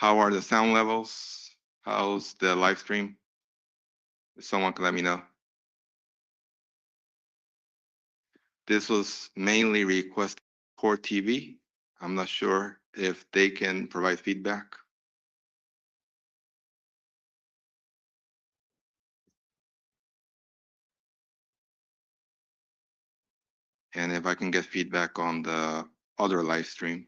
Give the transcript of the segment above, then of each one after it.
How are the sound levels? How's the live stream? If someone can let me know. This was mainly requested for TV. I'm not sure if they can provide feedback. And if I can get feedback on the other live stream.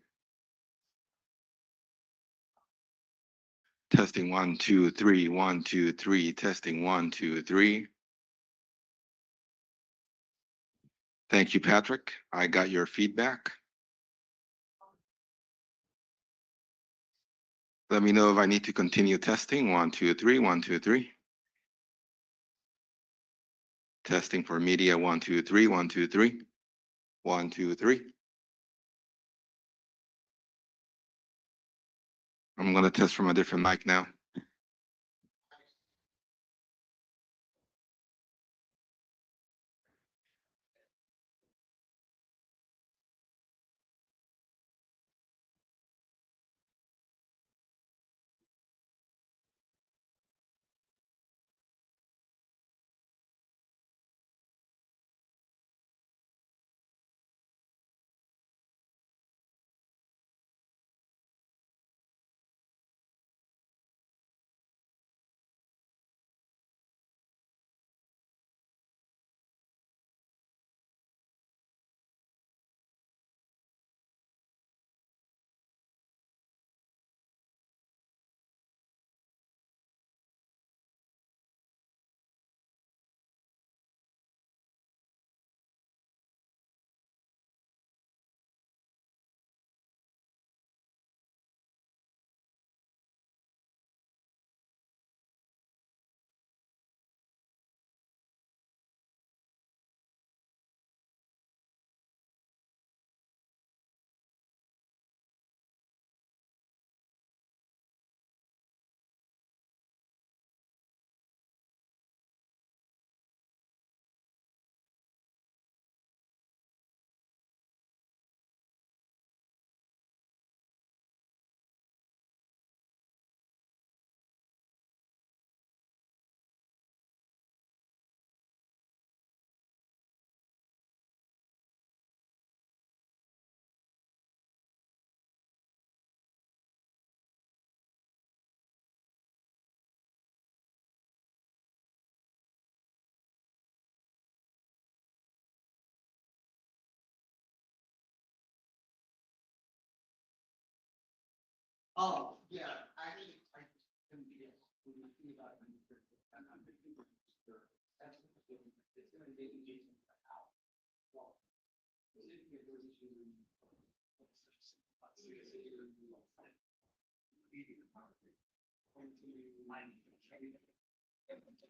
Testing 1, 2, 3, 1, 2, 3, testing 1, 2, 3. Thank you, Patrick. I got your feedback. Let me know if I need to continue testing. 1, 2, 3, 1, 2, 3. Testing for media. 1, 2, 3, 1, 2, 3. 1, 2, 3. I'm gonna test from a different mic now.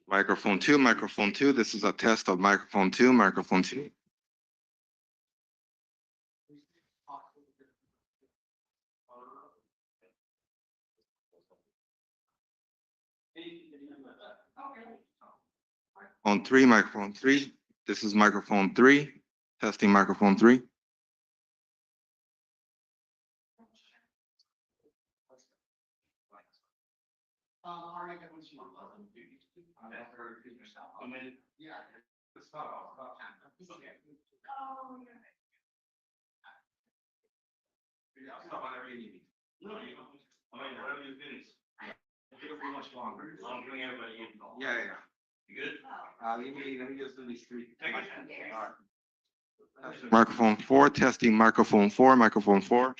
Microphone 2, microphone 2. This is a test of microphone 2, microphone 2. On 3, microphone 3. This is microphone 3. Testing microphone 3. Yeah, yeah. You good? Let me just do these three. Microphone 4, testing microphone 4, microphone 4.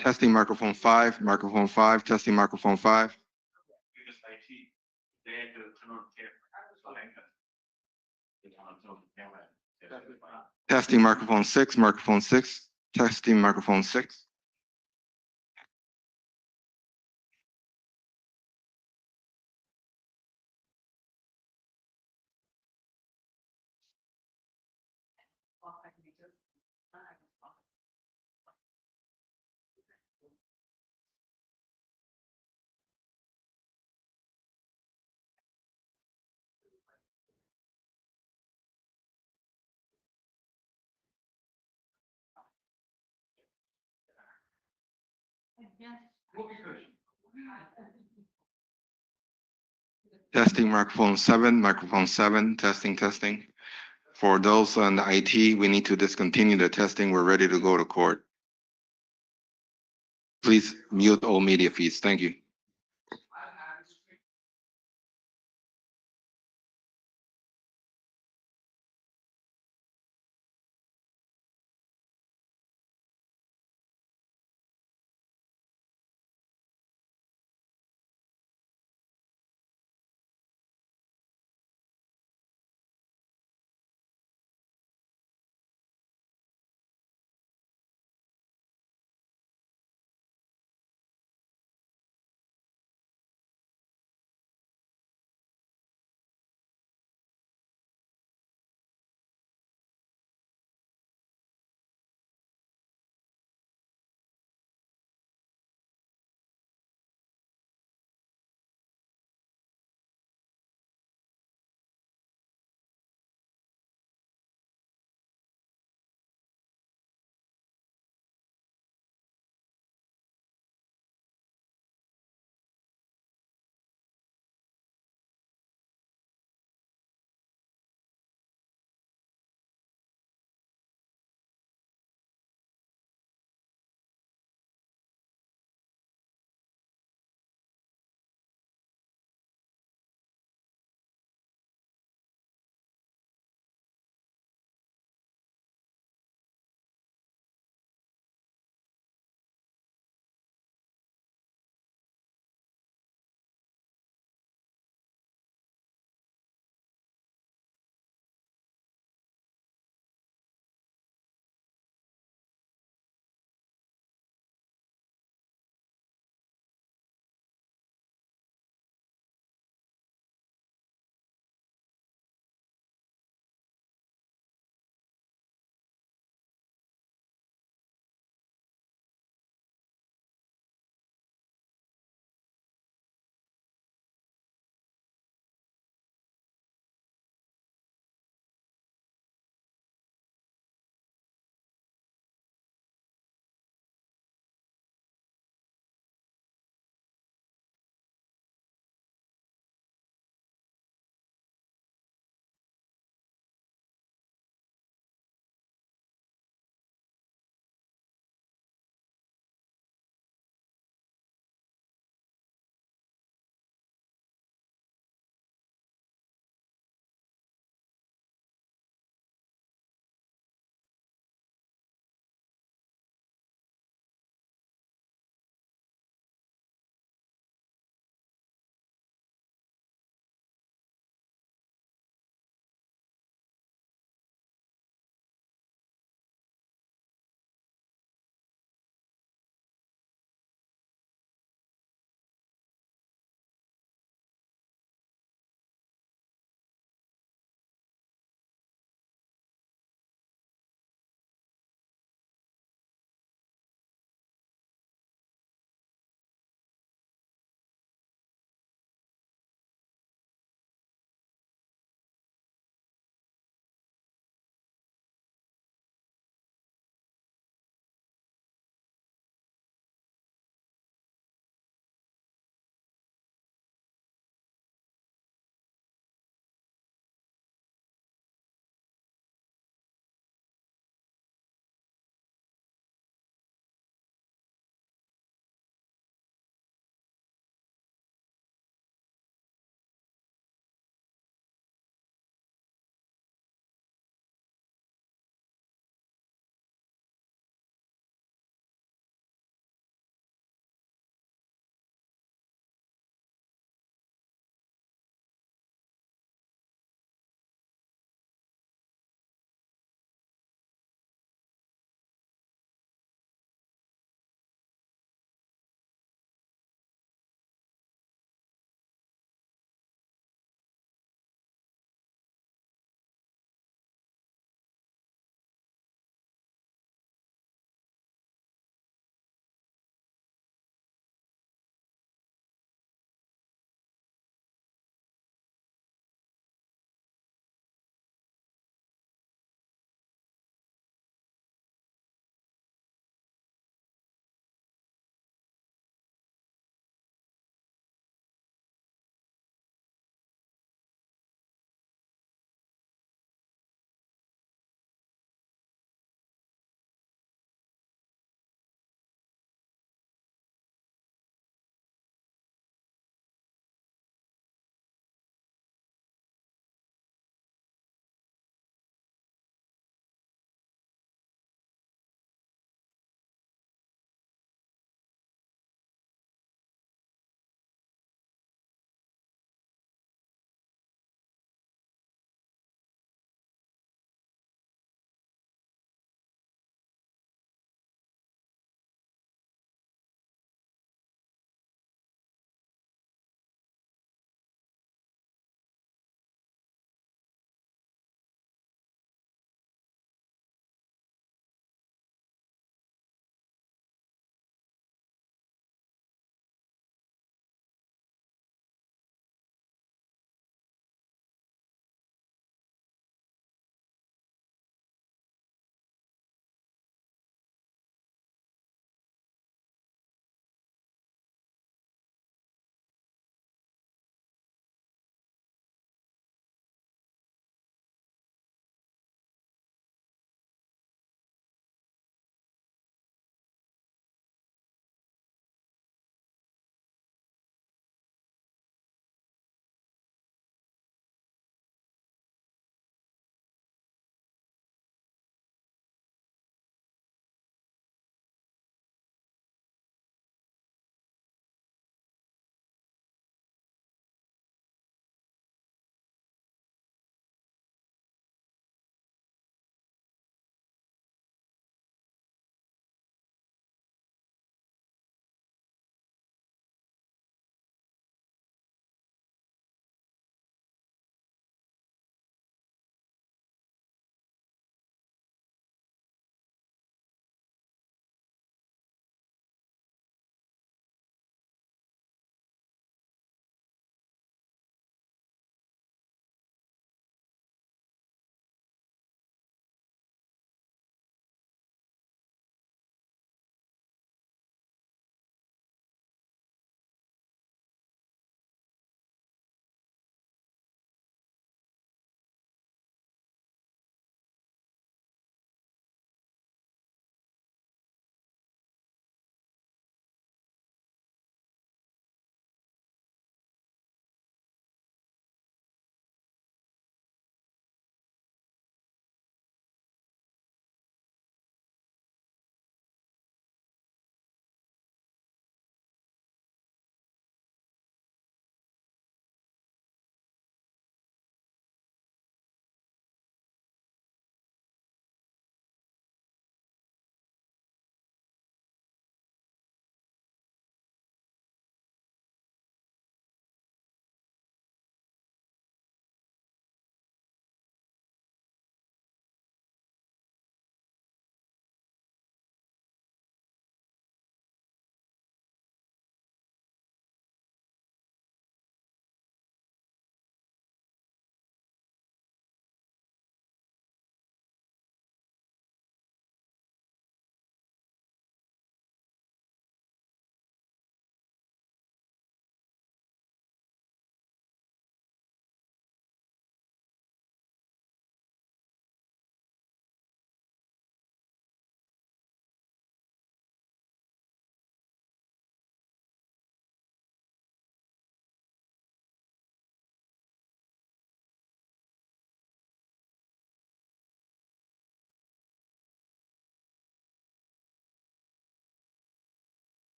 Testing microphone 5, microphone 5, testing microphone 5. Testing microphone 6, microphone 6, testing microphone 6. Testing microphone seven, testing, testing. For those on the IT, we need to discontinue the testing. We're ready to go to court. Please mute all media feeds. Thank you.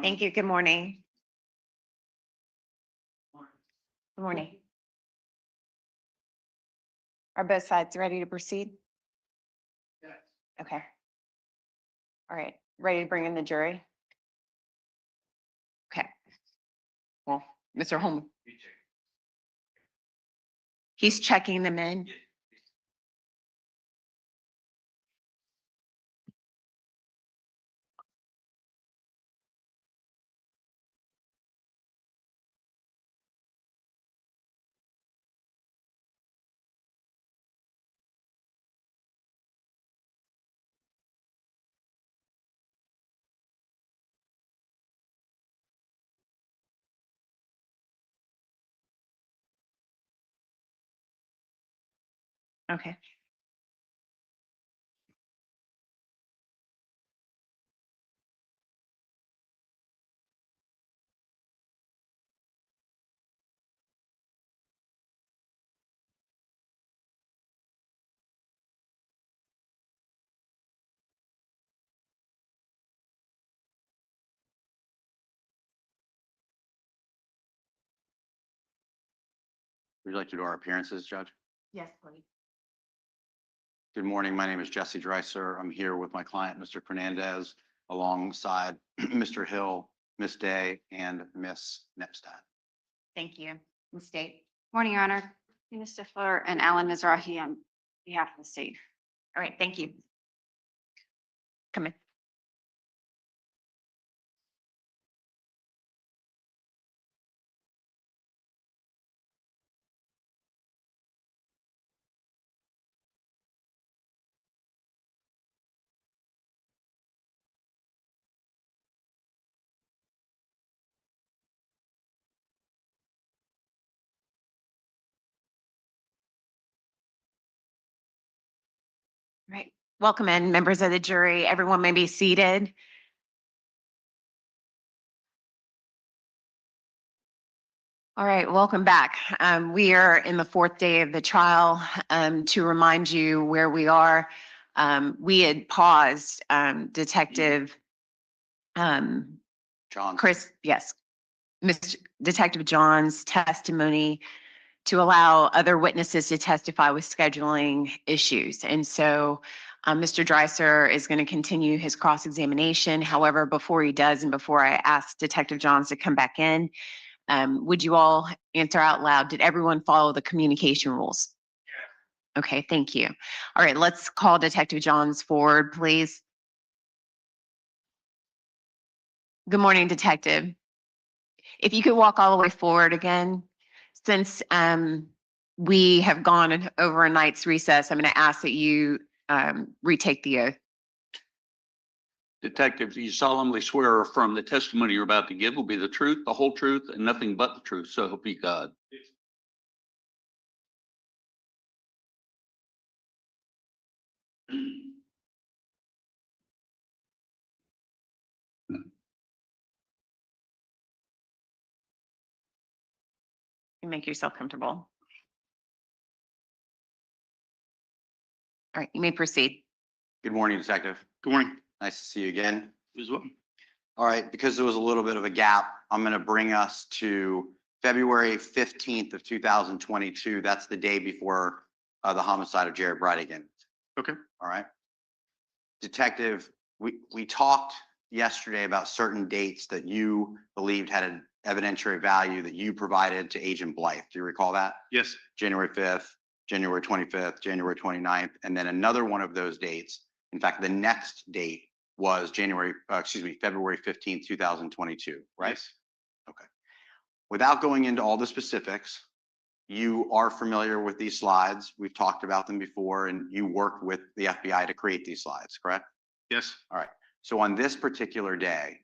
Thank you. Good morning. Good morning. Are both sides ready to proceed? Yes. Okay. All right, ready to bring in the jury? Okay. Well, Mr. Holm, he's checking them in. Okay. Would you like to do our appearances, Judge? Yes, please. Good morning. My name is Jesse Dreiser. I'm here with my client, Mr. Fernandez, alongside Mr. Hill, Miss Day, and Miss Nepstad. Thank you. Ms. State. Morning, Your Honor. Tina Stifler and Alan Mizrahi on behalf of the state. All right, thank you. Come in. All right, welcome in, members of the jury. Everyone may be seated. All right, welcome back. We are in the fourth day of the trial. To remind you where we are, we had paused Detective John. Chris, yes, Mr. Detective John's testimony to allow other witnesses to testify with scheduling issues. And so Mr. Dreiser is going to continue his cross-examination. However, before he does, and before I ask Detective Johns to come back in, would you all answer out loud? Did everyone follow the communication rules? Okay, thank you. All right, let's call Detective Johns forward, please. Good morning, Detective. If you could walk all the way forward again, since we have gone over a night's recess, I'm going to ask that you retake the oath. Detective, do you solemnly swear or affirm the testimony you're about to give will be the truth, the whole truth, and nothing but the truth, so help you God? You make yourself comfortable. All right, you may proceed. Good morning, Detective. Good morning. Nice to see you again. You as well. All right, because there was a little bit of a gap, I'm going to bring us to February 15th of 2022. That's the day before the homicide of Jared Bridegan. Okay. All right. Detective, we talked yesterday about certain dates that you believed had an evidentiary value that you provided to Agent Blythe. Do you recall that? Yes. January 5th, January 25th, January 29th, and then another one of those dates. In fact, the next date was February 15th, 2022, right? Yes. Okay. Without going into all the specifics, you are familiar with these slides. We've talked about them before, and you worked with the FBI to create these slides, correct? Yes. All right. So on this particular day,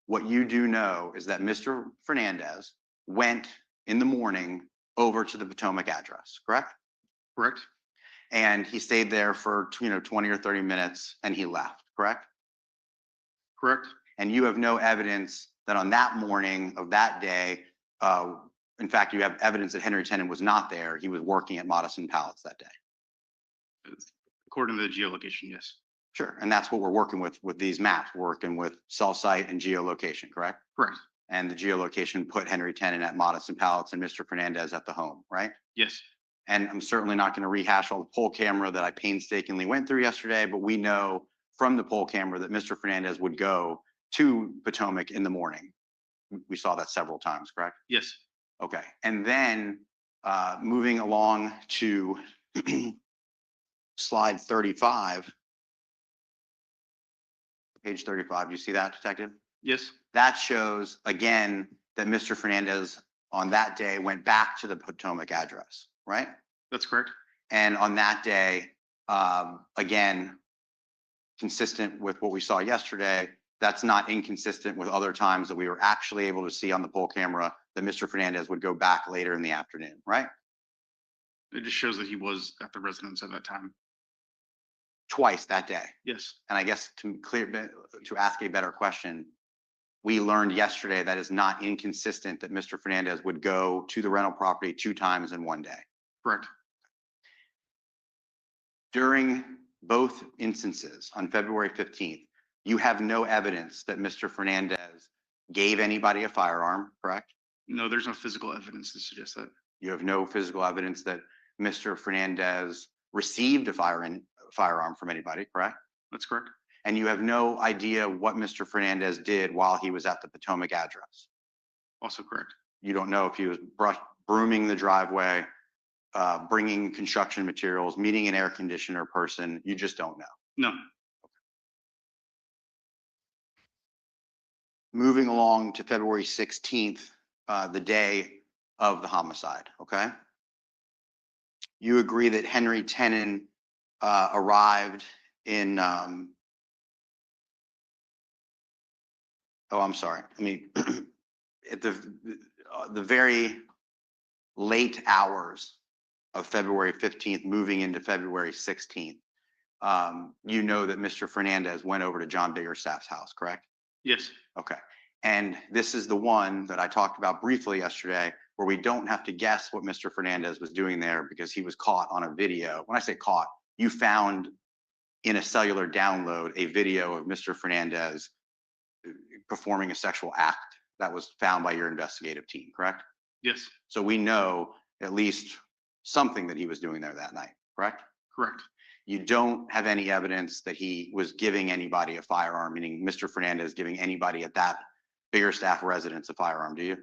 what you do know is that Mr. Fernandez went in the morning over to the Potomac address, correct? Correct. And he stayed there for 20 or 30 minutes and he left, correct? Correct. And you have no evidence that on that morning of that day, in fact, you have evidence that Henry Tenon was not there. He was working at Madison Palace that day. According to the geolocation, yes. Sure. And that's what we're working with these maps, We're working with cell site and geolocation, correct? Correct. And the geolocation put Henry Tenon at Modest Pallets and Mr. Fernandez at the home, right? Yes. And I'm certainly not going to rehash all the poll camera that I painstakingly went through yesterday, but we know from the poll camera that Mr. Fernandez would go to Potomac in the morning. We saw that several times, correct? Yes. Okay. And then moving along to slide 35, page 35, do you see that, Detective? Yes. That shows, again, that Mr. Fernandez on that day went back to the Potomac address, right? That's correct. And on that day, again, consistent with what we saw yesterday, that's not inconsistent with other times that we were actually able to see on the poll camera that Mr. Fernandez would go back later in the afternoon, right? It just shows that he was at the residence at that time. Twice that day. Yes. And I guess to ask a better question, we learned yesterday that is not inconsistent that Mr. Fernandez would go to the rental property 2 times in one day. Correct. During both instances on February 15th, you have no evidence that Mr. Fernandez gave anybody a firearm, correct? No, there's no physical evidence to suggest that. You have no physical evidence that Mr. Fernandez received a firearm from anybody, correct? That's correct. And you have no idea what Mr. Fernandez did while he was at the Potomac address. Also correct. You don't know if he was brooming the driveway, bringing construction materials, meeting an air conditioner person. You just don't know. No. Moving along to February 16th, the day of the homicide, okay? You agree that Henry Tenon arrived in, oh, I'm sorry. I mean, at the very late hours of February 15th, moving into February 16th, you know that Mr. Fernandez went over to John Biggerstaff's house, correct? Yes. Okay. And this is the one that I talked about briefly yesterday, where we don't have to guess what Mr. Fernandez was doing there because he was caught on a video. When I say caught, you found in a cellular download a video of Mr. Fernandez performing a sexual act that was found by your investigative team, correct? Yes. So we know at least something that he was doing there that night, correct? Correct. You don't have any evidence that he was giving anybody a firearm, meaning Mr. Fernandez giving anybody at that Biggerstaff residence a firearm, do you?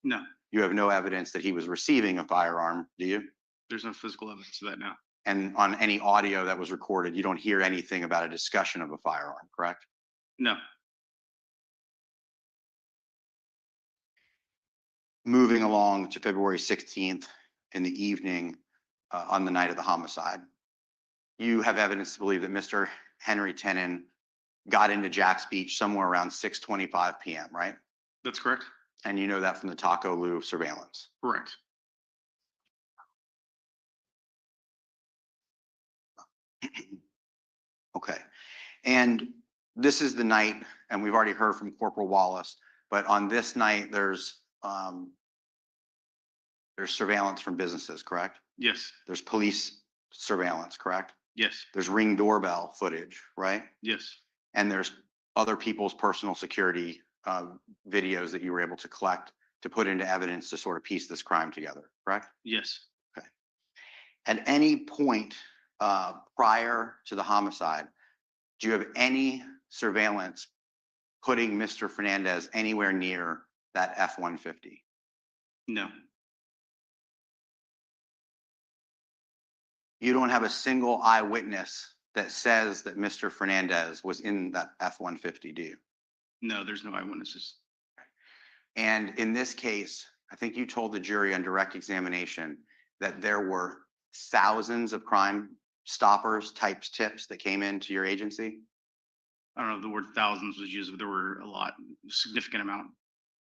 No. You have no evidence that he was receiving a firearm, do you? There's no physical evidence of that now. And on any audio that was recorded, you don't hear anything about a discussion of a firearm, correct? No. Moving along to February 16th in the evening on the night of the homicide, you have evidence to believe that Mr. Henry Tenon got into Jack's Beach somewhere around 6:25 p.m., right? That's correct. And you know that from the Taco Lou surveillance. Correct. Okay. And this is the night, and we've already heard from Corporal Wallace, but on this night, there's surveillance from businesses, correct? Yes. There's police surveillance, correct? Yes. There's Ring doorbell footage, right? Yes. And there's other people's personal security videos that you were able to collect to put into evidence to sort of piece this crime together, correct? Yes. Okay. At any point prior to the homicide, do you have any surveillance putting Mr. Fernandez anywhere near that F-150? No. You don't have a single eyewitness that says that Mr. Fernandez was in that F-150, do you? No, there's no eyewitnesses. And in this case, I think you told the jury on direct examination that there were thousands of Crime Stoppers types tips that came into your agency. I don't know if the word thousands was used, but there were a lot, significant amount.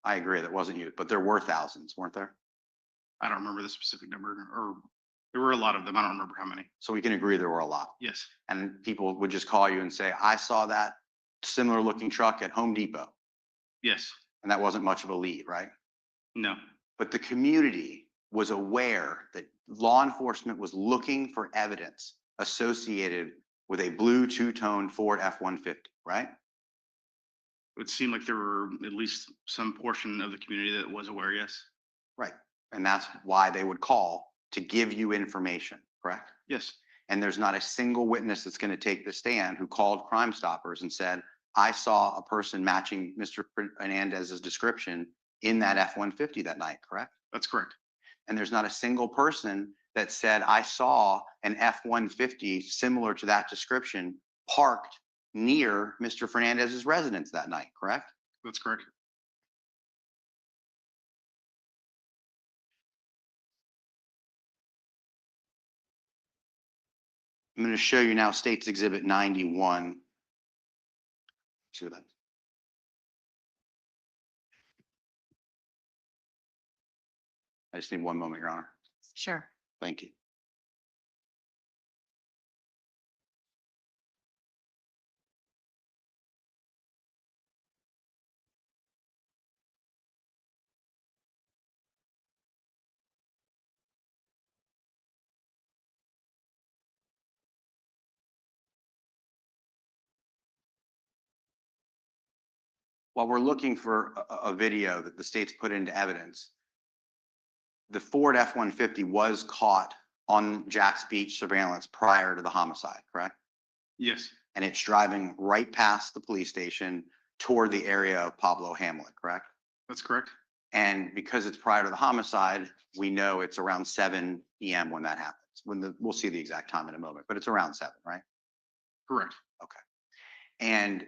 I agree, that wasn't you, but there were thousands, weren't there? I don't remember the specific number, or there were a lot of them. I don't remember how many. So we can agree there were a lot. Yes. And people would just call you and say, I saw that similar looking truck at Home Depot. Yes. And that wasn't much of a lead, right? No. But the community was aware that law enforcement was looking for evidence associated with a blue two-tone Ford F-150, right? It would seem like there were at least some portion of the community that was aware, yes. Right. And that's why they would call to give you information, correct? Yes, And there's not a single witness that's going to take the stand who called Crime Stoppers and said, I saw a person matching Mr. Fernandez's description in that F-150 that night, correct? that's correct. And there's not a single person that said, I saw an F-150 similar to that description parked near Mr. Fernandez's residence that night, correct? That's correct. I'm going to show you now State's Exhibit 91. See what that is? I just need one moment, Your Honor. Sure. Thank you. While we're looking for a video that the state's put into evidence, the Ford F-150 was caught on Jack's Beach surveillance prior to the homicide, correct? Yes, And it's driving right past the police station toward the area of Pablo Hamlet, correct? that's correct. And because it's prior to the homicide, we know it's around 7 p.m. when that happens. We'll see the exact time in a moment, but it's around 7, right? Correct. And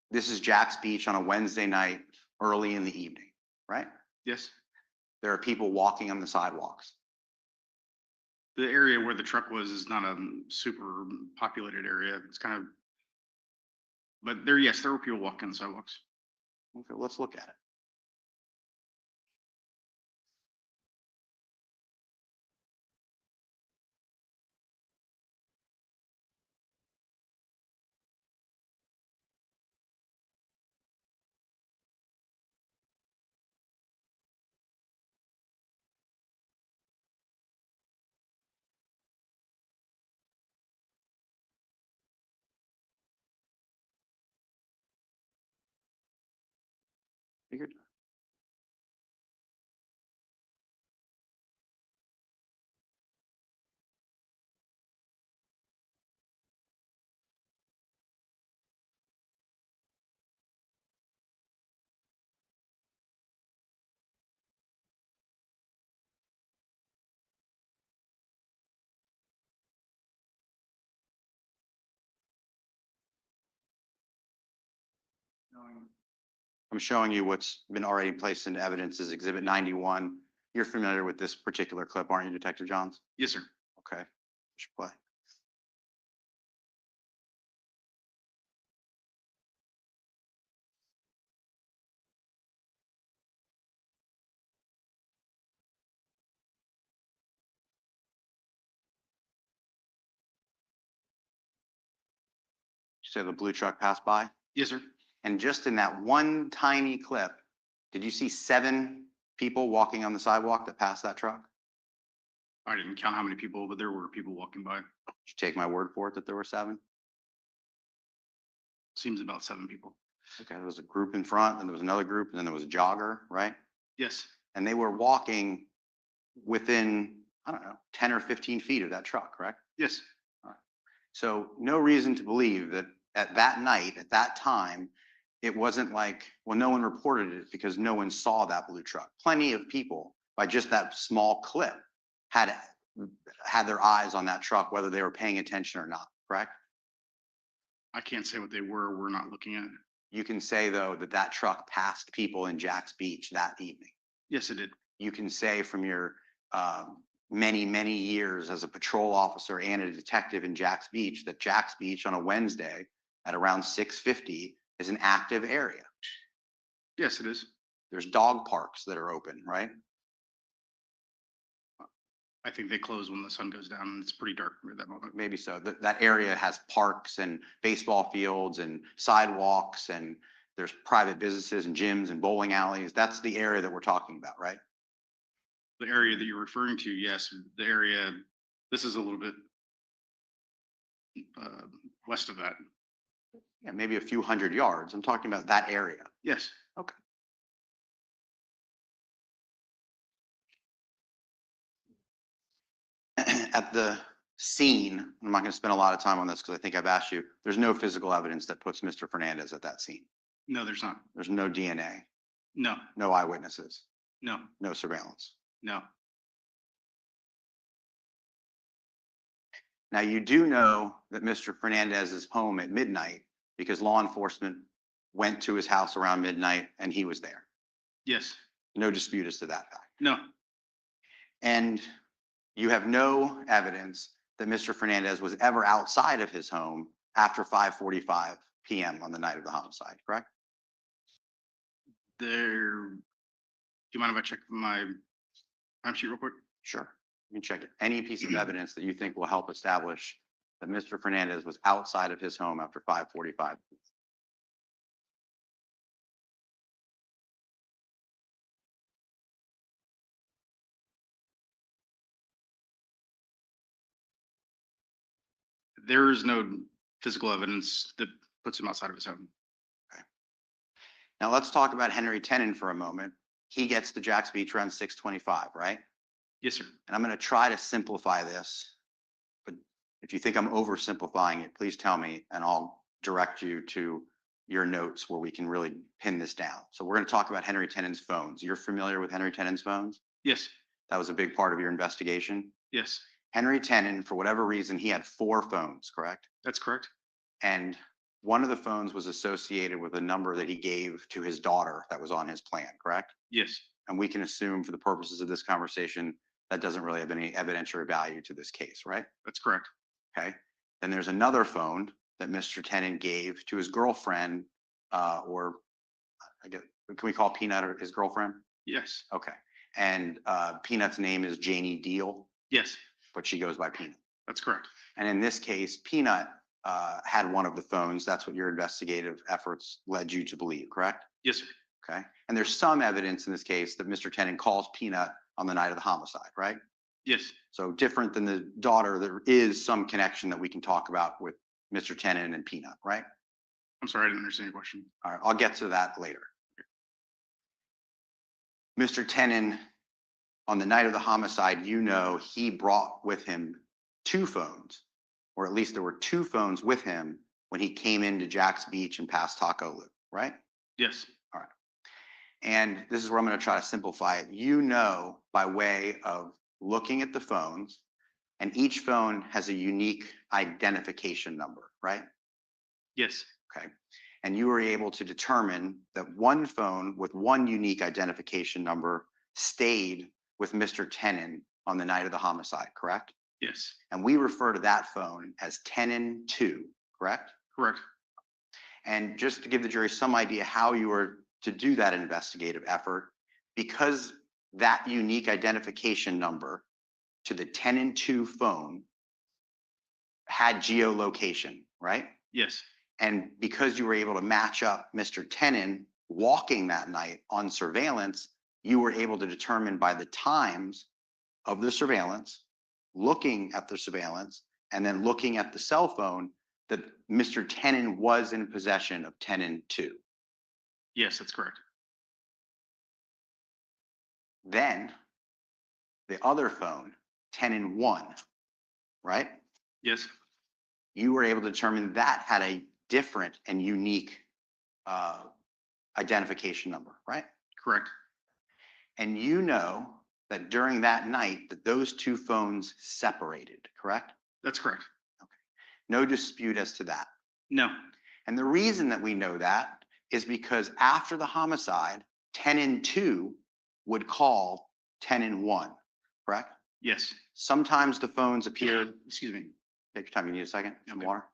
this is Jack's Beach on a Wednesday night, early in the evening, right? Yes, There are people walking on the sidewalks. the area where the truck was is not a super populated area. It's kind of, but there, yes, there were people walking on the sidewalks. Okay, let's look at it. Figured. I'm showing you what's been already placed into evidence as Exhibit 91. You're familiar with this particular clip, aren't you, Detective Johns? Yes, sir. Okay, push play. You say the blue truck passed by? Yes, sir. And just in that one tiny clip, did you see 7 people walking on the sidewalk that passed that truck? I didn't count how many people, but there were people walking by. Did you take my word for it that there were 7? Seems about 7 people. Okay, there was a group in front, and there was another group, and then there was a jogger, right? Yes, And they were walking within, I don't know, 10 or 15 feet of that truck, correct? yes, So no reason to believe that at that night, at that time, it wasn't like, well, no one reported it because no one saw that blue truck. Plenty of people, by just that small clip, had their eyes on that truck, whether they were paying attention or not, correct? I can't say what they were. We're not looking at it. You can say, though, that that truck passed people in Jack's Beach that evening. Yes, it did. You can say from your many, many years as a patrol officer and a detective in Jack's Beach that Jack's Beach on a Wednesday at around 6:50 is an active area. Yes, it is. There's dog parks that are open, right? I think they close when the sun goes down and it's pretty dark at that moment. Maybe so. That area has parks and baseball fields and sidewalks, and there's private businesses and gyms and bowling alleys. That's the area that we're talking about, right? The area that you're referring to, yes, the area, this is a little bit west of that. Yeah, maybe a few hundred yards. I'm talking about that area. Yes. Okay. At the scene, I'm not going to spend a lot of time on this because I think I've asked you, there's no physical evidence that puts Mr. Fernandez at that scene. No, there's not. There's no DNA, No, no eyewitnesses, no, no surveillance. no. Now, you do know that Mr. Fernandez is home at midnight because law enforcement went to his house around midnight and he was there. Yes. No dispute as to that fact. No, And you have no evidence that Mr. Fernandez was ever outside of his home after 5:45 p.m. on the night of the homicide, correct? there. Do you mind if I check my time sheet real quick? Sure. You can check it. Any piece of evidence that you think will help establish that Mr. Fernandez was outside of his home after 5:45. There is no physical evidence that puts him outside of his home. Now let's talk about Henry Tenon for a moment. He gets to Jack's Beach around 6:25, right? Yes, sir. And I'm going to try to simplify this, but if you think I'm oversimplifying it, please tell me and I'll direct you to your notes where we can really pin this down. So we're going to talk about Henry Tenon's phones. You're familiar with Henry Tenon's phones? Yes, That was a big part of your investigation. yes, Henry Tenon, for whatever reason, he had 4 phones, correct? that's correct. And one of the phones was associated with a number that he gave to his daughter that was on his plan, correct? Yes, And we can assume for the purposes of this conversation, that doesn't really have any evidentiary value to this case, right? that's correct. Okay. Then there's another phone that Mr. Tenon gave to his girlfriend, or I guess, can we call Peanut his girlfriend? Yes, Okay. And Peanut's name is Janie Deal, yes, but she goes by Peanut. that's correct. And in this case, Peanut had one of the phones. That's what your investigative efforts led you to believe, correct? Yes, sir. Okay. And there's some evidence in this case that Mr. Tenon calls Peanut on the night of the homicide, right? Yes, So different than the daughter, there is some connection that we can talk about with Mr. Tenon and Peanut, right? I'm sorry, I didn't understand your question. All right, I'll get to that later. Mr. Tenon, on the night of the homicide, you know, he brought with him 2 phones, or at least there were 2 phones with him when he came into Jack's Beach and past Taco Loop, right? Yes, And this is where I'm going to try to simplify it. You know, by way of looking at the phones, and each phone has a unique identification number, right? yes, Okay. And you were able to determine that one phone with one unique identification number stayed with Mr. Tenon on the night of the homicide, correct? yes, And we refer to that phone as Tenon 2, correct? correct. And just to give the jury some idea how you were to do that investigative effort, because that unique identification number to the Tenon 2 phone had geolocation, right? Yes, And because you were able to match up Mr. Tenon walking that night on surveillance, you were able to determine by the times of the surveillance, looking at the surveillance, and then looking at the cell phone that Mr. Tenon was in possession of Tenon 2. yes, that's correct. Then the other phone, Tenon 1, right? Yes, You were able to determine that had a different and unique identification number, right? correct. And you know that during that night that those 2 phones separated, correct? That's correct. No dispute as to that. No, And the reason that we know that is because after the homicide, Tenon 2 would call Tenon 1, correct? yes, Sometimes the phones appear, excuse me. take your time, you need a second, some Okay. water?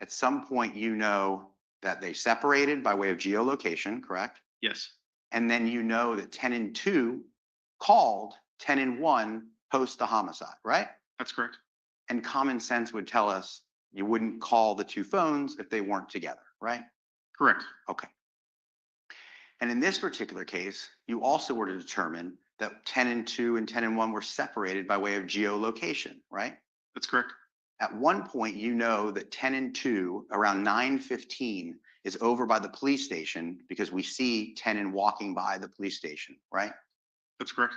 At some point, you know that they separated by way of geolocation, correct? Yes, And then you know that Tenon 2 called Tenon 1 post the homicide, right? that's correct. And common sense would tell us you wouldn't call the 2 phones if they weren't together, right? Correct. Okay. And in this particular case, you also were to determine that Tenon 2 and Tenon 1 were separated by way of geolocation, right? That's correct. At one point, you know that 10 and 2, around 9:15, is over by the police station because we see Tenon walking by the police station, right? That's correct.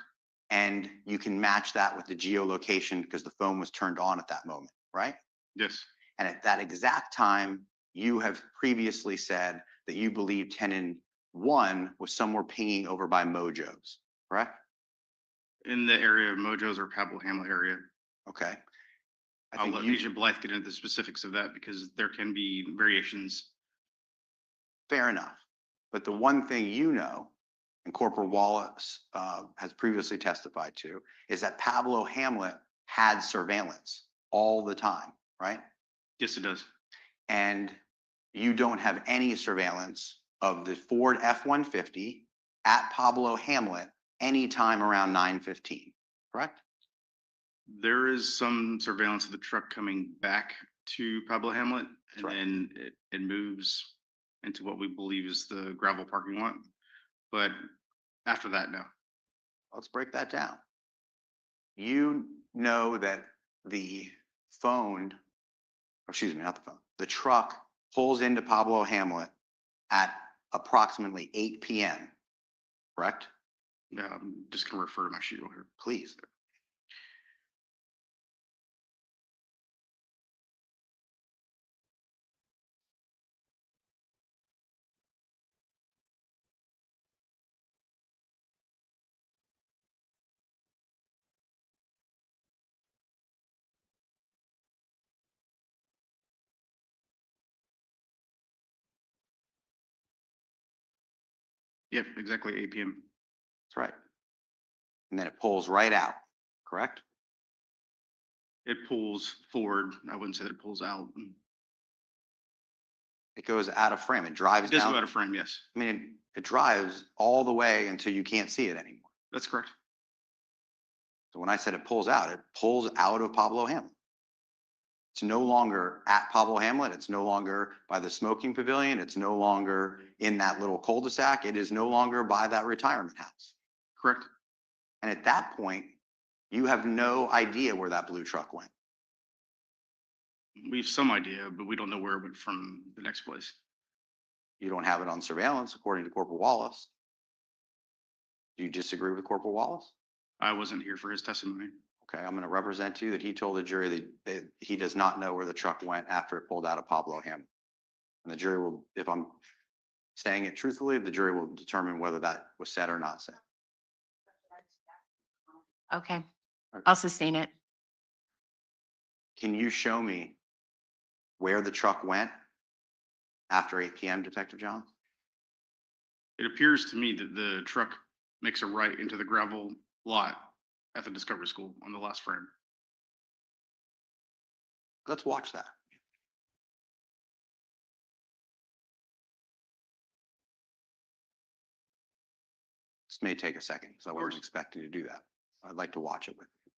And you can match that with the geolocation because the phone was turned on at that moment, right? Yes, And at that exact time, you have previously said that you believe Tenon 1 was somewhere pinging over by Mojo's, correct? in the area of Mojo's or Pablo Hamlet area. Okay. I I'll think let you, Agent Blythe get into the specifics of that because there can be variations. fair enough. But the one thing you know, and Corporal Wallace has previously testified to, is that Pablo Hamlet had surveillance all the time, right? Yes, it does. And you don't have any surveillance of the Ford F-150 at Pablo Hamlet anytime around 9:15, correct? There is some surveillance of the truck coming back to Pablo Hamlet, and right. then it moves into what we believe is the gravel parking lot. But after that, no. Let's break that down. You know that the phone, or excuse me, not the phone, the truck pulls into Pablo Hamlet at approximately 8 p.m., correct? I'm just gonna refer to my sheet here. Please. Yep, exactly 8 p.m. That's right. And then it pulls right out, correct? It pulls forward. I wouldn't say that it pulls out. It goes out of frame. It drives It does down. go out of frame, yes. I mean, it drives all the way until you can't see it anymore. That's correct. So when I said it pulls out of Pablo Hamlet. It's no longer at Pablo Hamlet. It's no longer by the smoking pavilion. It's no longer in that little cul-de-sac. It is no longer by that retirement house. Correct. And at that point, you have no idea where that blue truck went. We have some idea, but we don't know where it went from the next place. You don't have it on surveillance, according to Corporal Wallace. Do you disagree with Corporal Wallace? I wasn't here for his testimony. Okay, I'm going to represent to you that he told the jury that he does not know where the truck went after it pulled out of Pablo Hamlet. And the jury will, if I'm saying it truthfully, the jury will determine whether that was said or not said. Okay, I'll sustain it. Can you show me where the truck went after 8 p.m., Detective Johns? It appears to me that the truck makes a right into the gravel lot at the Discovery School on the last frame. Let's watch that. This may take a second because I wasn't expecting to do that. I'd like to watch it with you.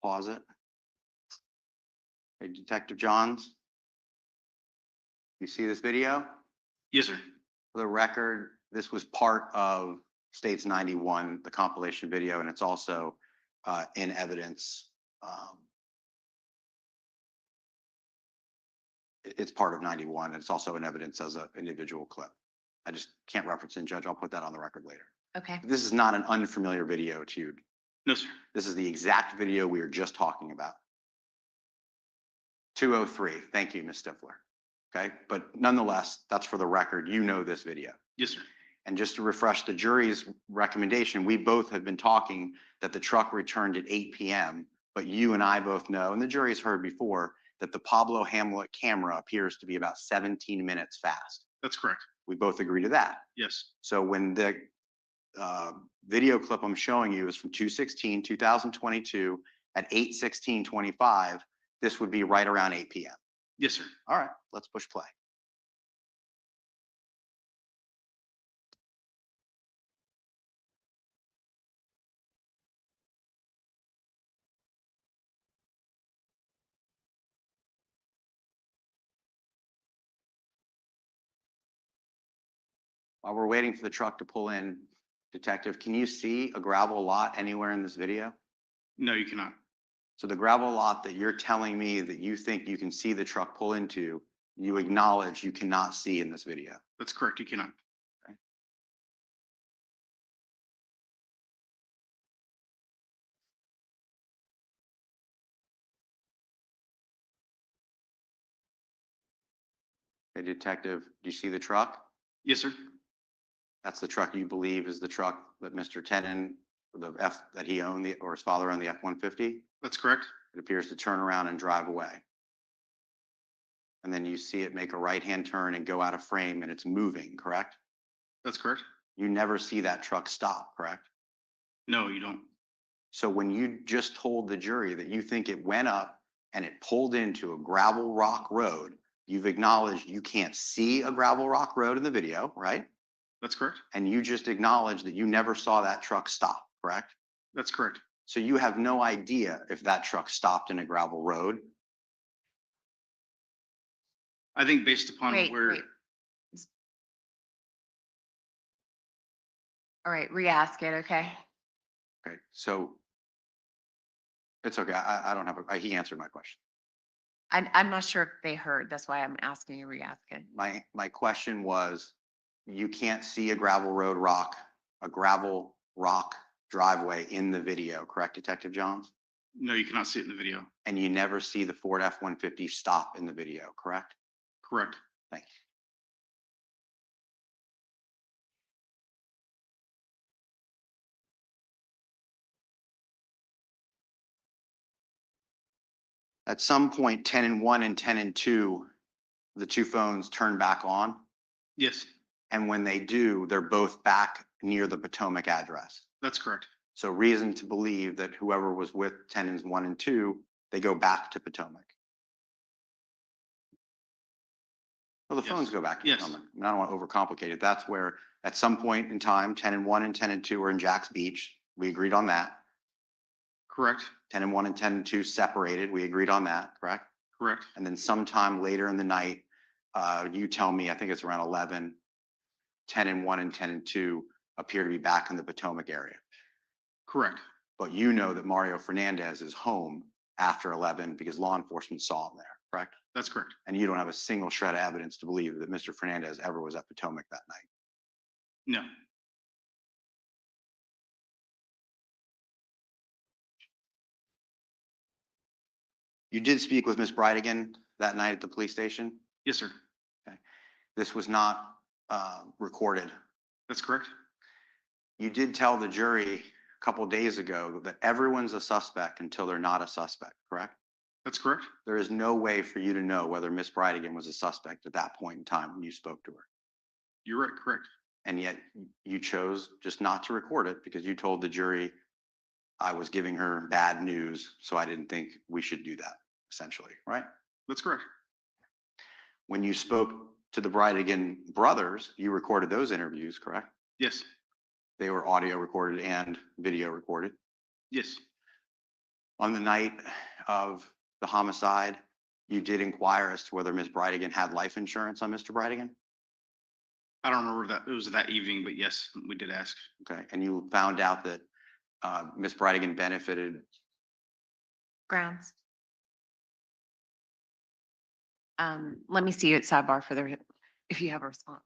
Pause it. Hey, Detective Johns, you see this video? Yes, sir. For the record, this was part of States 91, the compilation video, and it's also in evidence. It's part of 91. And it's also in evidence as an individual clip. I just can't reference it, Judge. I'll put that on the record later. Okay, This is not an unfamiliar video to you. No, sir. This is the exact video we were just talking about. 203. Thank you, Ms. Stifler. Okay, but nonetheless, that's for the record. You know this video. Yes, sir. And just to refresh the jury's recommendation, we both have been talking that the truck returned at 8 p.m., But you and I both know, and the jury's heard before, that the Pablo Hamlet camera appears to be about 17 minutes fast. That's correct. We both agree to that. Yes, So when the video clip I'm showing you is from 2/16/2022 at 8/16/25, this would be right around 8 p.m. yes, sir. All right, let's push play. While we're waiting for the truck to pull in, Detective, can you see a gravel lot anywhere in this video? No, you cannot. So the gravel lot that you're telling me that you think you can see the truck pull into, you acknowledge you cannot see in this video. That's correct. You cannot. Hey, Detective, do you see the truck? Yes, sir. That's the truck you believe is the truck that Mr. Tenon, that he owned, or his father owned, the F-150? That's correct. It appears to turn around and drive away. And then you see it make a right-hand turn and go out of frame, and it's moving, correct? That's correct. You never see that truck stop, correct? No, you don't. So when you just told the jury that you think it went up and it pulled into a gravel rock road, you've acknowledged you can't see a gravel rock road in the video, right? That's correct. And you just acknowledged that you never saw that truck stop, correct? That's correct. So you have no idea if that truck stopped in a gravel road. I think based upon Wait, where, wait. All right, re-ask it, okay? Okay, so it's okay. I don't have he answered my question. I'm not sure if they heard. That's why I'm asking you re-ask it. My question was, you can't see a gravel rock driveway in the video, correct, Detective Johns? no, you cannot see it in the video. And you never see the Ford F-150 stop in the video, correct? Correct. Thank you. At some point, 10 and 1 and 10 and 2, the two phones turn back on. Yes, And when they do, they're both back near the Potomac address. that's correct. So reason to believe that whoever was with tenants 1 and 2, they go back to Potomac. Well, the Yes. phones go back to Yes. Potomac. I don't want to overcomplicate it. That's where at some point in time, 10 and 1 and 10 and 2 are in Jack's Beach. We agreed on that. Correct. 10 and 1 and 10 and 2 separated. We agreed on that, correct? Correct. And then sometime later in the night, you tell me, I think it's around 11, 10 and 1 and 10 and 2 appear to be back in the Potomac area. Correct. But you know that Mario Fernandez is home after 11 because law enforcement saw him there, correct? That's correct. And you don't have a single shred of evidence to believe that Mr. Fernandez ever was at Potomac that night. No, You did speak with Ms. Bridegan that night at the police station. yes, sir. This was not recorded. That's correct. You did tell the jury a couple days ago that everyone's a suspect until they're not a suspect, correct? That's correct. There is no way for you to know whether Ms. Bridegan was a suspect at that point in time when you spoke to her. You're right. Correct. And yet you chose just not to record it because you told the jury I was giving her bad news, so I didn't think we should do that, essentially, right? That's correct. When you spoke to the Bridegan brothers, you recorded those interviews, correct? Yes. They were audio recorded and video recorded. Yes. On the night of the homicide, you did inquire as to whether Ms. Bridegan had life insurance on Mr. Bridegan? I don't remember that. It was that evening, but yes, we did ask. Okay, and you found out that Ms. Bridegan benefited. Grounds. Let me see you at sidebar for the, if you have a response.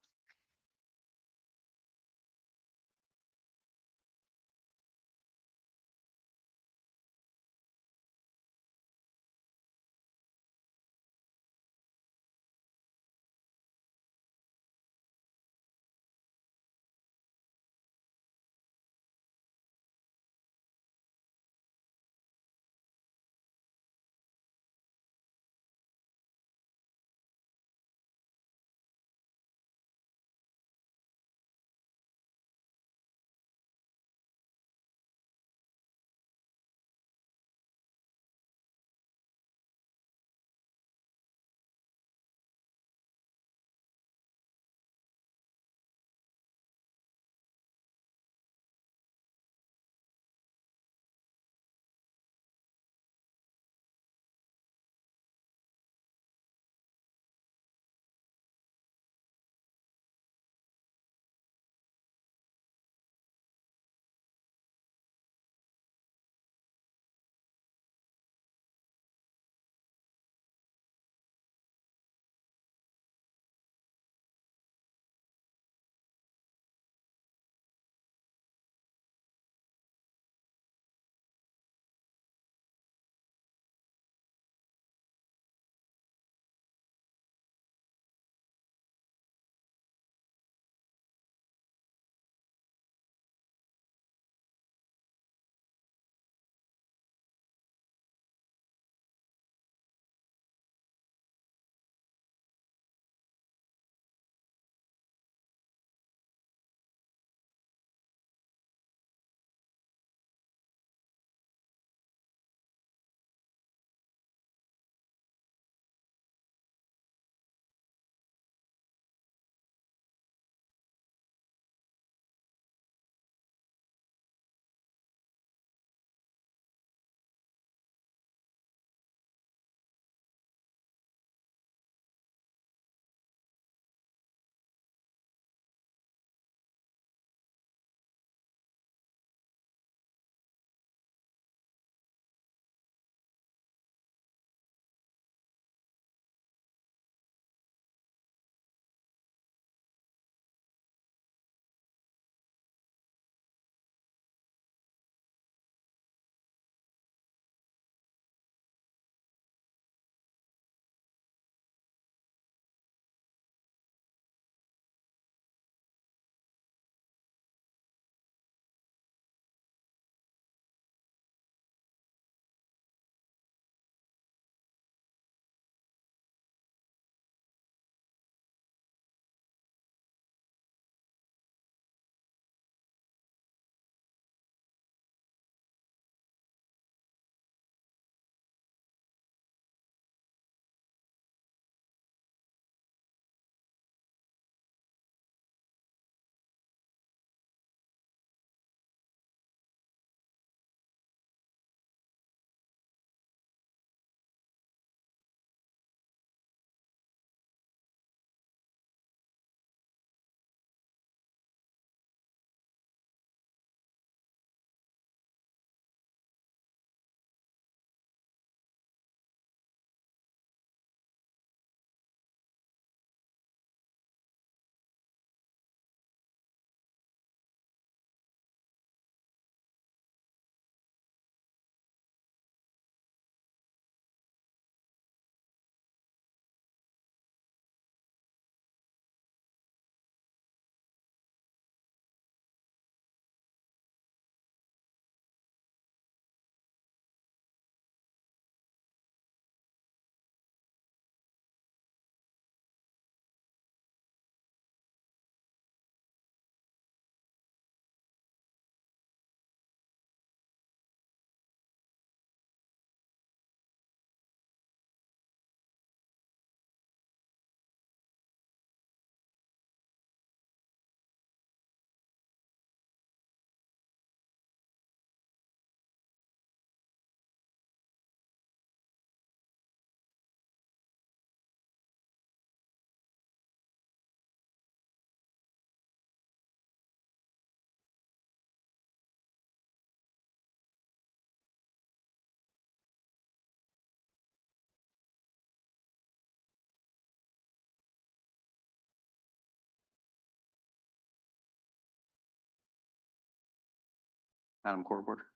Madam Court Reporter?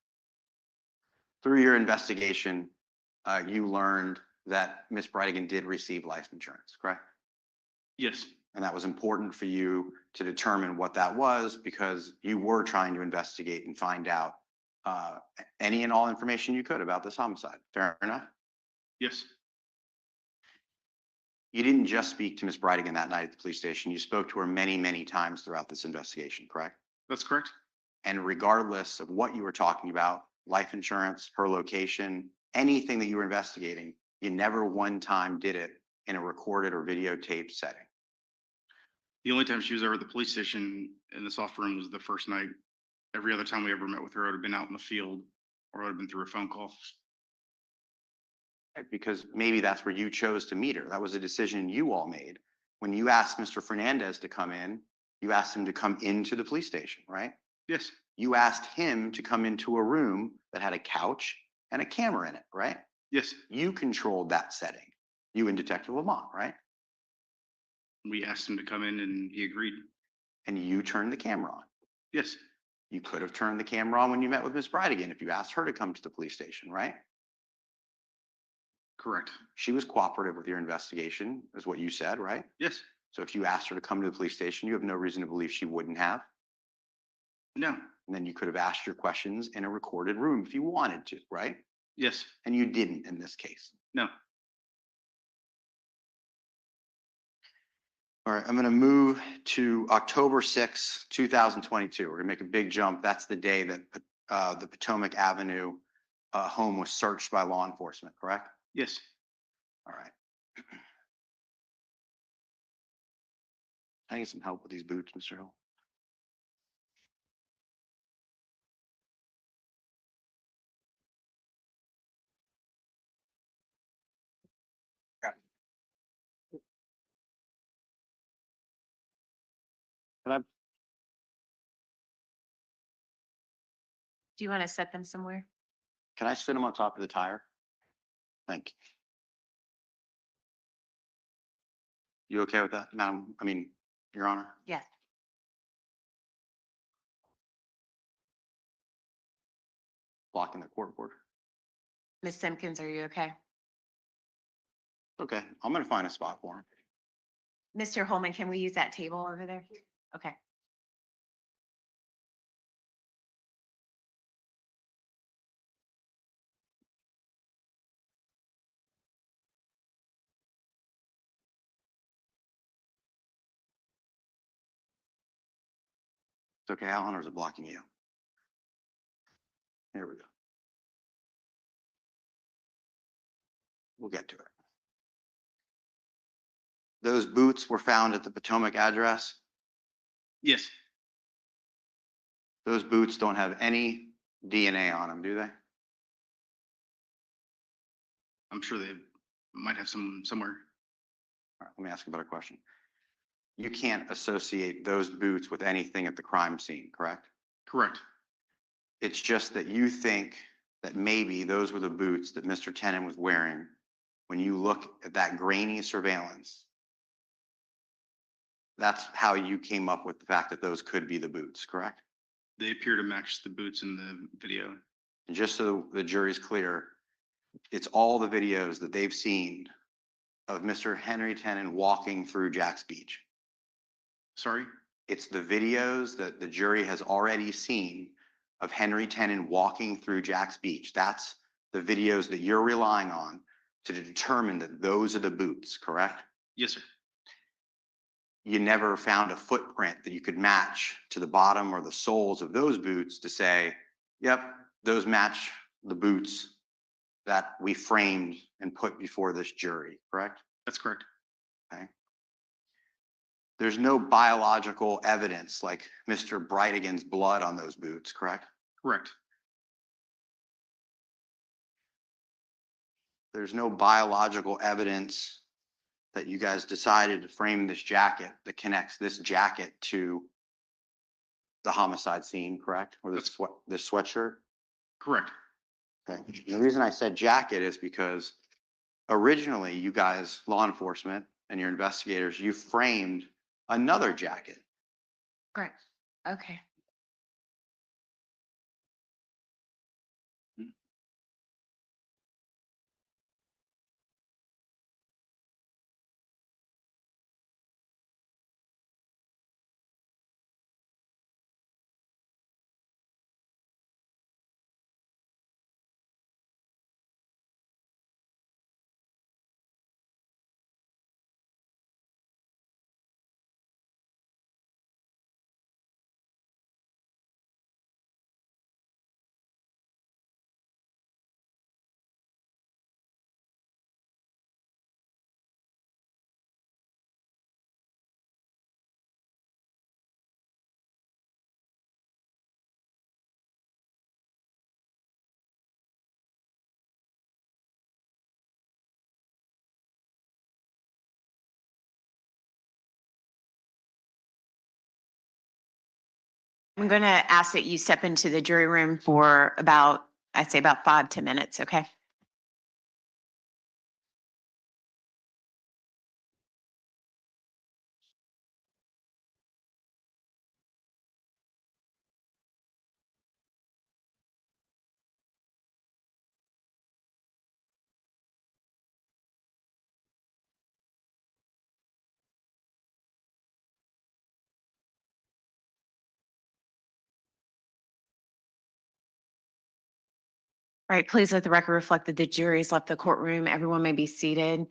Through your investigation, you learned that Ms. Bridegan did receive life insurance, correct? Yes, And that was important for you to determine what that was because you were trying to investigate and find out any and all information you could about this homicide. Fair enough? yes, You didn't just speak to Ms. Bridegan that night at the police station. You spoke to her many, many times throughout this investigation, correct? that's correct. And regardless of what you were talking about, life insurance, her location, anything that you were investigating, you never one time did it in a recorded or videotaped setting. The only time she was ever at the police station in the soft room was the first night. Every other time we ever met with her, it would have been out in the field or it would have been through a phone call. Right? Because maybe that's where you chose to meet her. That was a decision you all made. When you asked Mr. Fernandez to come in, you asked him to come into the police station, right? Yes, You asked him to come into a room that had a couch and a camera in it, right? yes, You controlled that setting. You and Detective Lamont, right? we asked him to come in and he agreed. And you turned the camera on. Yes, You could have turned the camera on when you met with Ms. Bridegan if you asked her to come to the police station, right? correct. She was cooperative with your investigation, is what you said, right? Yes, So if you asked her to come to the police station, you have no reason to believe she wouldn't have. no, And then you could have asked your questions in a recorded room if you wanted to, right? yes, And you didn't in this case. no, All right, I'm going to move to October 6, 2022. We're going to make a big jump. That's the day that the Potomac Avenue home was searched by law enforcement, correct? yes. All right. Can I get some help with these boots, Mr. Hill? Do you want to set them somewhere? Can I sit them on top of the tire? Thank you. You okay with that, Madam? I mean, Your Honor? Yes. Blocking the court reporter. Ms. Simpkins, are you okay? Okay, I'm going to find a spot for him. Mr. Holman, can we use that table over there? Okay. It's okay, Alan, or is it blocking you? Here we go. We'll get to it. Those boots were found at the Potomac address. Yes, Those boots don't have any DNA on them, do they? I'm sure they might have some somewhere. All right, let me ask you a better question. You can't associate those boots with anything at the crime scene, correct? Correct. It's just that you think that maybe those were the boots that Mr. Tenon was wearing when you look at that grainy surveillance. That's how you came up with the fact that those could be the boots, correct? They appear to match the boots in the video. And just so the jury's clear, it's all the videos that they've seen of Mr. Henry Tenon walking through Jack's Beach. Sorry? It's the videos that the jury has already seen of Henry Tenon walking through Jack's Beach. That's the videos that you're relying on to determine that those are the boots, correct? Yes, sir. You never found a footprint that you could match to the bottom or the soles of those boots to say, yep, those match the boots that we framed and put before this jury, correct? That's correct. Okay. There's no biological evidence like Mr. Bridegan's blood on those boots, correct? Correct. There's no biological evidence that you guys decided to frame this jacket that connects this jacket to the homicide scene, correct? Or this sweatshirt? Correct. Okay. And the reason I said jacket is because originally you guys, law enforcement and your investigators, you framed another jacket. Great. Okay. I'm going to ask that you step into the jury room for about, I'd say about 5 to 10 minutes, okay? All right, please let the record reflect that the jury has left the courtroom. Everyone may be seated.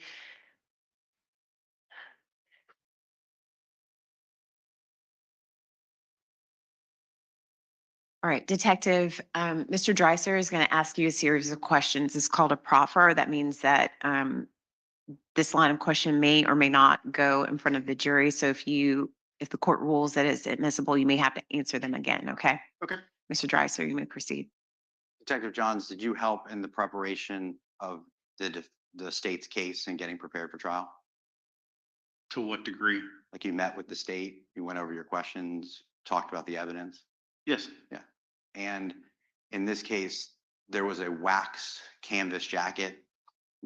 All right, Detective, Mr. Dreiser is going to ask you a series of questions. It's called a proffer. That means that this line of question may or may not go in front of the jury. So if the court rules that it's admissible, you may have to answer them again, okay? Okay. Mr. Dreiser, you may proceed. Detective Johns, did you help in the preparation of the state's case and getting prepared for trial? To what degree? Like you met with the state, you went over your questions, talked about the evidence? Yes, And in this case, there was a wax canvas jacket,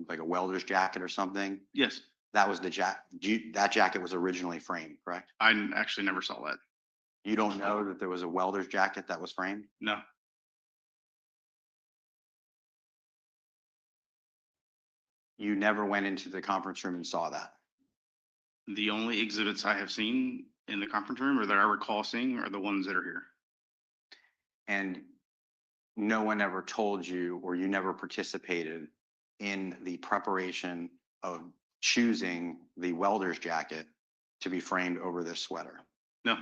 like a welder's jacket or something. yes. That was that jacket was originally framed, correct? I actually never saw that. You don't know that there was a welder's jacket that was framed? No. You never went into the conference room and saw that? The only exhibits I have seen in the conference room or that I recall seeing are the ones that are here. And no one ever told you, or you never participated in the preparation of choosing the welder's jacket to be framed over this sweater? No.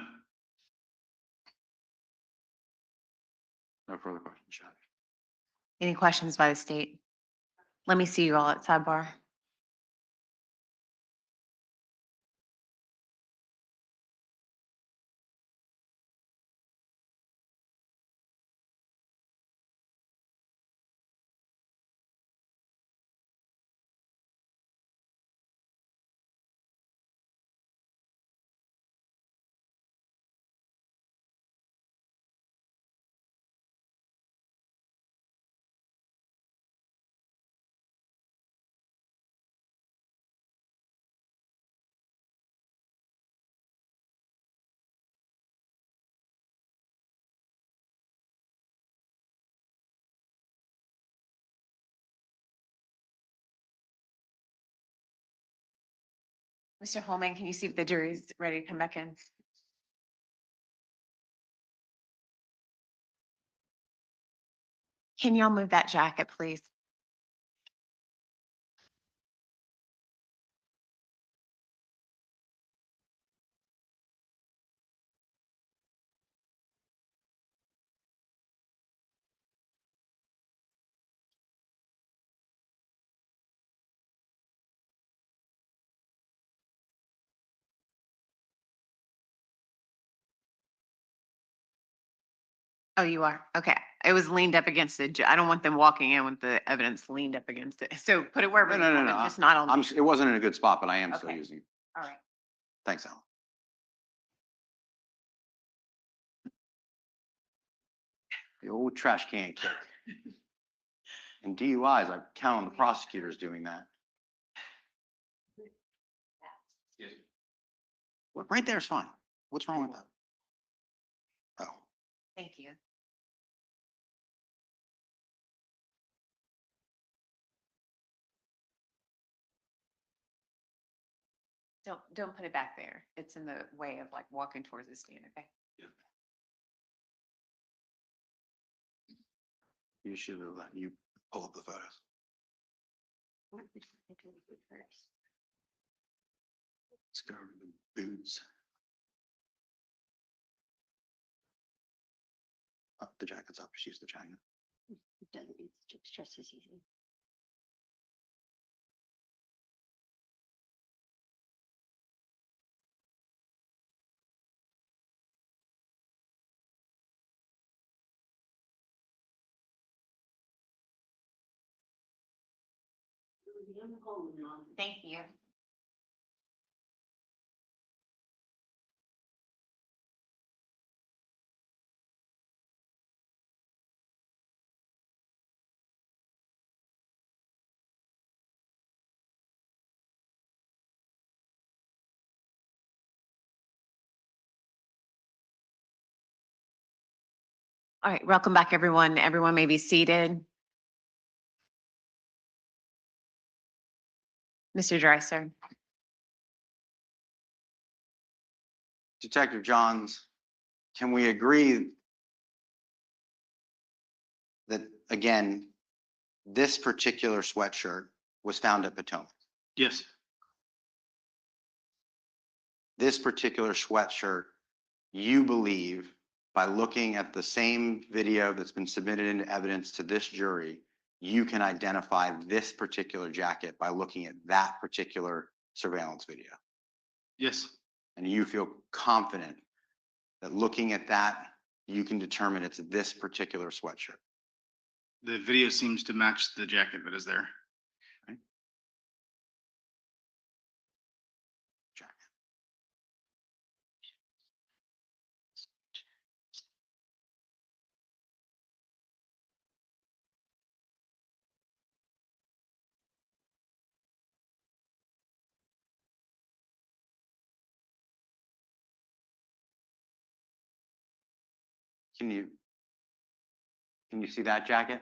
No further questions, Sheriff. Any questions by the state? Let me see you all at sidebar. Mr. Holman, can you see if the jury's ready to come back in? Can y'all move that jacket, please? Oh, you are? Okay. It was leaned up against it. I don't want them walking in with the evidence leaned up against it. So put it wherever you No, no, want no, it, no. just not on. It wasn't in a good spot, but I am still Okay. using it. All right. Thanks, Alan. The old trash can kick. And DUIs, I count on the prosecutors doing that. Well, right there's fine. What's wrong with that? Oh, Thank you. Don't put it back there. It's in the way of like walking towards the stand, okay? you should have let you pull up the photos. Let's go over the boots. Up, the jacket's up. Just use the jacket. It's just as easy. Thank you. All right, welcome back, everyone. Everyone may be seated. Mr. Dreiser. Detective Johns, can we agree that, again, this particular sweatshirt was found at Potomac? Yes, This particular sweatshirt, you believe, by looking at the same video that's been submitted into evidence to this jury, you can identify this particular jacket by looking at that particular surveillance video. yes, And you feel confident that looking at that, you can determine it's this particular sweatshirt. the video seems to match the jacket that is there. Jacket. Can you see that jacket?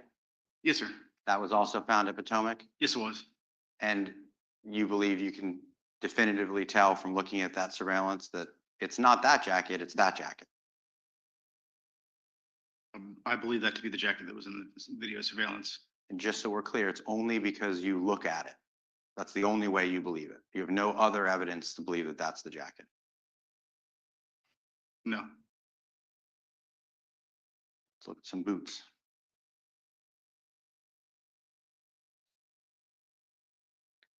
Yes, sir. That was also found at Potomac? Yes, it was. And you believe you can definitively tell from looking at that surveillance that it's not that jacket, it's that jacket? I believe that to be the jacket that was in the video surveillance. And just so we're clear, it's only because you look at it. That's the only way you believe it. You have no other evidence to believe that that's the jacket. No, Let's look at some boots.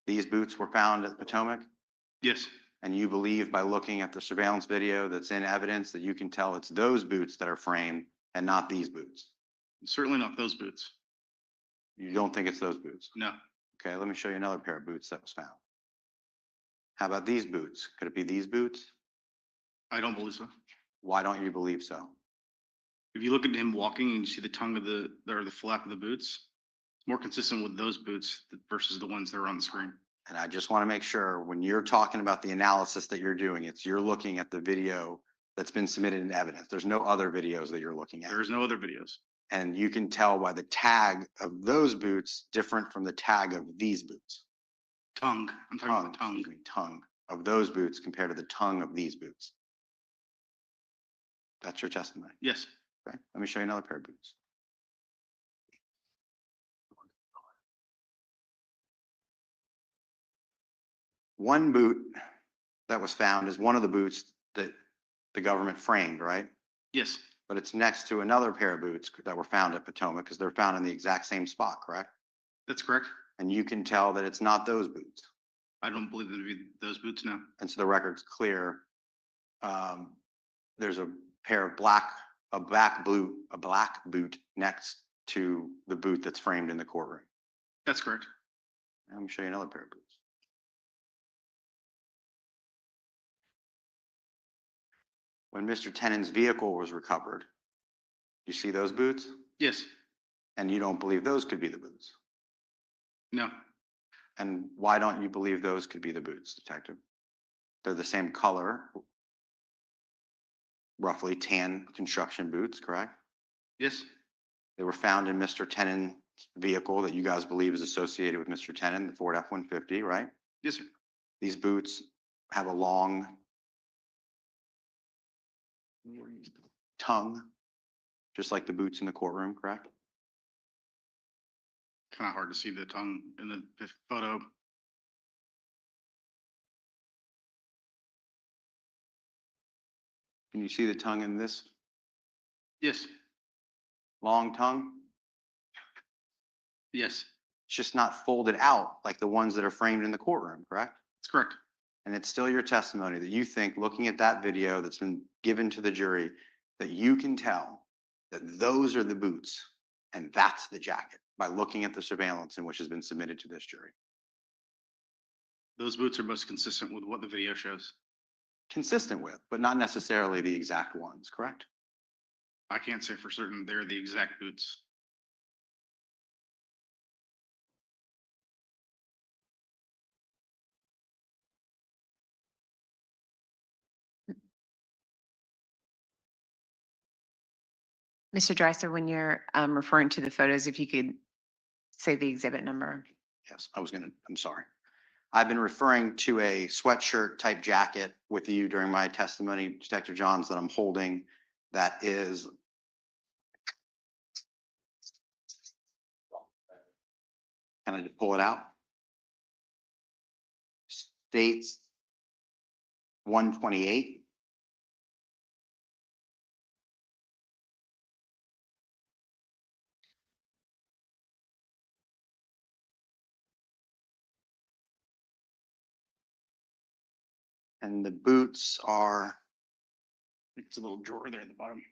These boots were found at Potomac, yes, and you believe by looking at the surveillance video that's in evidence that you can tell it's those boots that are framed and not these boots. certainly not those boots. You don't think it's those boots? No, Okay, let me show you another pair of boots that was found. How about these boots? Could it be these boots? I don't believe so. Why don't you believe so? If you look at him walking and you see the tongue of or the flap of the boots, it's more consistent with those boots versus the ones that are on the screen. And I just want to make sure when you're talking about the analysis that you're doing, you're looking at the video that's been submitted in evidence. There's no other videos that you're looking at. There's no other videos. And you can tell by the tag of those boots different from the tag of these boots. Tongue, I'm talking about the tongue. Excuse me, tongue of those boots compared to the tongue of these boots. That's your testimony. Yes, Okay, let me show you another pair of boots. One boot that was found is one of the boots that the government framed, right? yes, But it's next to another pair of boots that were found at Potomac because they're found in the exact same spot, correct? that's correct. And you can tell that it's not those boots. I don't believe them to be those boots, no. And so the record's clear. There's a pair of a black boot next to the boot that's framed in the courtroom. That's correct. Let me show you another pair of boots. When Mr. Tenon's vehicle was recovered, you see those boots? Yes, And you don't believe those could be the boots? no, And why don't you believe those could be the boots, detective? They're the same color, roughly tan construction boots, correct? yes, They were found in Mr. Tenon's vehicle that you guys believe is associated with Mr. Tenon, the Ford F-150, right? yes, sir. These boots have a long tongue, just like the boots in the courtroom, correct? Kind of hard to see the tongue in the photo. Can you see the tongue in this Yes, long tongue? yes, It's just not folded out like the ones that are framed in the courtroom, correct? that's correct. And it's still your testimony that you think, looking at that video that's been given to the jury, that you can tell that those are the boots and that's the jacket by looking at the surveillance in which has been submitted to this jury. Those boots are most consistent with what the video shows. Consistent with, but not necessarily the exact ones, correct? I can't say for certain they're the exact boots. Mr. Dreiser, when you're referring to the photos, if you could say the exhibit number. Yes, I'm sorry. I've been referring to a sweatshirt type jacket with you during my testimony, Detective Johns, that I'm holding that is can I just pull it out? States 128. And the boots are, It's a little drawer there at the bottom.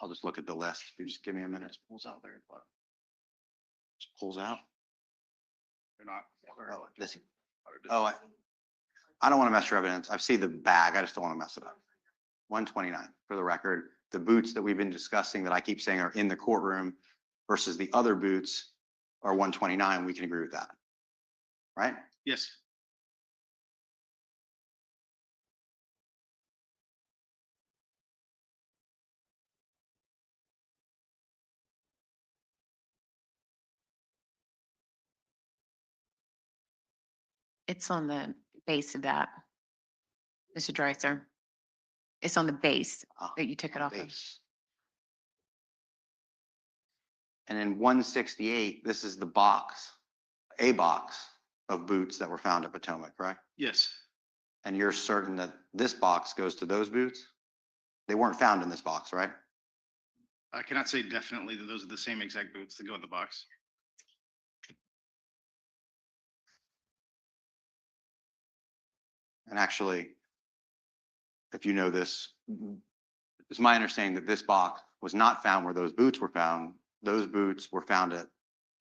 I'll just look at the list. If you just give me a minute. Pulls out there at the bottom. Just pulls out. They're not. Oh, this. Oh, I don't want to mess your evidence. I've seen the bag. I just don't want to mess it up. 129 for the record. The boots that we've been discussing that I keep saying are in the courtroom versus the other boots are 129. We can agree with that. Right? Yes. It's on the base of that. Mr. Dreiser. It's on the base that you took it off of. Base. And in 168, this is the box, a box of boots that were found at Potomac, right? Yes. And you're certain that this box goes to those boots? They weren't found in this box, right? I cannot say definitely that those are the same exact boots that go in the box. And actually, if you know this, it's my understanding that this box was not found where those boots were found. Those boots were found at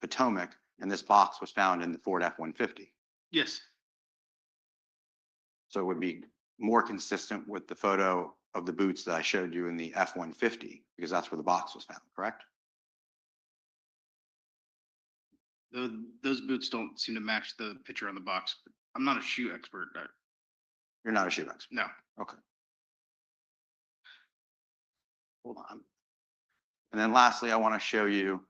Potomac, and this box was found in the Ford F-150. Yes. So it would be more consistent with the photo of the boots that I showed you in the F-150, because that's where the box was found, correct? Those boots don't seem to match the picture on the box. But I'm not a shoe expert. You're not a shoe expert. No. Okay. Hold on. And then lastly, I want to show you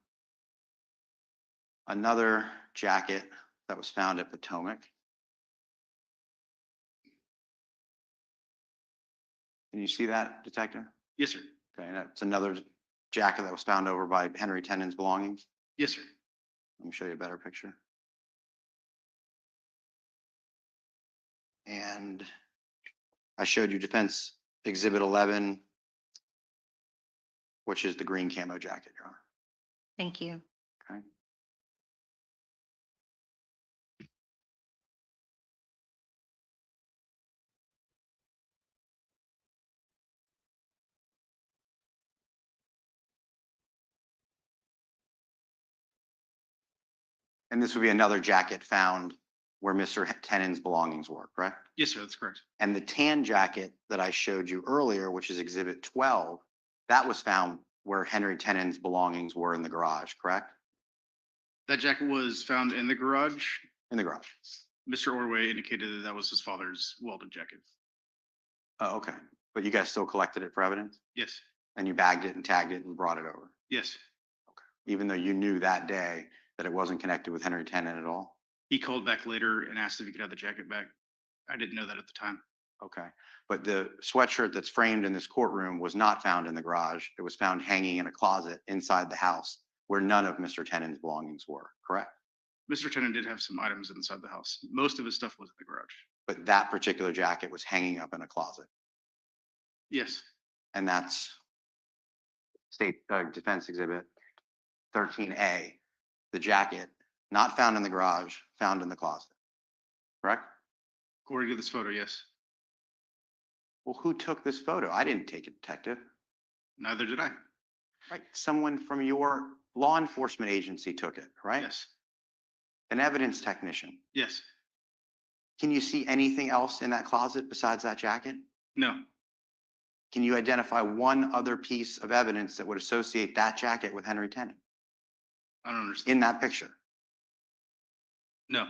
another jacket that was found at Potomac. Can you see that, Detective? Yes, sir. Okay, and that's another jacket that was found over by Henry Tenon's belongings. Yes, sir. Let me show you a better picture. And I showed you Defense Exhibit 11, which is the green camo jacket, Your Honor. Thank you. Okay. And this would be another jacket found where Mr. Tenon's belongings were, correct? Yes, sir. That's correct. And the tan jacket that I showed you earlier, which is Exhibit 12, that was found where Henry Tenon's belongings were in the garage, correct? That jacket was found in the garage. In the garage. Mr. Orway indicated that that was his father's welded jacket. Oh, okay. But you guys still collected it for evidence? Yes. And you bagged it and tagged it and brought it over? Yes. Even though you knew that day that it wasn't connected with Henry Tenon at all? He called back later and asked if he could have the jacket back. I didn't know that at the time. Okay. But the sweatshirt that's framed in this courtroom was not found in the garage. It was found hanging in a closet inside the house where none of Mr. Tenon's belongings were, correct? Mr. Tennant did have some items inside the house. Most of his stuff was in the garage. But that particular jacket was hanging up in a closet. Yes. And that's State Defense Exhibit 13A, the jacket not found in the garage, found in the closet, correct? According to this photo, yes. Well, who took this photo? I didn't take it, Detective. Neither did I. Right, someone from your law enforcement agency took it, right? Yes. An evidence technician. Yes. Can you see anything else in that closet besides that jacket? No. Can you identify one other piece of evidence that would associate that jacket with Henry Tenon I don't understand. in that picture? No.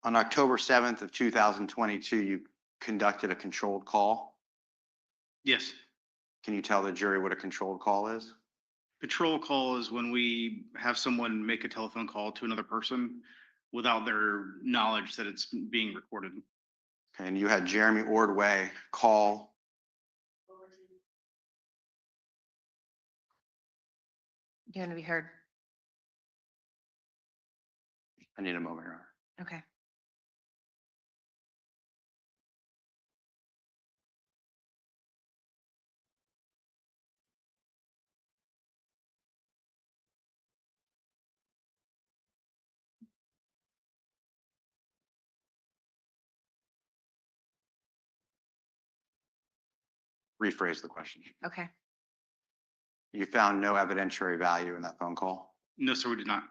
On October 7th of 2022, you conducted a controlled call. Yes. Can you tell the jury what a controlled call is? Patrol call is when we have someone make a telephone call to another person without their knowledge that it's being recorded. Okay, and you had Jeremy Ordway call. You want to be heard? I need a moment, Your Honor. Okay. Rephrase the question. Okay. You found no evidentiary value in that phone call? No, sir, we did not.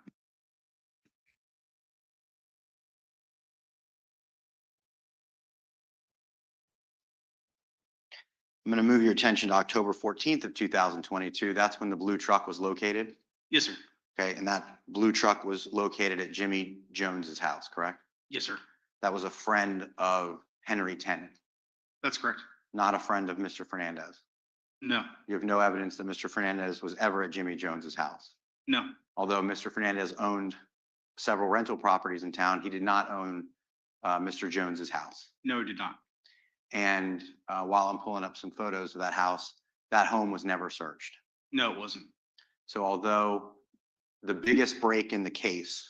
I'm going to move your attention to October 14th of 2022. That's when the blue truck was located. Yes, sir. Okay, and that blue truck was located at Jimmy Jones's house, correct? Yes, sir. That was a friend of Henry Tenon, That's correct. not a friend of Mr. Fernandez. No, You have no evidence that Mr. Fernandez was ever at Jimmy Jones's house. no, Although Mr. Fernandez owned several rental properties in town, he did not own Mr. Jones's house. no, we did not. And while I'm pulling up some photos of that house, that home was never searched. No, it wasn't. So although the biggest break in the case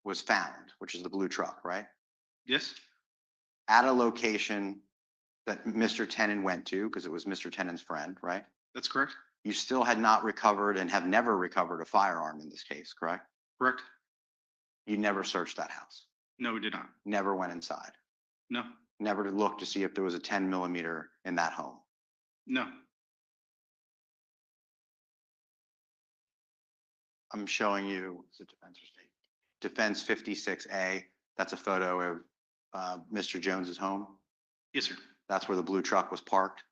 was found, which is the blue truck, right? Yes, At a location that Mr. Tenon went to, because it was Mr. Tenon's friend, right? that's correct. You still had not recovered and have never recovered a firearm in this case, correct? Correct. You never searched that house, No, we did not. never went inside, No, never to look to see if there was a 10 mm in that home. no, I'm showing you, is it defense or state? Defense 56A, that's a photo of Mr. Jones's home. yes, sir. That's where the blue truck was parked.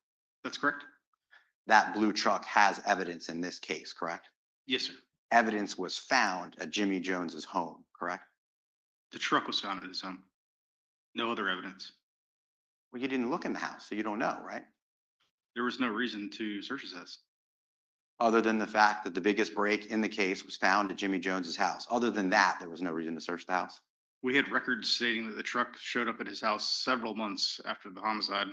That's correct. That blue truck has evidence in this case, correct? Yes, sir. Evidence was found at Jimmy Jones's home, correct? The truck was found at his home. No other evidence. Well, you didn't look in the house, so you don't know, right? There was no reason to search his house. Other than the fact that the biggest break in the case was found at Jimmy Jones's house. Other than that, there was no reason to search the house. We had records stating that the truck showed up at his house several months after the homicide.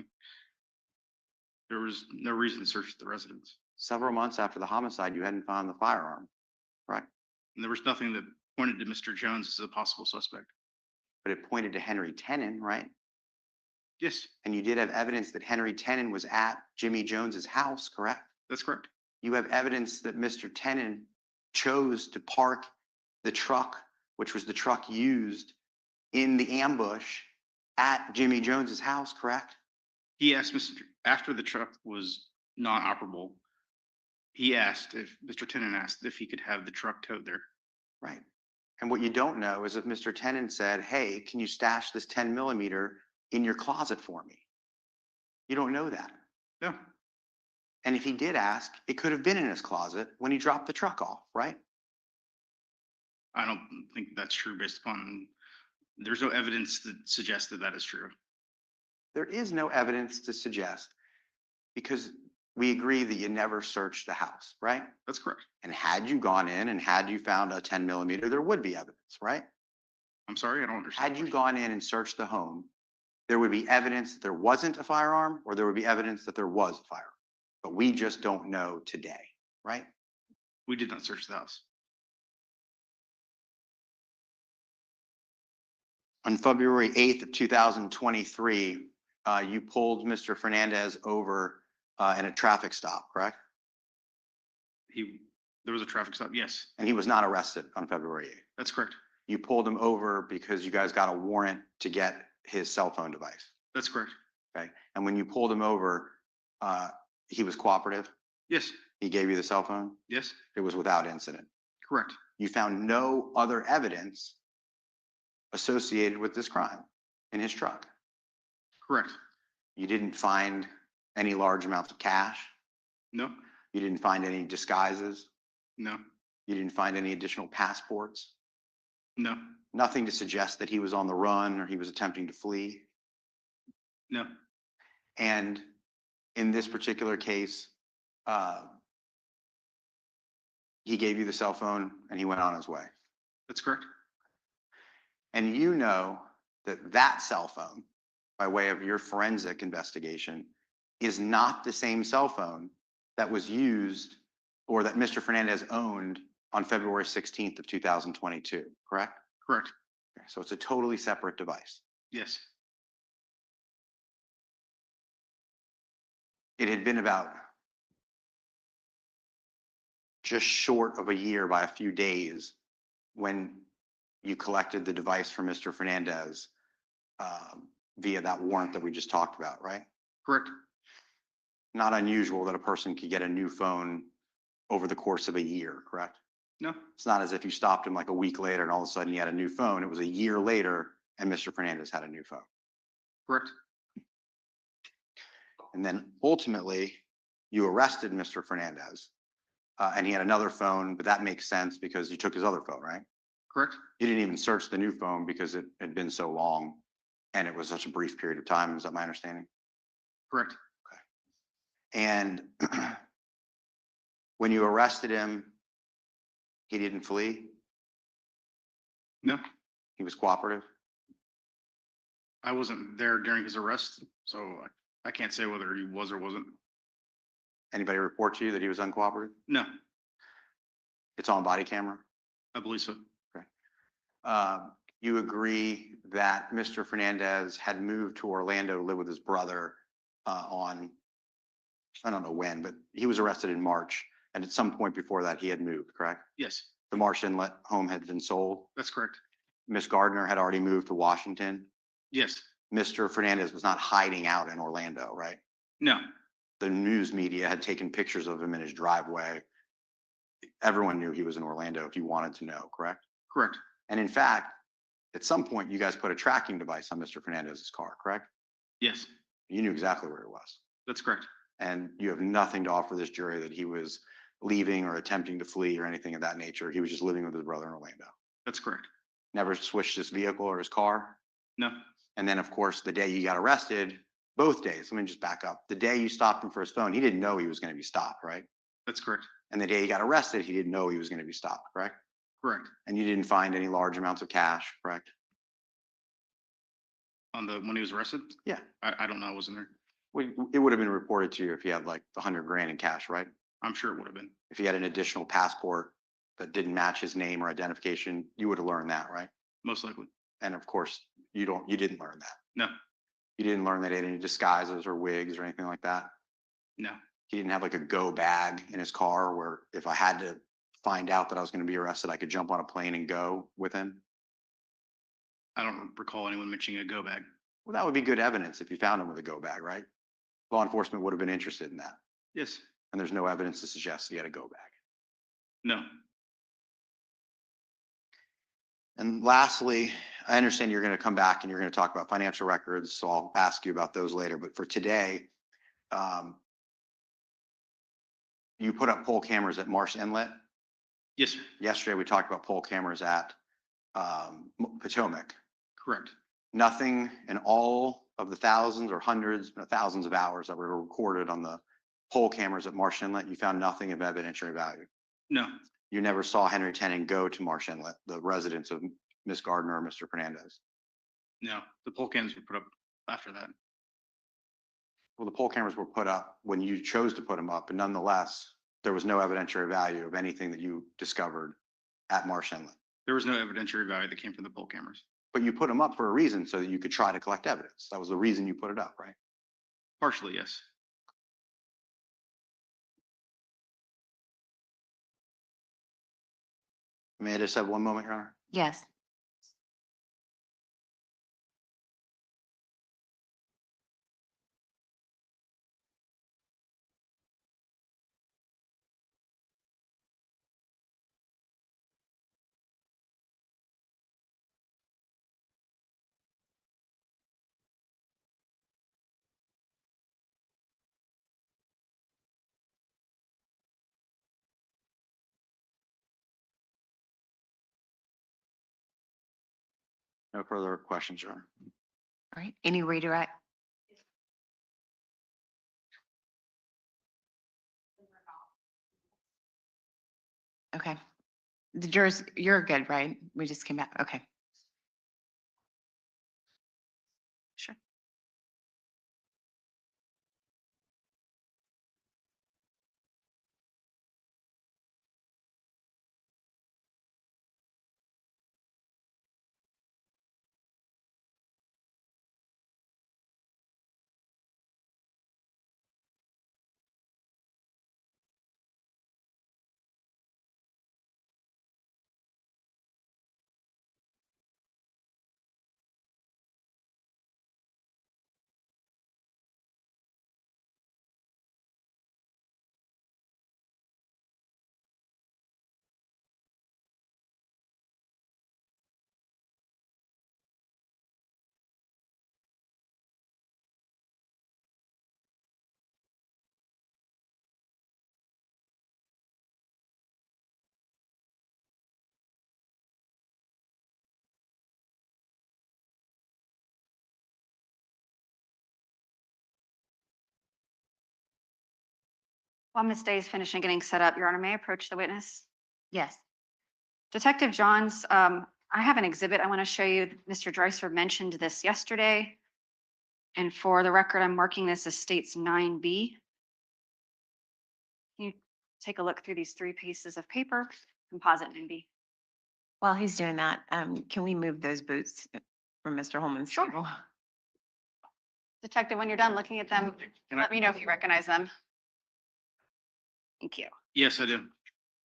There was no reason to search the residence. Several months after the homicide, you hadn't found the firearm, right? And there was nothing that pointed to Mr. Jones as a possible suspect. But it pointed to Henry Tenon, right? Yes, And you did have evidence that Henry Tenon was at Jimmy Jones's house, correct? that's correct. You have evidence that Mr. Tenon chose to park the truck, which was the truck used in the ambush at Jimmy Jones's house, correct? He asked after the truck was not operable, Mr. Tenon asked if he could have the truck towed there. Right. And what you don't know is if Mr. Tenon said, hey, can you stash this 10 mm in your closet for me? You don't know that. No, And if he did ask, it could have been in his closet when he dropped the truck off, right? I don't think that's true based upon, there's no evidence that suggests that that is true. There is no evidence to suggest because we agree that you never searched the house, right? That's correct. And had you gone in and had you found a 10 mm, there would be evidence, right? I'm sorry, I don't understand. Had you gone in and searched the home, there would be evidence that there wasn't a firearm or there would be evidence that there was a firearm. But we just don't know today, right? We did not search the house. On February 8th of 2023, you pulled Mr. Fernandez over in a traffic stop, correct? There was a traffic stop, yes, And he was not arrested on February 8th. that's correct. You pulled him over because you guys got a warrant to get his cell phone device, That's correct. okay? And when you pulled him over, he was cooperative. Yes, He gave you the cell phone. yes, It was without incident. correct. You found no other evidence associated with this crime in his truck. Correct. You didn't find any large amounts of cash. No, You didn't find any disguises. no, You didn't find any additional passports. no, Nothing to suggest that he was on the run or he was attempting to flee. No, And in this particular case, he gave you the cell phone and he went on his way. that's correct. And you know that that cell phone, by way of your forensic investigation, is not the same cell phone that was used or that Mr. Fernandez owned on February 16th of 2022, correct? Correct. Okay, so it's a totally separate device. Yes. It had been about just short of a year by a few days when you collected the device from Mr. Fernandez via that warrant that we just talked about, right? Correct. Not unusual that a person could get a new phone over the course of a year, correct? No, It's not as if you stopped him like a week later and all of a sudden he had a new phone. It was a year later and Mr. Fernandez had a new phone. correct. And then ultimately, you arrested Mr. Fernandez and he had another phone, but that makes sense because you took his other phone, right? Correct. You didn't even search the new phone because it had been so long and it was such a brief period of time. Is that my understanding? Correct. And when you arrested him, he didn't flee. No, He was cooperative. I wasn't there during his arrest, so I can't say whether he was or wasn't. Anybody report to you that he was uncooperative? No, It's on body camera. I believe so. You agree that Mr. Fernandez had moved to Orlando to live with his brother on, I don't know when, but he was arrested in March. And at some point before that, he had moved, correct? Yes, The Marsh Inlet home had been sold. that's correct. Miss Gardner had already moved to Washington. Yes. Mr. Fernandez was not hiding out in Orlando, right? No, The news media had taken pictures of him in his driveway. Everyone knew he was in Orlando if you wanted to know, correct? correct. And in fact, at some point, you guys put a tracking device on Mr. Fernandez's car, correct? Yes, You knew exactly where it was. that's correct. And you have nothing to offer this jury that he was leaving or attempting to flee or anything of that nature. He was just living with his brother in Orlando. That's correct. Never switched his vehicle or his car. No, And then, of course, the day you got arrested, both days, let me just back up. The day you stopped him for his phone, he didn't know he was going to be stopped, right? that's correct. And the day he got arrested, he didn't know he was going to be stopped, correct? Correct. And you didn't find any large amounts of cash, correct? On the, when he was arrested? Yeah. I don't know. I wasn't there. It would have been reported to you if he had like 100 grand in cash, right? I'm sure it would have been. If he had an additional passport that didn't match his name or identification, you would have learned that, right? Most likely. And of course, you didn't learn that. No, You didn't learn that he had any disguises or wigs or anything like that. no, He didn't have like a go bag in his car where if I had to find out that I was going to be arrested, I could jump on a plane and go with him. I don't recall anyone mentioning a go bag. Well, that would be good evidence if you found him with a go bag, right? Law enforcement would have been interested in that. Yes, And there's no evidence to suggest he had a go bag. no, And lastly, I understand you're going to come back and you're going to talk about financial records, so I'll ask you about those later. But for today, you put up poll cameras at Marsh Inlet. yes, sir. Yesterday, we talked about poll cameras at Potomac. Correct. Nothing in all of the thousands or hundreds, thousands of hours that were recorded on the poll cameras at Marsh Inlet, you found nothing of evidentiary value. No, You never saw Henry Tenon go to Marsh Inlet, the residence of Miss Gardner or Mr. Fernandez. no. The poll cams were put up after that. Well, the poll cameras were put up when you chose to put them up, but nonetheless, there was no evidentiary value of anything that you discovered at Marsh Inlet. There was no evidentiary value that came from the poll cameras. But you put them up for a reason so that you could try to collect evidence. That was the reason you put it up, right? Partially, yes. May I just have one moment, Your Honor? Yes. No further questions, Your Honor. All right, any redirect? Okay. The jurors, you're good, right? We just came back. Okay. Sure. While Ms. Day is finishing getting set up, Your Honor, may I approach the witness? Yes. Detective Johns, I have an exhibit I want to show you. Mr. Dreiser mentioned this yesterday. And for the record, I'm marking this as States 9B. Can you take a look through these 3 pieces of paper, composite 9B? While he's doing that, can we move those boots from Mr. Holman's Sure. table? Detective, when you're done looking at them, let me know if you recognize them. Thank you. Yes, I do.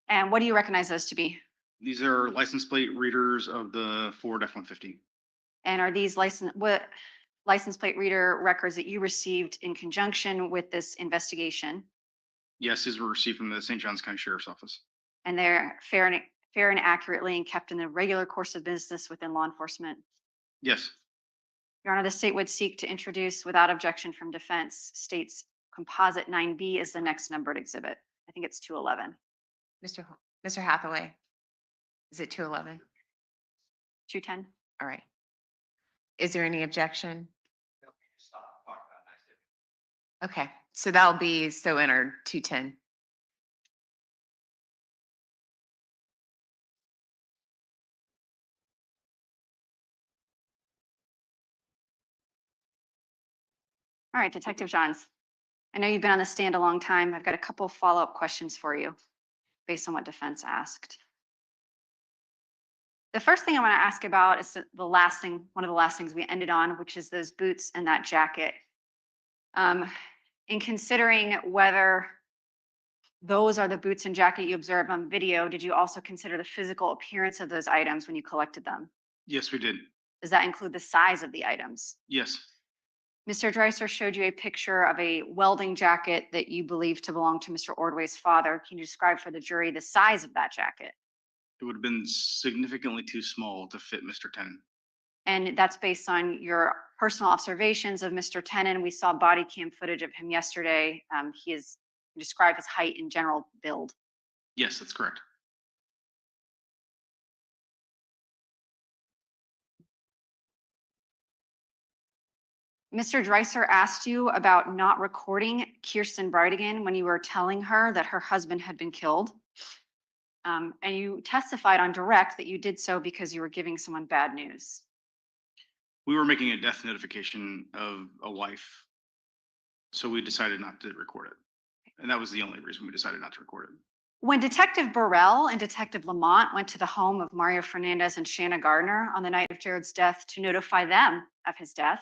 And what do you recognize those to be? These are license plate readers of the Ford F-150. And are these license plate reader records that you received in conjunction with this investigation? Yes, these were received from the St. Johns County Sheriff's Office. And they're fair and accurately and kept in the regular course of business within law enforcement? Yes, Your Honor, the state would seek to introduce without objection from defense states composite 9B is the next numbered exhibit. I think it's 211. Mr. Hathaway, is it 211? 210? All right. Is there any objection? Okay, so that'll be so entered 210. All right, Detective Johns. I know you've been on the stand a long time. I've got a couple follow-up questions for you based on what defense asked. The first thing I want to ask about is the last thing, one of the last things we ended on, which is those boots and that jacket. In considering whether those are the boots and jacket you observed on video, did you also consider the physical appearance of those items when you collected them? yes, we did. Does that include the size of the items? Yes, Mr. Dreiser showed you a picture of a welding jacket that you believe to belong to Mr. Ordway's father. Can you describe for the jury the size of that jacket? it would have been significantly too small to fit Mr. Tenon. And that's based on your personal observations of Mr. Tenon. We saw body cam footage of him yesterday. He is described his height and general build. Yes, that's correct. Mr. Dreiser asked you about not recording Kirsten Bridegan when you were telling her that her husband had been killed. And you testified on direct that you did so because you were giving someone bad news. We were making a death notification of a wife, so we decided not to record it. And that was the only reason we decided not to record it. When Detective Burrell and Detective Lamont went to the home of Mario Fernandez and Shanna Gardner on the night of Jared's death to notify them of his death,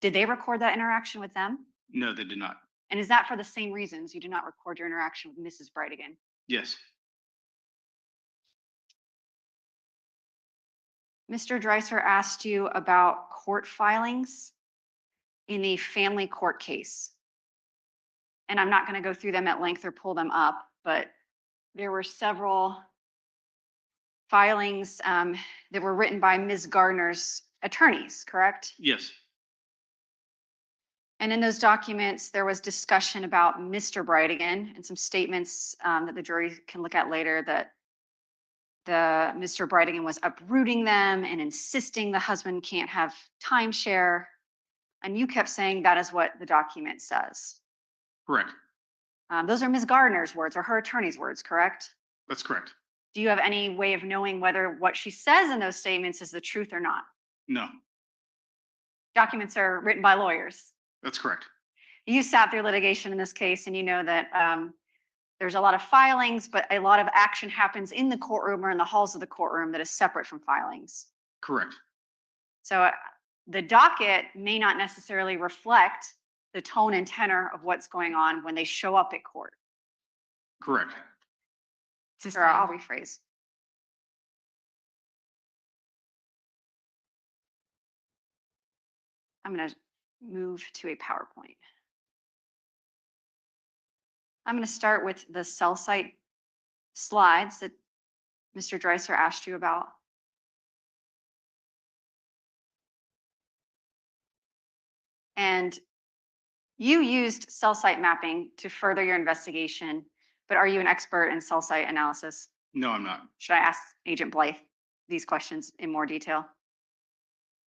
did they record that interaction with them? No, they did not. And is that for the same reasons you did not record your interaction with Mrs. Bridegan? Yes, Mr. Dreiser asked you about court filings in the family court case. And I'm not going to go through them at length or pull them up, but there were several filings that were written by Ms. Gardner's attorneys, correct? yes, And in those documents, there was discussion about Mr. Bridegan and some statements that the jury can look at later that Mr. Bridegan was uprooting them and insisting the husband can't have timeshare. And you kept saying that is what the document says. Correct. Those are Ms. Gardner's words or her attorney's words, correct? That's correct. Do you have any way of knowing whether what she says in those statements is the truth or not? No, Documents are written by lawyers. that's correct. You sat through litigation in this case and you know that there's a lot of filings, but a lot of action happens in the courtroom or in the halls of the courtroom that is separate from filings. Correct. So the docket may not necessarily reflect the tone and tenor of what's going on when they show up at court. Correct. Or I'll rephrase. I'm going to move to a PowerPoint. I'm going to start with the cell site slides that Mr. Dreiser asked you about. And you used cell site mapping to further your investigation, but are you an expert in cell site analysis? No, I'm not. Should I ask Agent Blythe these questions in more detail?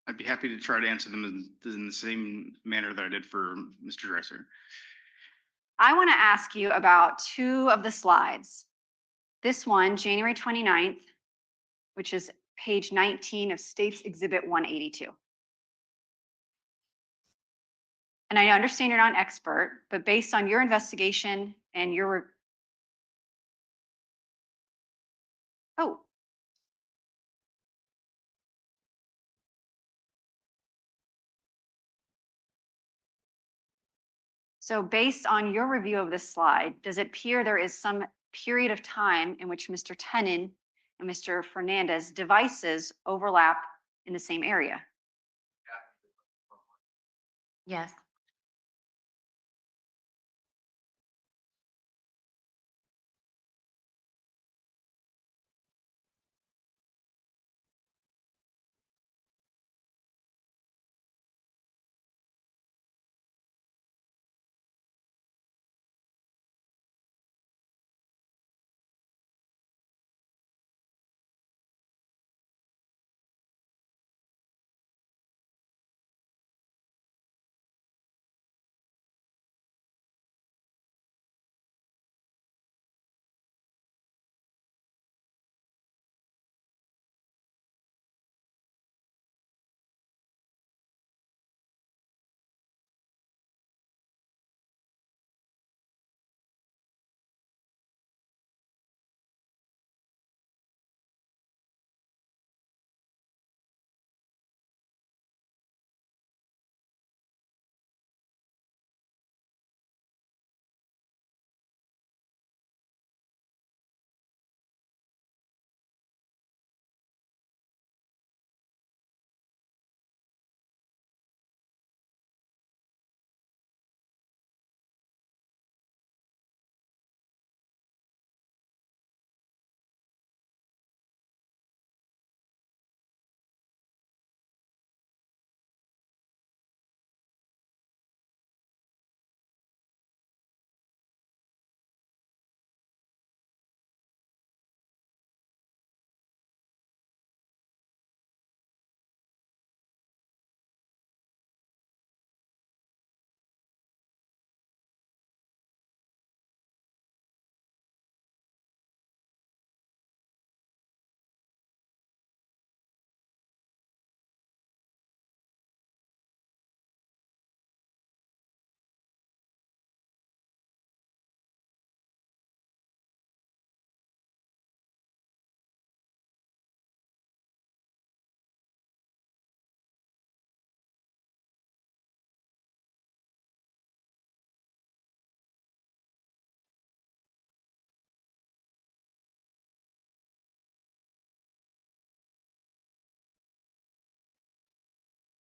I'd be happy to try to answer them in the same manner that I did for Mr. Dreiser. I want to ask you about two of the slides. This one, January 29th, which is page 19 of State's Exhibit 182. And I understand you're not an expert, but based on your investigation and your, oh. So based on your review of this slide, does it appear there is some period of time in which Mr. Tenon and Mr. Fernandez devices overlap in the same area? Yes.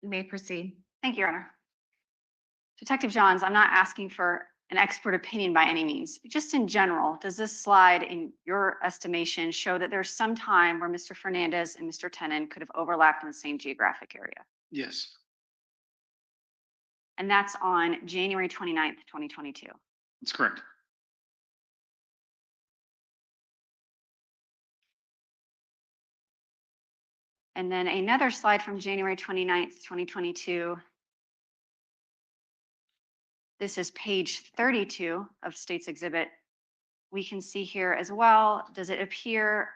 You may proceed. Thank you, Your Honor. Detective Johns, I'm not asking for an expert opinion by any means. Just in general, does this slide, in your estimation, show that there's some time where Mr. Fernandez and Mr. Tenon could have overlapped in the same geographic area? Yes, And that's on January 29th, 2022. that's correct. And then another slide from January 29th, 2022. This is page 32 of State's Exhibit. We can see here as well, does it appear,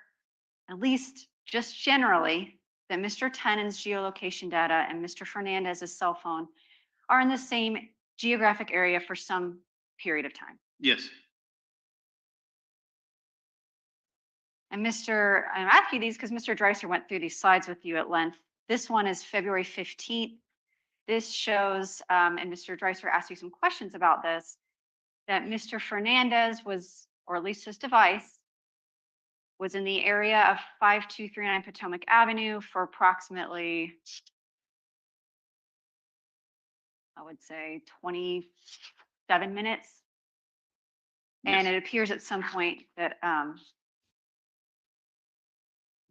at least just generally, that Mr. Tenon's geolocation data and Mr. Fernandez's cell phone are in the same geographic area for some period of time? Yes. And I'm asking these because Mr. Dreiser went through these slides with you at length. This one is February 15th. This shows, and Mr. Dreiser asked you some questions about this, that Mr. Fernandez was, or at least his device, was in the area of 5239 Potomac Avenue for approximately, I would say, 27 minutes. And it appears at some point that, I'm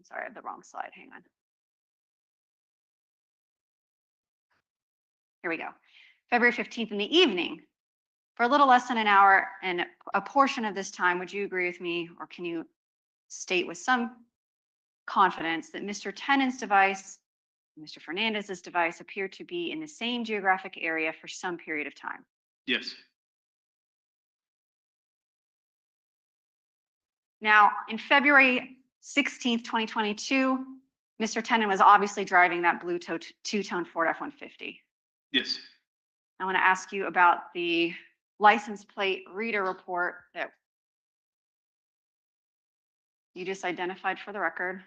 sorry, I have the wrong slide, hang on. Here we go. February 15th in the evening, for a little less than an hour and a portion of this time, would you agree with me, or can you state with some confidence that Mr. Tenon's device, Mr. Fernandez's device appear to be in the same geographic area for some period of time? Yes. Now, in February 16th, 2022, Mr. Tenon was obviously driving that blue two-tone Ford F-150. Yes. I want to ask you about the license plate reader report that you just identified for the record.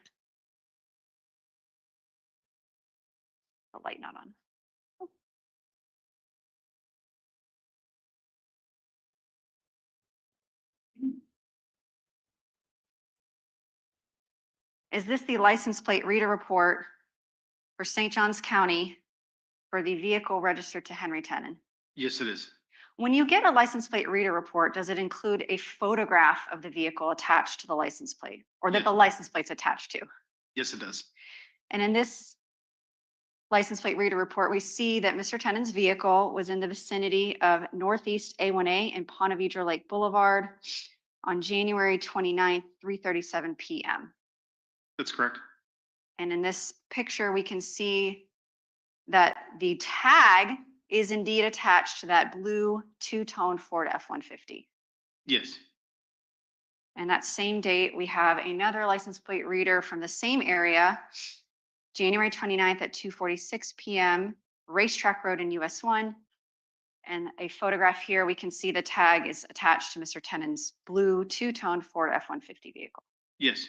The light not on. Is this the license plate reader report for St. Johns County for the vehicle registered to Henry Tenon? Yes, it is. When you get a license plate reader report, does it include a photograph of the vehicle attached to the license plate, or that Yeah. the license plate's attached to? Yes, it does. And in this license plate reader report, we see that Mr. Tenon's vehicle was in the vicinity of Northeast A1A and Ponte Vedra Lake Boulevard on January 29th, 3:37 p.m. That's correct. And in this picture, we can see that the tag is indeed attached to that blue two-tone Ford F-150. Yes. And that same date, we have another license plate reader from the same area, January 29th at 2:46 p.m., Racetrack Road in US 1. And a photograph here, we can see the tag is attached to Mr. Tenon's blue two-tone Ford F-150 vehicle. Yes.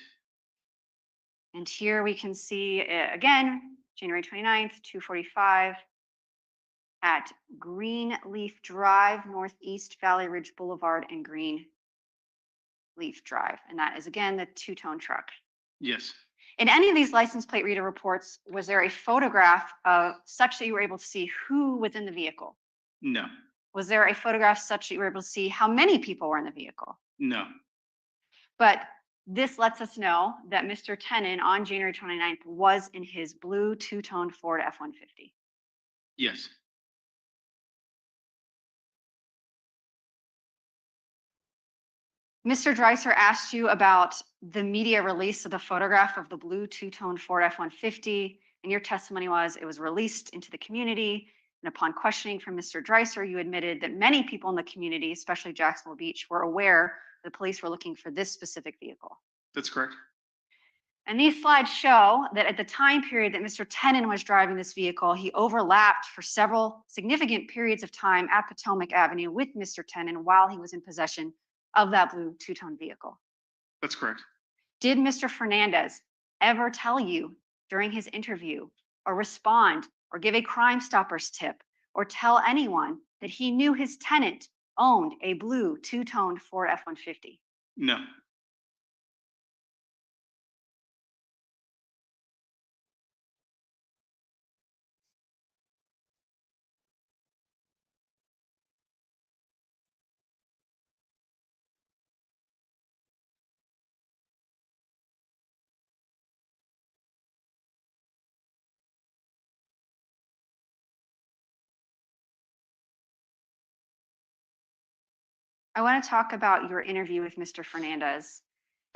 And here we can see again, January 29th, 2:45 at Greenleaf Drive, Northeast Valley Ridge Boulevard and Greenleaf Drive. And that is again, the two-tone truck. Yes. In any of these license plate reader reports, was there a photograph of such that you were able to see who was in the vehicle? No. Was there a photograph such that you were able to see how many people were in the vehicle? No. But this lets us know that Mr. Tenon on January 29th was in his blue two-tone Ford F-150. Yes. Mr. Dreiser asked you about the media release of the photograph of the blue two-tone Ford F-150, and your testimony was it was released into the community. And upon questioning from Mr. Dreiser, you admitted that many people in the community, especially Jacksonville Beach, were aware the police were looking for this specific vehicle. That's correct. And these slides show that at the time period that Mr. Tenon was driving this vehicle, he overlapped for several significant periods of time at Potomac Avenue with Mr. Tenon while he was in possession of that blue two-tone vehicle. That's correct. Did Mr. Fernandez ever tell you during his interview or respond or give a Crime Stoppers tip or tell anyone that he knew his tenant owned a blue two-tone Ford F-150? No. I want to talk about your interview with Mr. Fernandez.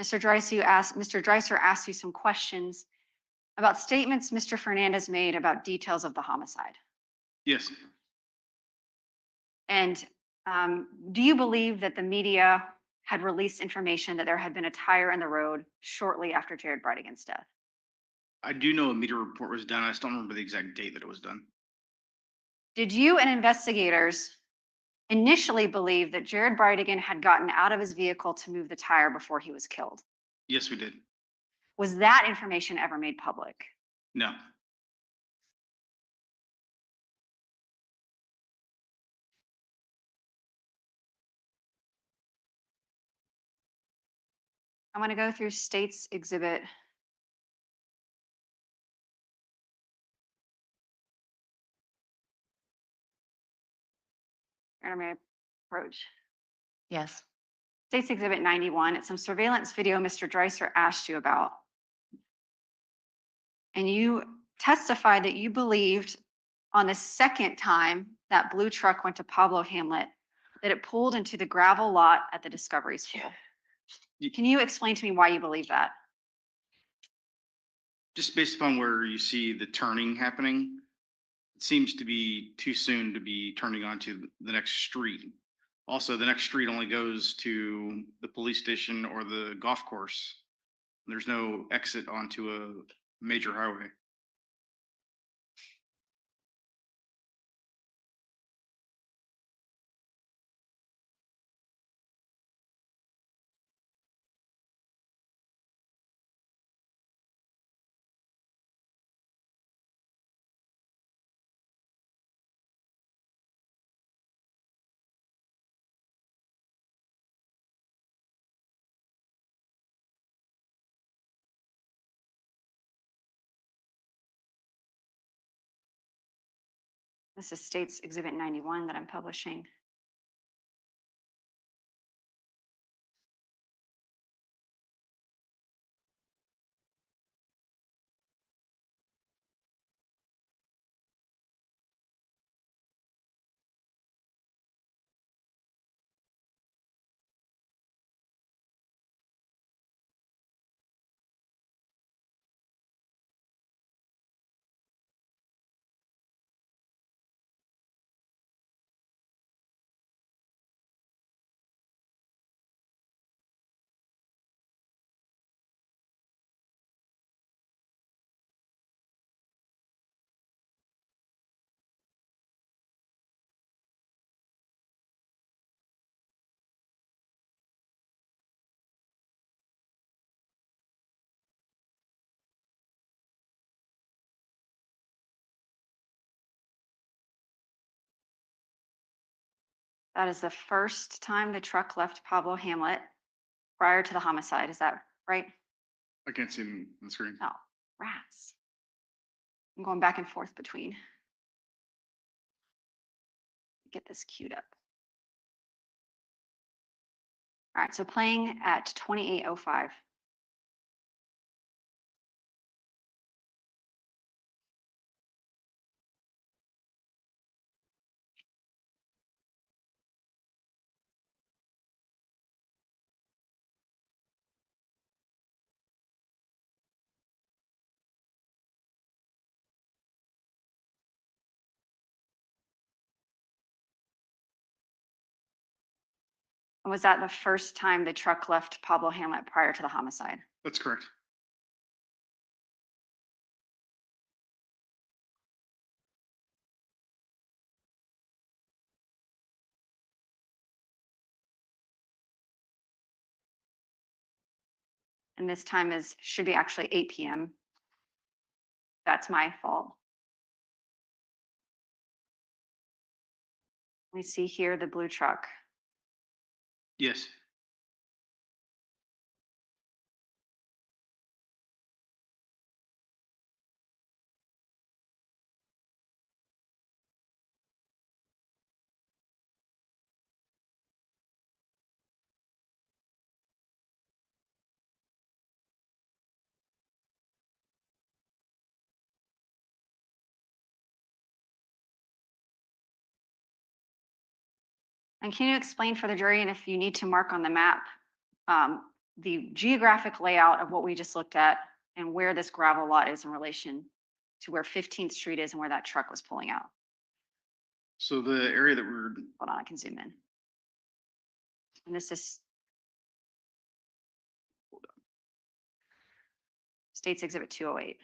Mr. Dreiser asked you some questions about statements Mr. Fernandez made about details of the homicide. Yes, And do you believe that the media had released information that there had been a tire in the road shortly after Jared Bridegan's death? I do know a media report was done. I just don't remember the exact date that it was done. Did you and investigators initially believe that Jared Bridegan had gotten out of his vehicle to move the tire before he was killed? Yes, we did. Was that information ever made public? No. I'm going to go through State's Exhibit. I'm going to approach. Yes. State's Exhibit 91. It's some surveillance video Mr. Dreiser asked you about. And you testified that you believed on the second time that blue truck went to Pablo Hamlet, that it pulled into the gravel lot at the Discovery School. Can you explain to me why you believe that? Just based upon where you see the turning happening, it seems to be too soon to be turning onto the next street. Also, the next street only goes to the police station or the golf course. There's no exit onto a major highway. This is State's Exhibit 91 that I'm publishing. That is the first time the truck left Pablo Hamlet prior to the homicide. Is that right? I can't see them on the screen. No, rats. I'm going back and forth between. Get this queued up. All right, so playing at 28:05. And was that the first time the truck left Pablo Hamlet prior to the homicide? That's correct. And this time should be actually 8 p.m. That's my fault. We see here the blue truck. Yes. And can you explain for the jury, and if you need to mark on the map, the geographic layout of what we just looked at and where this gravel lot is in relation to where 15th Street is and where that truck was pulling out. So the area that we're, Hold on, I can zoom in. And this is State's Exhibit 208.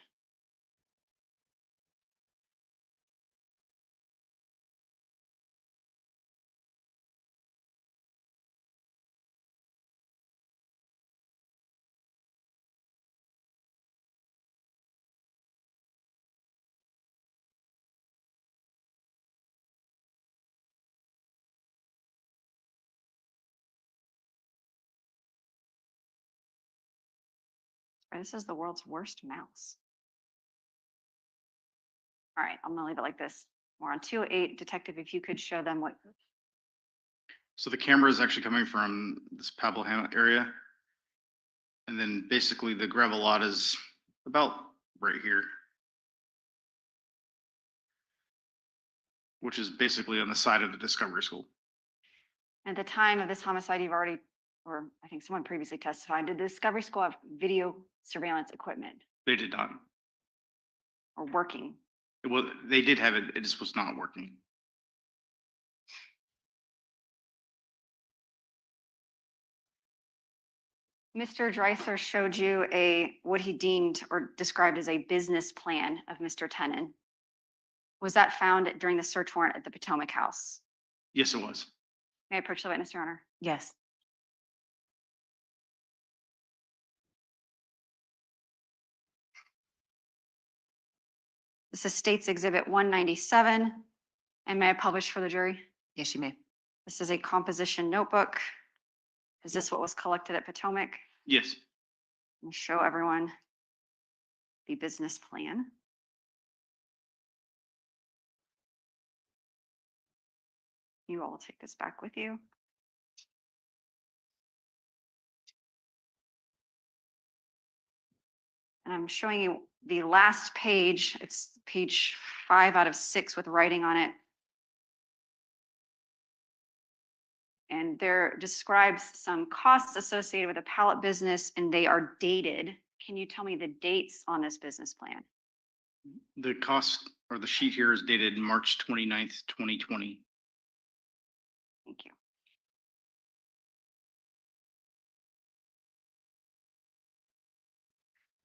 This is the world's worst mouse. All right, I'm gonna leave it like this. We're on 208. Detective, if you could show them what, so the camera is actually coming from this Pableham area. And then basically the gravel lot is about right here. Which is basically on the side of the Discovery School. at the time of this homicide, you've already, or I think someone previously testified, did the Discovery School have video surveillance equipment They did not. or working? Well, they did have it, it just was not working. Mr. Dreiser showed you what he deemed or described as a business plan of Mr. Tenon. Was that found during the search warrant at the Potomac House? Yes, it was. May I approach the witness, Your Honor? Yes. This is State's Exhibit 197. And may I publish for the jury? Yes, you may. This is a composition notebook. Is this what was collected at Potomac? Yes. Let me show everyone the business plan. You all will take this back with you. And I'm showing you the last page. It's page 5 out of 6 with writing on it. And there describes some costs associated with a pallet business, and they are dated. Can you tell me the dates on this business plan? The cost or the sheet here is dated March 29th, 2020. Thank you.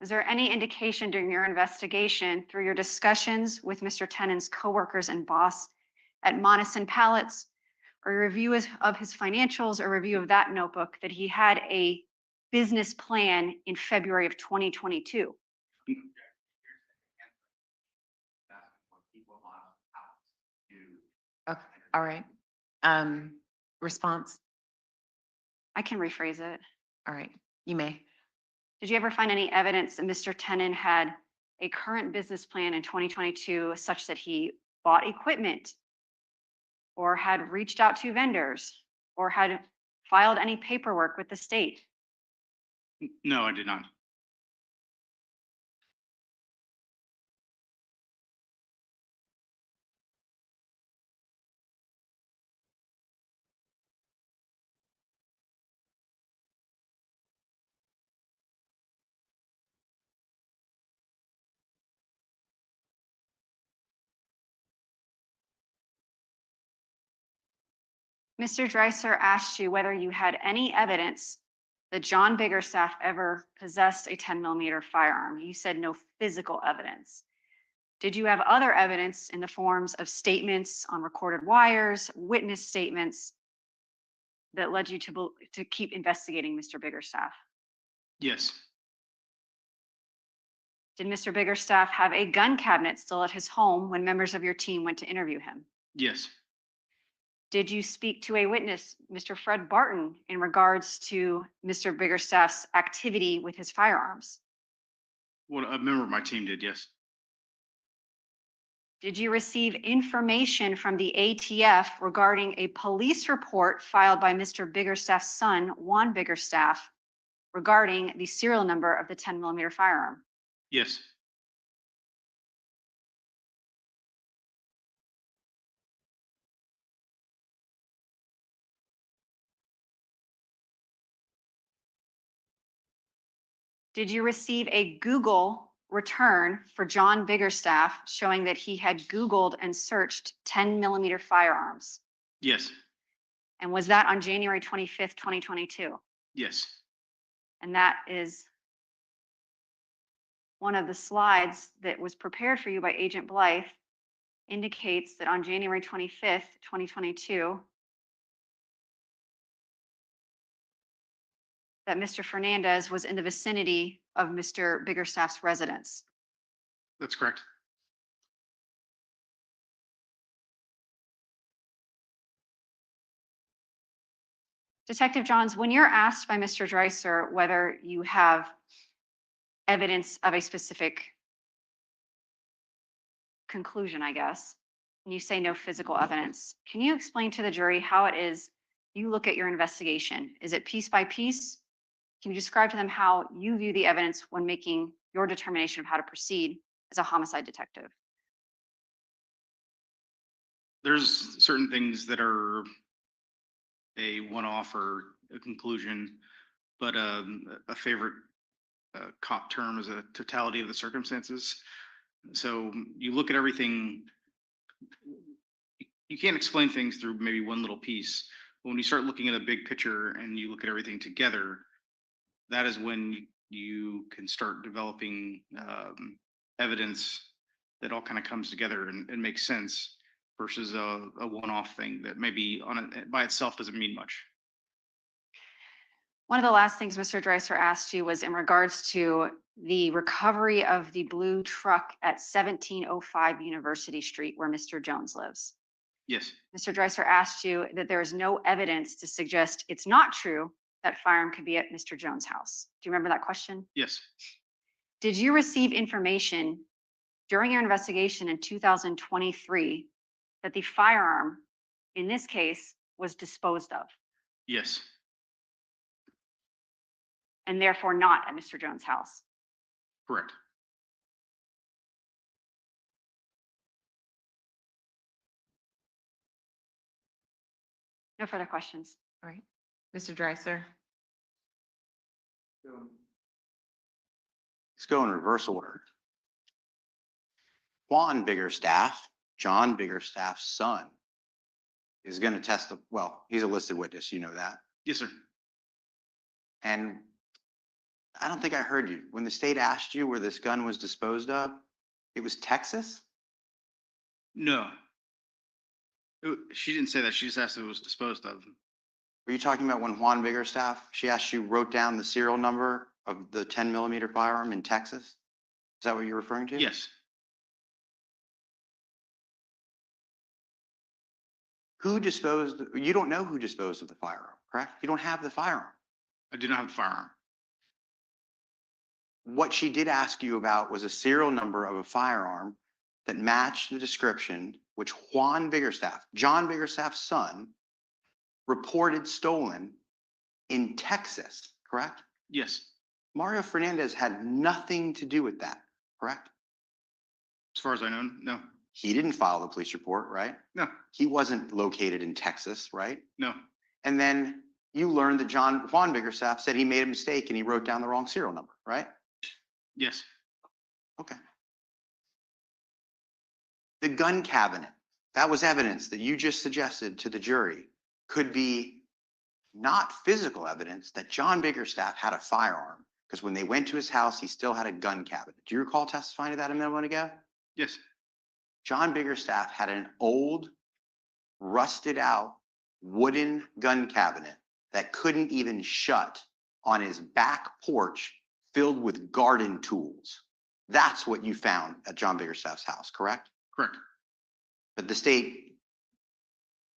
Is there any indication during your investigation through your discussions with Mr. Tenon's coworkers and boss at Monison Pallets, or a review of his financials or review of that notebook, that he had a business plan in February of 2022? Okay, all right. Response? I can rephrase it. All right, you may. Did you ever find any evidence that Mr. Tenon had a current business plan in 2022 such that he bought equipment or had reached out to vendors or had filed any paperwork with the state? No, I did not. Mr. Dreiser asked you whether you had any evidence that John Biggerstaff ever possessed a 10mm firearm. You said no physical evidence. Did you have other evidence in the forms of statements on recorded wires, witness statements that led you to keep investigating Mr. Biggerstaff? Yes. Did Mr. Biggerstaff have a gun cabinet still at his home when members of your team went to interview him? Yes. Did you speak to a witness, Mr. Fred Barton, in regards to Mr. Biggerstaff's activity with his firearms? Well, a member of my team did, yes. Did you receive information from the ATF regarding a police report filed by Mr. Biggerstaff's son, Juan Biggerstaff, regarding the serial number of the 10mm firearm? Yes. Did you receive a Google return for John Biggerstaff showing that he had Googled and searched 10mm firearms? Yes, And was that on January 25th, 2022? yes, And that is one of the slides that was prepared for you by Agent Blythe, indicates that on January 25th, 2022, that Mr. Fernandez was in the vicinity of Mr. Biggerstaff's residence. that's correct. Detective Johns, when you're asked by Mr. Dreiser whether you have evidence of a specific conclusion, I guess, and you say no physical evidence, can you explain to the jury how it is you look at your investigation? Is it piece by piece? Can you describe to them how you view the evidence when making your determination of how to proceed as a homicide detective? There's certain things that are a one-off or a conclusion, but a favorite cop term is a totality of the circumstances. So you look at everything, you can't explain things through maybe one little piece. But when you start looking at a big picture and you look at everything together, that is when you can start developing evidence that all kind of comes together and makes sense versus a one-off thing that maybe on it by itself doesn't mean much. One of the last things Mr. Dreiser asked you was in regards to the recovery of the blue truck at 1705 University Street where Mr. Jones lives. Yes, Mr. Dreiser asked you that there is no evidence to suggest it's not true that firearm could be at Mr. Jones' house. Do you remember that question? yes, Did you receive information during your investigation in 2023 that the firearm in this case was disposed of yes, and therefore not at Mr. Jones' house? correct. No further questions. All right. Mr. Dreiser? Let's go in reverse order. Juan Biggerstaff, John Biggerstaff's son, is going to well, he's a listed witness, you know that. Yes, sir. And I don't think I heard you. When the state asked you where this gun was disposed of, it was Texas? No. She didn't say that. She just asked if it was disposed of. Were you talking about when Juan Biggerstaff, she asked you, wrote down the serial number of the 10mm firearm in Texas? Is that what you're referring to? Yes, You don't know who disposed of the firearm, correct? You don't have the firearm. I do not have the firearm. What she did ask you about was a serial number of a firearm that matched the description which Juan Biggerstaff, John Biggerstaff's son, reported stolen in Texas, correct? Yes, Mario Fernandez had nothing to do with that, correct? as far as I know, no, He didn't file the police report, right? no, He wasn't located in Texas, right? no. And then you learned that Juan Biggerstaff said he made a mistake and he wrote down the wrong serial number, right? Yes, Okay. The gun cabinet, that was evidence that you just suggested to the jury could be not physical evidence that John Biggerstaff had a firearm, because when they went to his house, he still had a gun cabinet. Do you recall testifying to that a moment ago? yes, John Biggerstaff had an old, rusted out wooden gun cabinet that couldn't even shut on his back porch filled with garden tools. That's what you found at John Biggerstaff's house, correct? correct. But the state,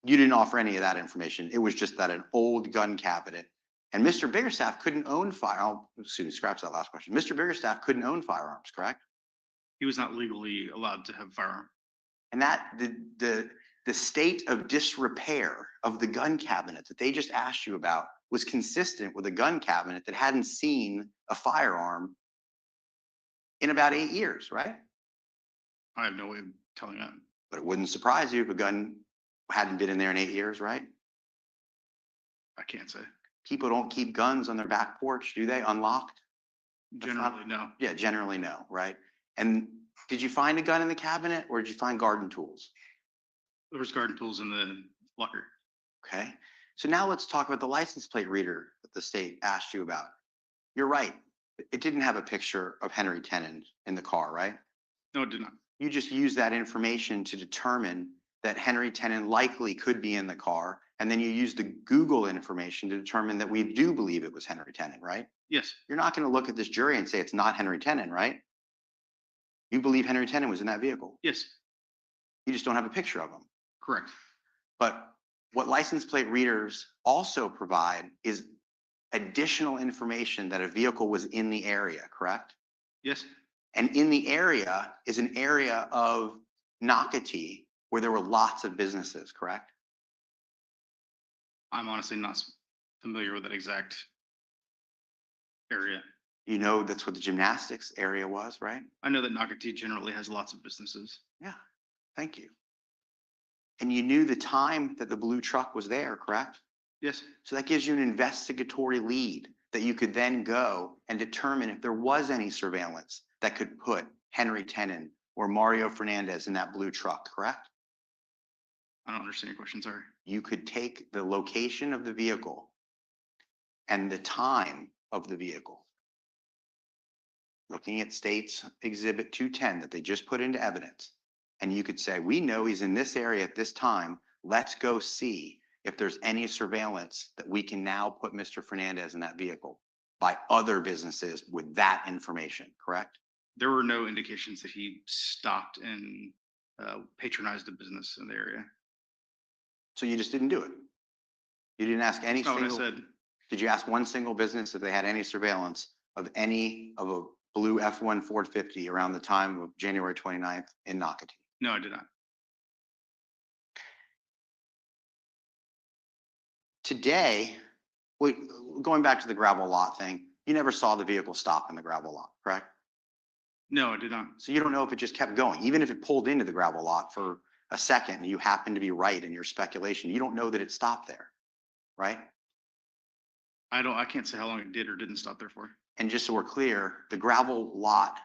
you didn't offer any of that information. It was just that an old gun cabinet. And Mr. Biggerstaff couldn't own scratch that last question. Mr. Biggerstaff couldn't own firearms, correct? He was not legally allowed to have a firearm. And that the state of disrepair of the gun cabinet that they just asked you about was consistent with a gun cabinet that hadn't seen a firearm in about 8 years, right? I have no way of telling that. But it wouldn't surprise you if a gun hadn't been in there in 8 years, right? I can't say. People don't keep guns on their back porch, do they? Unlocked? Generally, no. Yeah, generally no, right? And did you find a gun in the cabinet or did you find garden tools? There was garden tools in the locker. Okay, so now let's talk about the license plate reader that the state asked you about. You're right. It didn't have a picture of Henry Tenon in the car, right? No, it did not. You just used that information to determine that Henry Tenon likely could be in the car. And then you used the Google information to determine that we do believe it was Henry Tenon, right? Yes, You're not going to look at this jury and say it's not Henry Tenon, right? You believe Henry Tenon was in that vehicle. yes, You just don't have a picture of him. correct. But what license plate readers also provide is additional information that a vehicle was in the area, correct? Yes, And in the area is an area of Nocatee where there were lots of businesses, correct? I'm honestly not familiar with that exact area. You know, that's what the gymnastics area was, right? I know that Nocatee generally has lots of businesses. Yeah, thank you. And you knew the time that the blue truck was there, correct? Yes, So that gives you an investigatory lead that you could then go and determine if there was any surveillance that could put Henry Tenon or Mario Fernandez in that blue truck, correct? I don't understand your question, sorry. You could take the location of the vehicle and the time of the vehicle. Looking at State's Exhibit 210 that they just put into evidence. And you could say, we know he's in this area at this time. Let's go see if there's any surveillance that we can now put Mr. Fernandez in that vehicle by other businesses with that information, correct? There were no indications that he stopped and patronized a business in the area. So you just didn't do it. You didn't ask any That's not what I single, said. did you ask one single business if they had any surveillance of any of a blue F1 Ford 50 around the time of January 29th in Nocatee? No, I did not. Today, going back to the gravel lot thing, you never saw the vehicle stop in the gravel lot, correct? No, I did not. So you don't know if it just kept going, even if it pulled into the gravel lot for a second and you happen to be right in your speculation, you don't know that it stopped there, right? I can't say how long it did or didn't stop there for. And just so we're clear, the gravel lot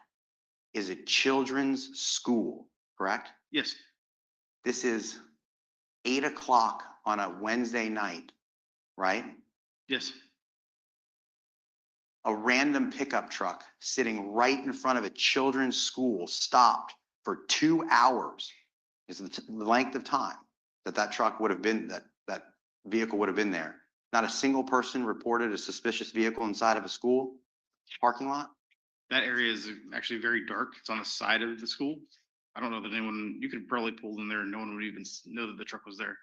is a children's school, correct? Yes, This is 8 o'clock on a Wednesday night, right? yes, A random pickup truck sitting right in front of a children's school stopped for 2 hours is the length of time that that truck would have been, that vehicle would have been there. Not a single person reported a suspicious vehicle inside of a school parking lot. that area is actually very dark. It's on the side of the school. I don't know that anyone, you could probably pull in there and no one would even know that the truck was there.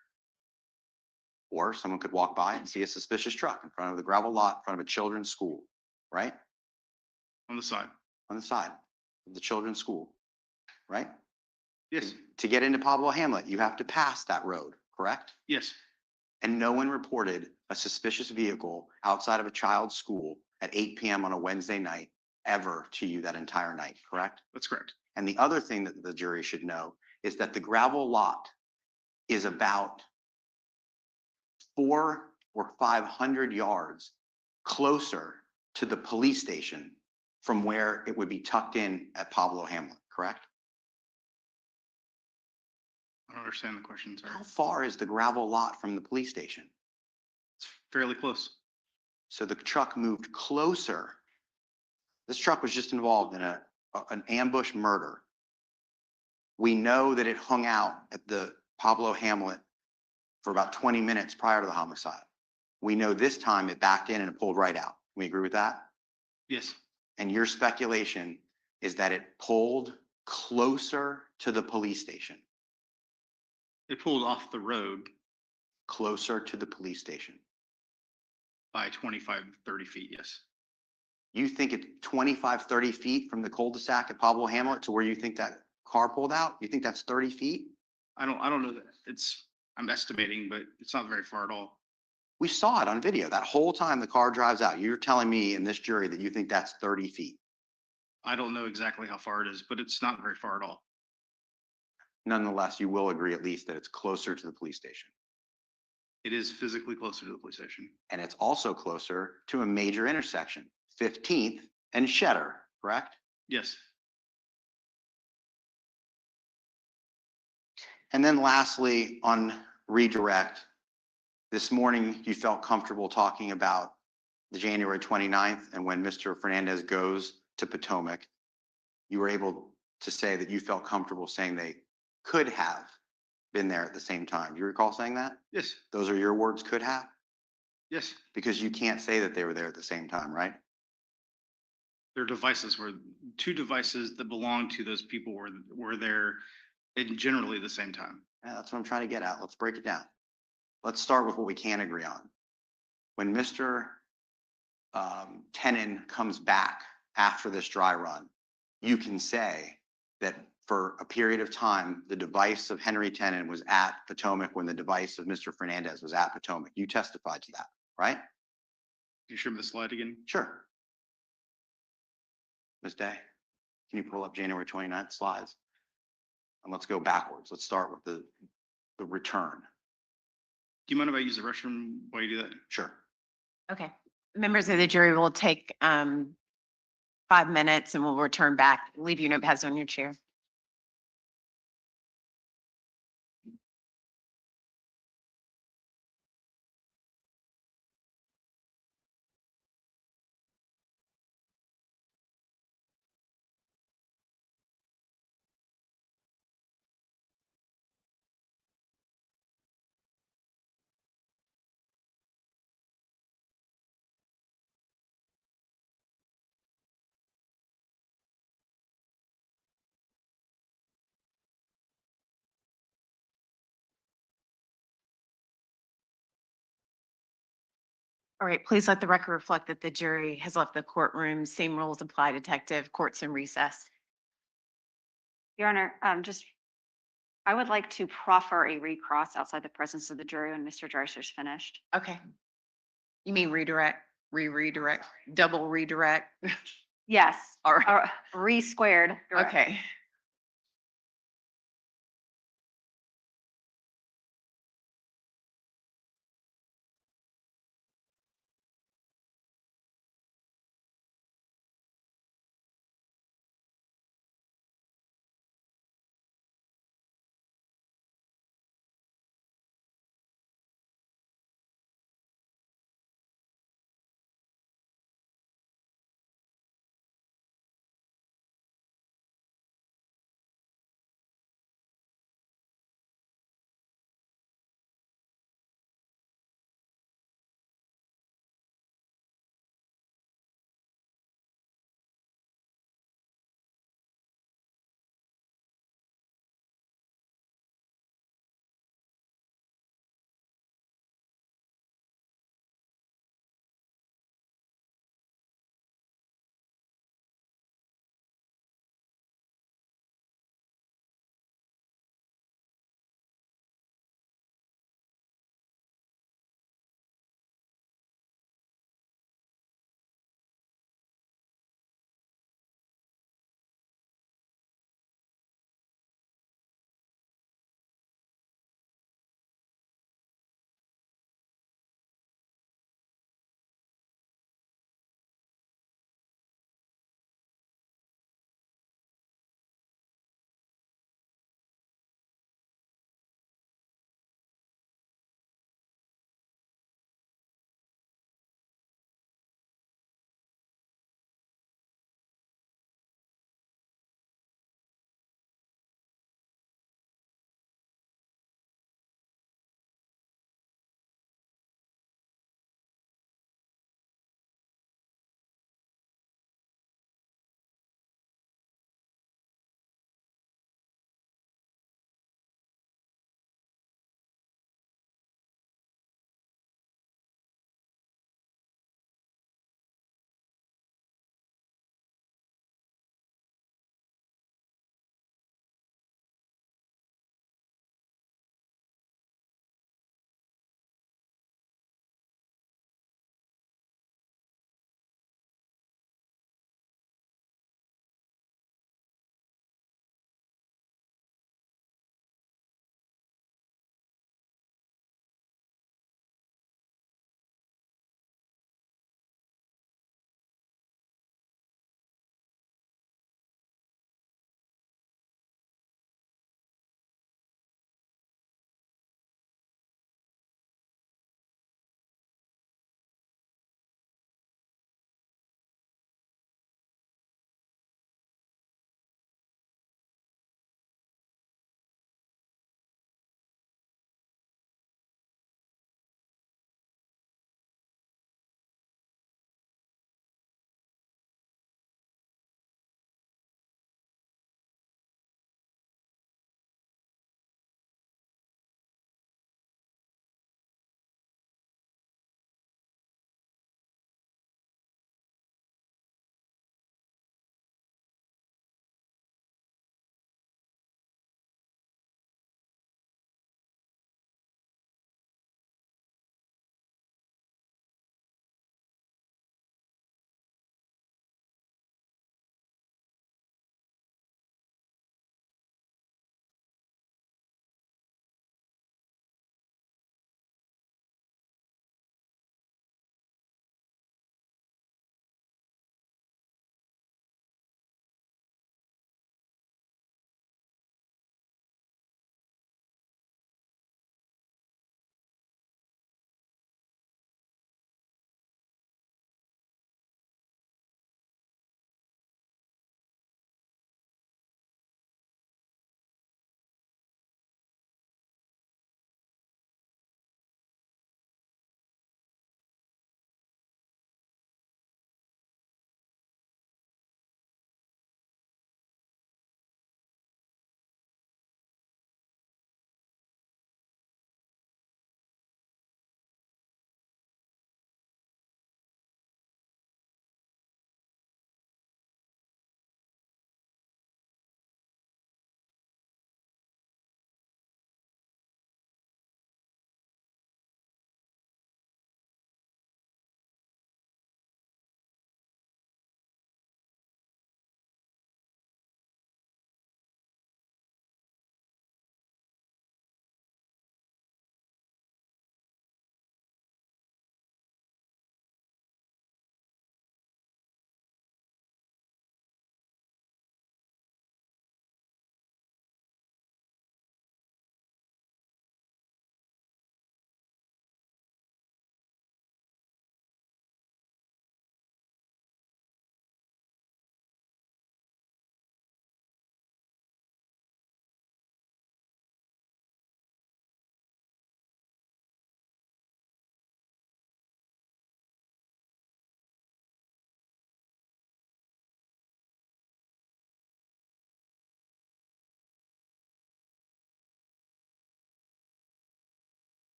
Or someone could walk by and see a suspicious truck in front of the gravel lot, in front of a children's school, right? On the side. On the side of the children's school, right? Yes, To get into Pablo Hamlet, you have to pass that road, correct? yes, And no one reported a suspicious vehicle outside of a child's school at 8 p.m. on a Wednesday night ever to you that entire night, correct? that's correct. And the other thing that the jury should know is that the gravel lot is about 400 or 500 yards closer to the police station from where it would be tucked in at Pablo Hamlet, correct? I don't understand the question, sorry. How far is the gravel lot from the police station? It's fairly close. So the truck moved closer. This truck was just involved in an ambush murder. We know that it hung out at the Pablo Hamlet for about 20 minutes prior to the homicide. We know this time it backed in and it pulled right out. Can we agree with that? Yes, And your speculation is that it pulled closer to the police station, it pulled off the road closer to the police station. by 25, 30 feet, yes. You think it's 25, 30 feet from the cul-de-sac at Pablo Hamlet to where you think that car pulled out? You think that's 30 feet? I don't know that I'm estimating, but it's not very far at all. We saw it on video. That whole time the car drives out, you're telling me in this jury that you think that's 30 feet. I don't know exactly how far it is, but it's not very far at all. Nonetheless, you will agree at least that it's closer to the police station. It is physically closer to the police station. And it's also closer to a major intersection, 15th and Shetter, correct? Yes, And then lastly, on redirect, this morning you felt comfortable talking about the January 29th and when Mr. Fernandez goes to Potomac, you were able to say that you felt comfortable saying they could have been there at the same time. Do you recall saying that? yes, Those are your words, could have? yes. Because you can't say that they were there at the same time, right? Their devices were, two devices that belonged to those people were there at generally the same time. Yeah, that's what I'm trying to get at. Let's break it down. Let's start with what we can agree on. When Mr. Tenon comes back after this dry run, you can say that for a period of time, the device of Henry Tenon was at Potomac when the device of Mr. Fernandez was at Potomac. You testified to that, right? Can you show me the slide again? Sure. Ms. Day, can you pull up January 29th slides? And let's go backwards. Let's start with the return. Do you mind if I use the restroom while you do that? Sure. Okay. Members of the jury will take 5 minutes and we'll return back. Leave your notepads on your chair. All right, please let the record reflect that the jury has left the courtroom. Same rules apply, detective. Court's in recess. Your Honor, I would like to proffer a recross outside the presence of the jury when Mr. Dreiser's finished. Okay. You mean redirect, redirect, double redirect? Yes. All right. Re-squared. direct. Okay.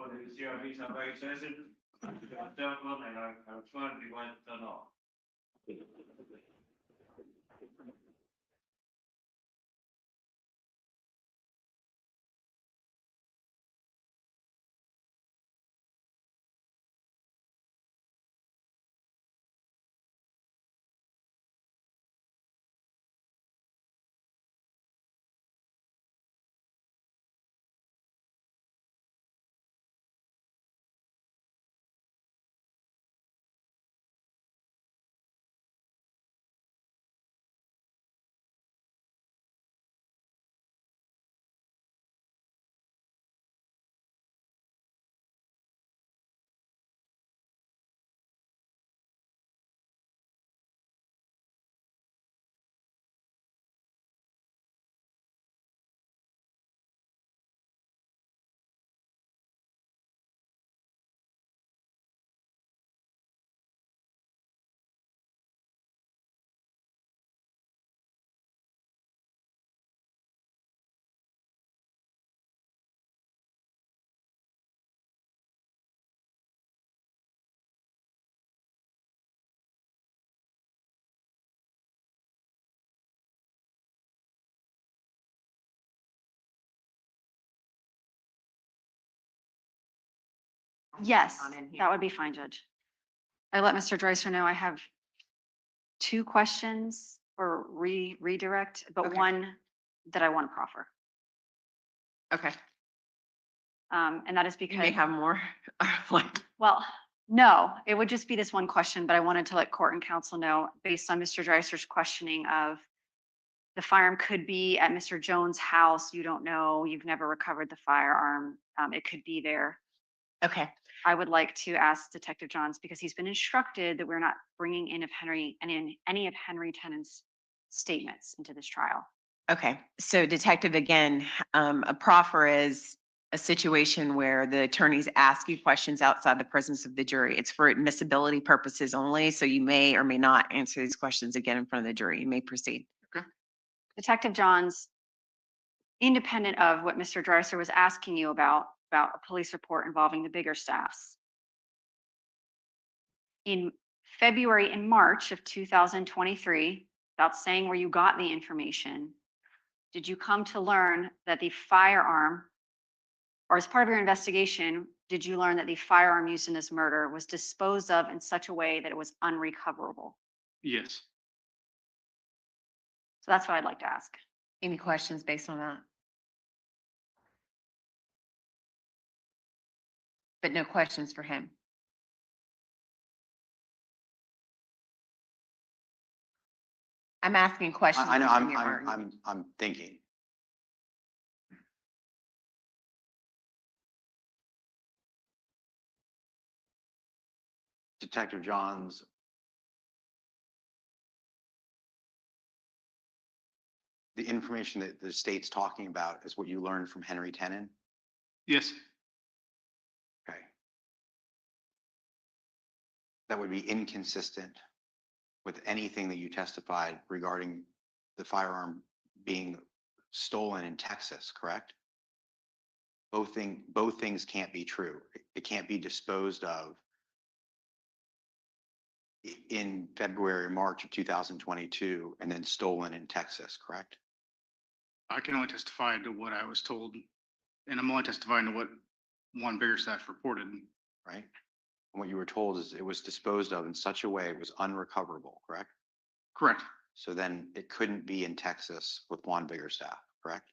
for the CRP survey session. Telephone and I phone you went turn off. Yes, On in here. that would be fine, Judge. I let Mr. Dreiser know I have two questions or redirect, but Okay. one that I want to proffer. Okay, And that is you may because, have more. Like, well, no, it would just be this one question, but I wanted to let court and counsel know, based on Mr. Dreiser's questioning of the firearm could be at Mr. Jones' house, you don't know, you've never recovered the firearm, it could be there. okay, I would like to ask Detective Johns, because he's been instructed that we're not bringing in any of Henry Tenon's statements into this trial. okay. So detective, again, a proffer is a situation where the attorneys ask you questions outside the presence of the jury. It's for admissibility purposes only, so you may or may not answer these questions again in front of the jury. You may proceed. Detective Johns, independent of what Mr. Dreiser was asking you about a police report involving the bigger staffs. In February and March of 2023, without saying where you got the information, did you come to learn that the firearm, or as part of your investigation, did you learn that the firearm used in this murder was disposed of in such a way that it was unrecoverable? Yes. So that's what I'd like to ask. Any questions based on that? But no questions for him. I'm asking questions. I know, from your argument. I'm thinking. Detective Johns. The information that the state's talking about is what you learned from Henry Tenon? Yes. Okay. That would be inconsistent with anything that you testified regarding the firearm being stolen in Texas, correct? Both things can't be true. It can't be disposed of in February, March of 2022, and then stolen in Texas, correct? I can only testify to what I was told, and I'm only testifying to what Juan Biggerstaff reported. Right? And what you were told is it was disposed of in such a way it was unrecoverable, correct? Correct. So then it couldn't be in Texas with Juan Biggerstaff, correct?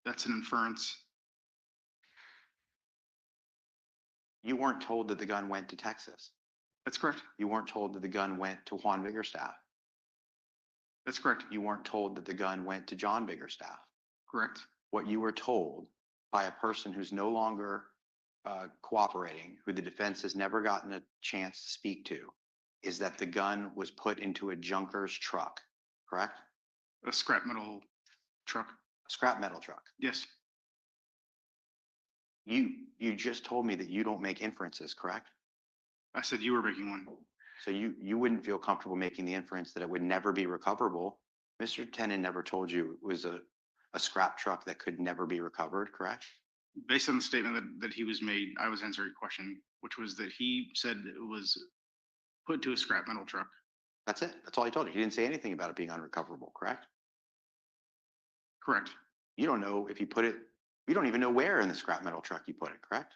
That's an inference. You weren't told that the gun went to Texas. That's correct. You weren't told that the gun went to Juan Biggerstaff. That's correct. You weren't told that the gun went to John Biggerstaff. Correct. What you were told by a person who's no longer cooperating, who the defense has never gotten a chance to speak to, is that the gun was put into a junker's truck, correct? A scrap metal truck. A scrap metal truck. Yes. You just told me that you don't make inferences, correct? I said you were making one. So you wouldn't feel comfortable making the inference that it would never be recoverable. Mr. Tenon never told you it was a scrap truck that could never be recovered, correct? Based on the statement that he was made, I was answering a question, which was that he said it was put to a scrap metal truck. That's it. That's all he told you. He didn't say anything about it being unrecoverable, correct? Correct. You don't know if he put it, you don't even know where in the scrap metal truck he put it, correct?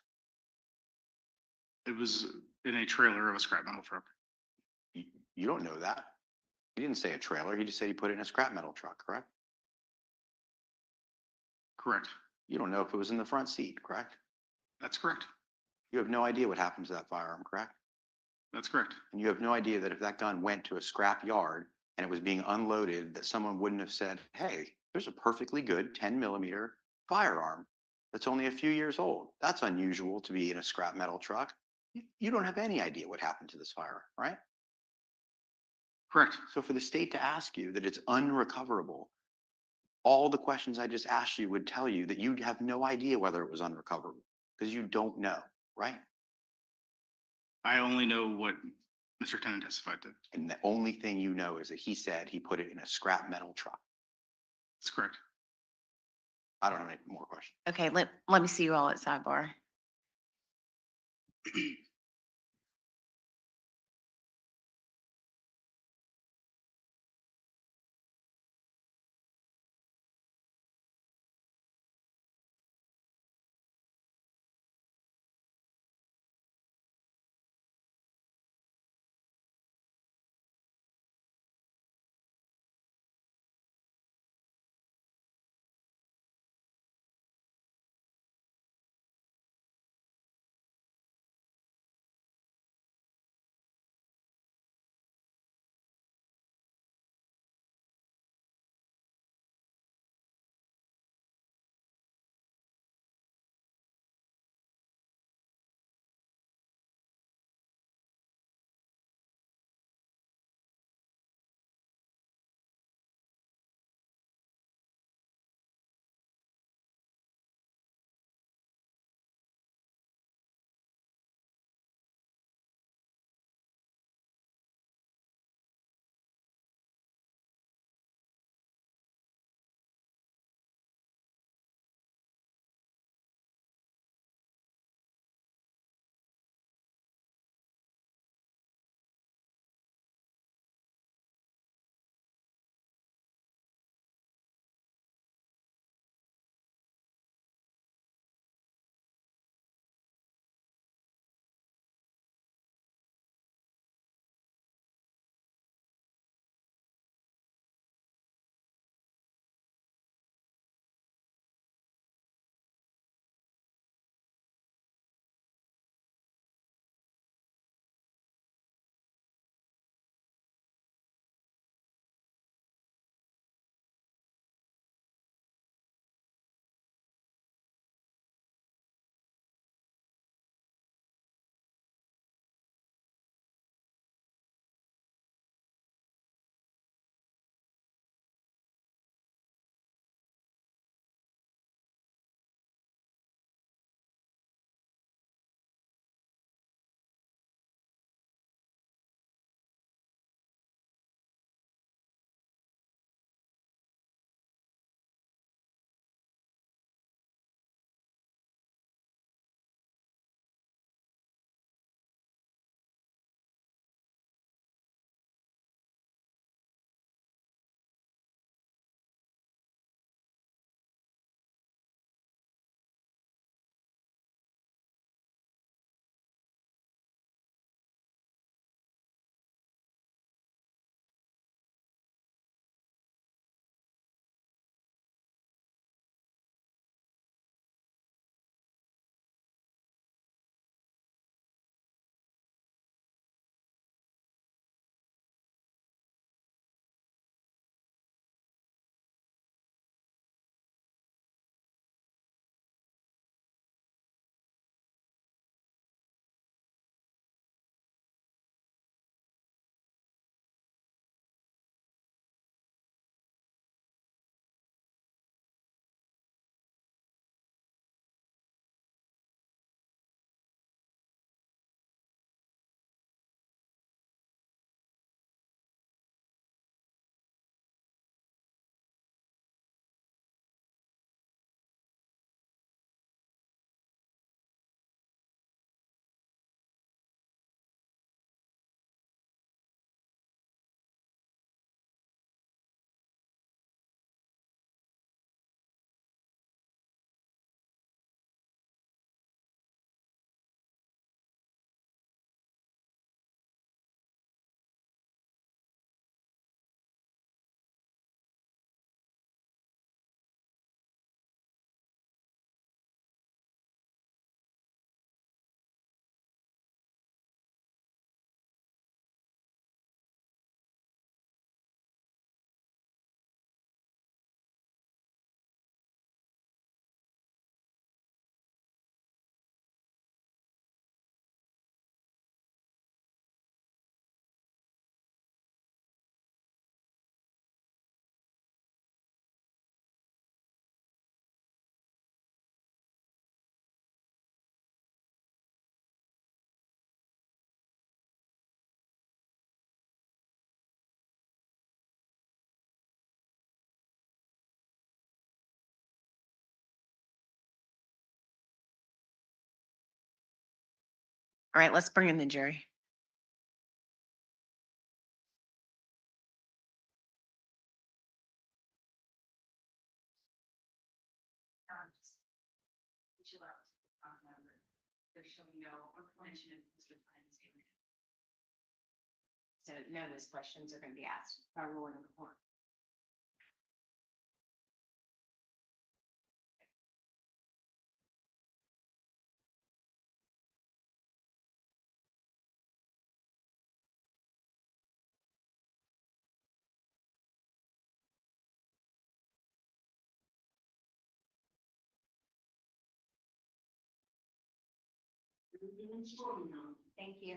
It was in a trailer of a scrap metal truck. You don't know that. He didn't say a trailer. He just said he put it in a scrap metal truck, correct? Correct. You don't know if it was in the front seat, correct? That's correct. You have no idea what happened to that firearm, correct? That's correct. And you have no idea that if that gun went to a scrap yard and it was being unloaded, that someone wouldn't have said, hey, there's a perfectly good 10 mm firearm that's only a few years old. That's unusual to be in a scrap metal truck. You don't have any idea what happened to this firearm, right? Correct. So for the state to ask you that it's unrecoverable, all the questions I just asked you would tell you that you have no idea whether it was unrecoverable because you don't know, right? I only know what Mr. Tennant testified to. And the only thing you know is that he said he put it in a scrap metal truck. That's correct. I don't have any more questions. Okay, let me see you all at sidebar. All right, let's bring in the jury. So no, those questions are going to be asked by ruling of the court. Thank you.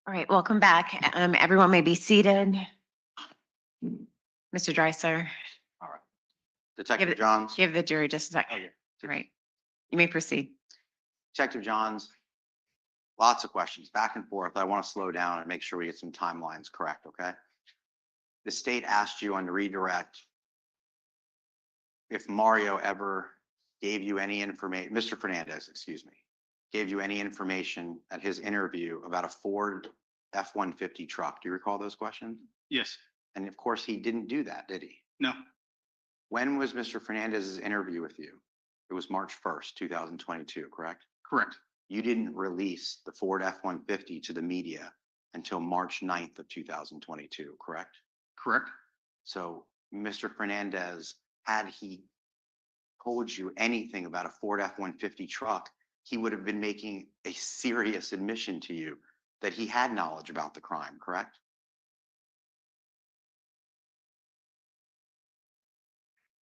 All right, welcome back. Everyone may be seated. Mr. Dreiser, Detective it- Johns. give the jury just a second. Okay. All right, you may proceed. Detective Johns, lots of questions back and forth. I want to slow down and make sure we get some timelines correct, okay? The state asked you on the redirect if Mario ever gave you any information, Mr. Fernandez, excuse me, gave you any information at his interview about a Ford F-150 truck. Do you recall those questions? Yes. And of course, he didn't do that, did he? No. When was Mr. Fernandez's interview with you? It was March 1st, 2022, correct? Correct. You didn't release the Ford F-150 to the media until March 9th of 2022, correct? Correct. So Mr. Fernandez, had he told you anything about a Ford F-150 truck, he would have been making a serious admission to you that he had knowledge about the crime, correct?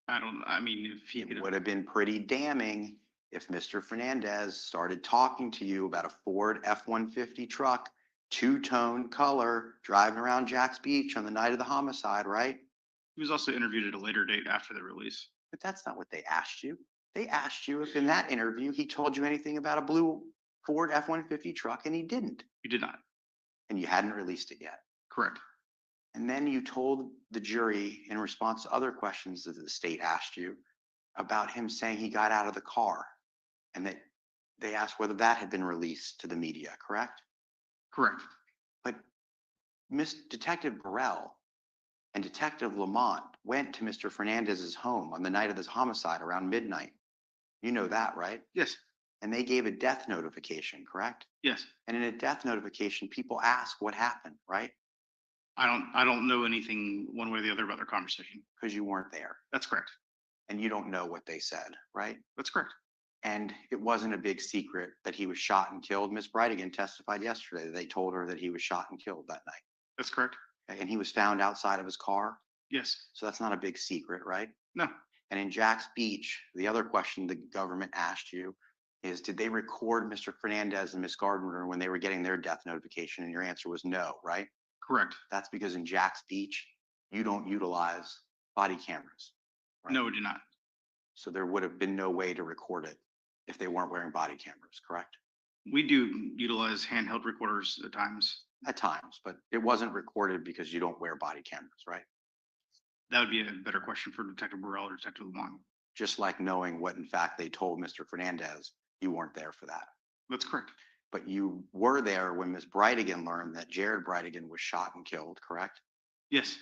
I mean, if he It could would have, have been pretty damning if Mr. Fernandez started talking to you about a Ford F-150 truck, two-tone color, driving around Jack's Beach on the night of the homicide, right? he was also interviewed at a later date after the release. But that's not what they asked you. They asked you if in that interview he told you anything about a blue Ford F-150 truck, and he didn't. You did not. And you hadn't released it yet. Correct. And then you told the jury in response to other questions that the state asked you about him saying he got out of the car and that they asked whether that had been released to the media, correct? Correct. But Detective Burrell and Detective Lamont went to Mr. Fernandez's home on the night of his homicide around midnight. You know that, right? Yes. And they gave a death notification, correct? Yes. And in a death notification, people ask what happened, right? I don't know anything one way or the other about their conversation. Because you weren't there That's correct. and you don't know what they said, right? That's correct. And it wasn't a big secret that he was shot and killed. Miss Bridegan testified yesterday that they told her that he was shot and killed that night. That's correct. Okay, and he was found outside of his car. Yes. So that's not a big secret, right? No. And in Jack's Beach, the other question the government asked you is, did they record Mr. Fernandez and Miss Gardner when they were getting their death notification? And your answer was no, right? Correct. That's because in Jack's Beach, you don't utilize body cameras. Right? No, we do not. So there would have been no way to record it if they weren't wearing body cameras, correct? We do utilize handheld recorders at times. At times, but it wasn't recorded because you don't wear body cameras, right? That would be a better question for Detective Burrell or Detective Lamont. Just like knowing what in fact they told Mr. Fernandez, you weren't there for that. That's correct. But you were there when Ms. Bridegan learned that Jared Bridegan was shot and killed, correct? Yes,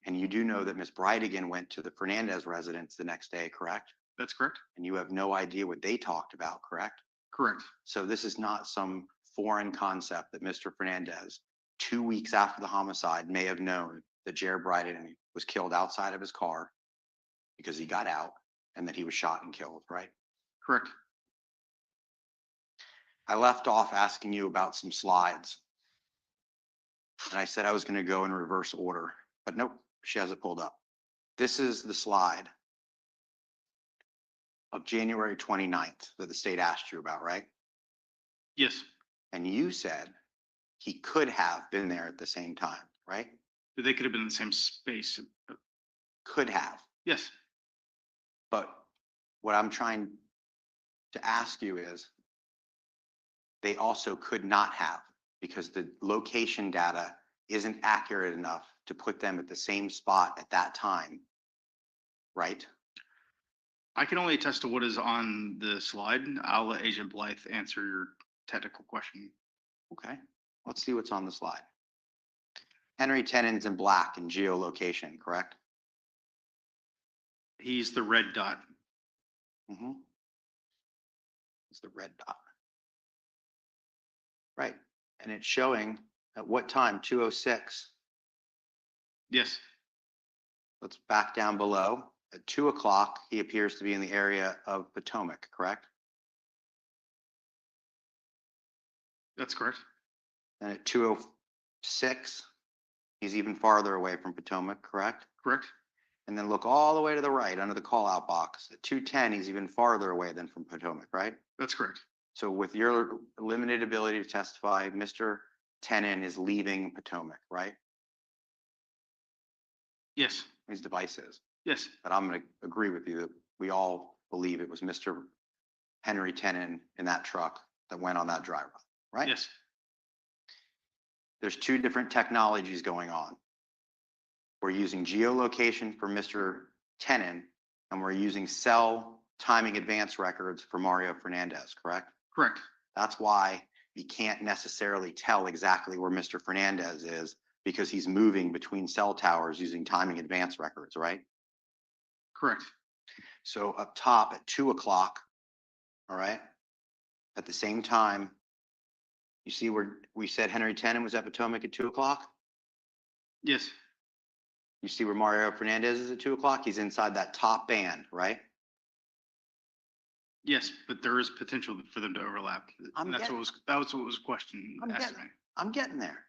And you do know that Ms. Bridegan went to the Fernandez residence the next day, correct? that's correct. And you have no idea what they talked about, correct? Correct. So this is not some foreign concept that Mr. Fernandez, 2 weeks after the homicide, may have known that Jared Bridegan was killed outside of his car because he got out and that he was shot and killed, right? Correct. I left off asking you about some slides. And I said I was going to go in reverse order, but nope, she has it pulled up. This is the slide of January 29th that the state asked you about, right? Yes. And you said he could have been there at the same time, right? They could have been in the same space. Could have. Yes, But what I'm trying to ask you is, they also could not have, because the location data isn't accurate enough to put them at the same spot at that time, right? I can only attest to what is on the slide. I'll let Agent Blythe answer your technical question. Okay, let's see what's on the slide. Henry Tenon's in black in geolocation, correct? He's the red dot. Mm-hmm. It's the red dot. Right, and it's showing at what time, 2:06. Yes, Let's back down below. At 2 o'clock, he appears to be in the area of Potomac, correct? that's correct. And at 2:06, he's even farther away from Potomac, correct? Correct. And then look all the way to the right under the call out box. At 2:10, he's even farther away than from Potomac, right? That's correct. So with your limited ability to testify, Mr. Tenon is leaving Potomac, right? Yes, His device is. yes, But I'm going to agree with you that we all believe it was Mr. Henry Tenon in that truck that went on that dry run, right? yes, There's two different technologies going on. We're using geolocation for Mr. Tenon, and we're using cell timing advance records for Mario Fernandez, correct? correct. That's why you can't necessarily tell exactly where Mr. Fernandez is, because he's moving between cell towers using timing advance records, right? Correct. So up top at 2 o'clock, all right, at the same time, you see where we said Henry Tenon was at Potomac at 2 o'clock? Yes, You see where Mario Fernandez is at 2 o'clock? He's inside that top band, right? yes, but there is potential for them to overlap. I'm And that was what was questioned. I'm asked getting- to me. I'm getting there.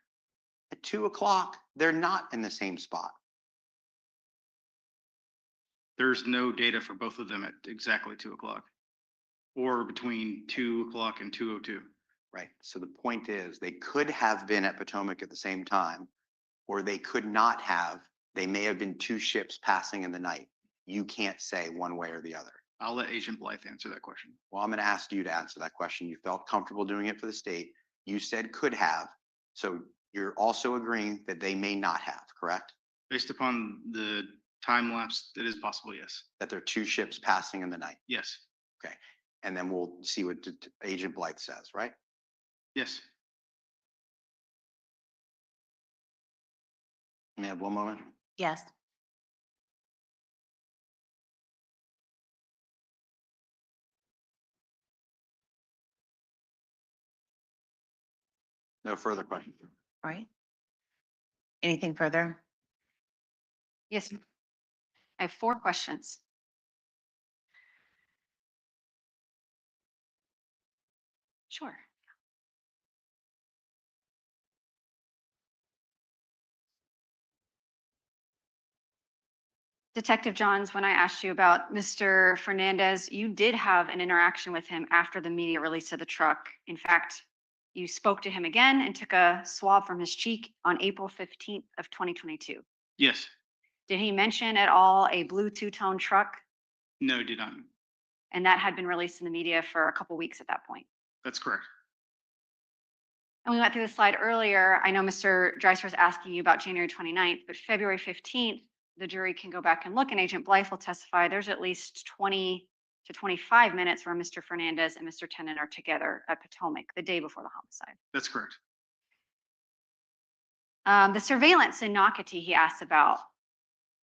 At 2 o'clock, they're not in the same spot. There's no data for both of them at exactly 2 o'clock or between 2 o'clock and 2:02. Right. So the point is, they could have been at Potomac at the same time, or they could not have. They may have been two ships passing in the night. You can't say one way or the other. I'll let Agent Blythe answer that question. Well, I'm going to ask you to answer that question. You felt comfortable doing it for the state. You said could have. So you're also agreeing that they may not have, correct? Based upon the time lapse, it is possible, yes. That there are two ships passing in the night. Yes, And then we'll see what Agent Blythe says, right? yes. May I have one moment? Yes. No further questions. All right. Anything further? Yes. I have 4 questions. Sure. Detective Johns, when I asked you about Mr. Fernandez, you did have an interaction with him after the media release of the truck. In fact, you spoke to him again and took a swab from his cheek on April 15th of 2022. Yes, Did he mention at all a blue two-tone truck? no, did not. And that had been released in the media for a couple weeks at that point. That's correct. And we went through the slide earlier. I know Mr. Dreiser was asking you about January 29th, but February 15th, the jury can go back and look, and Agent Blythe will testify. There's at least 20 to 25 minutes where Mr. Fernandez and Mr. Tenon are together at Potomac the day before the homicide. That's correct. The surveillance in Nocatee he asked about.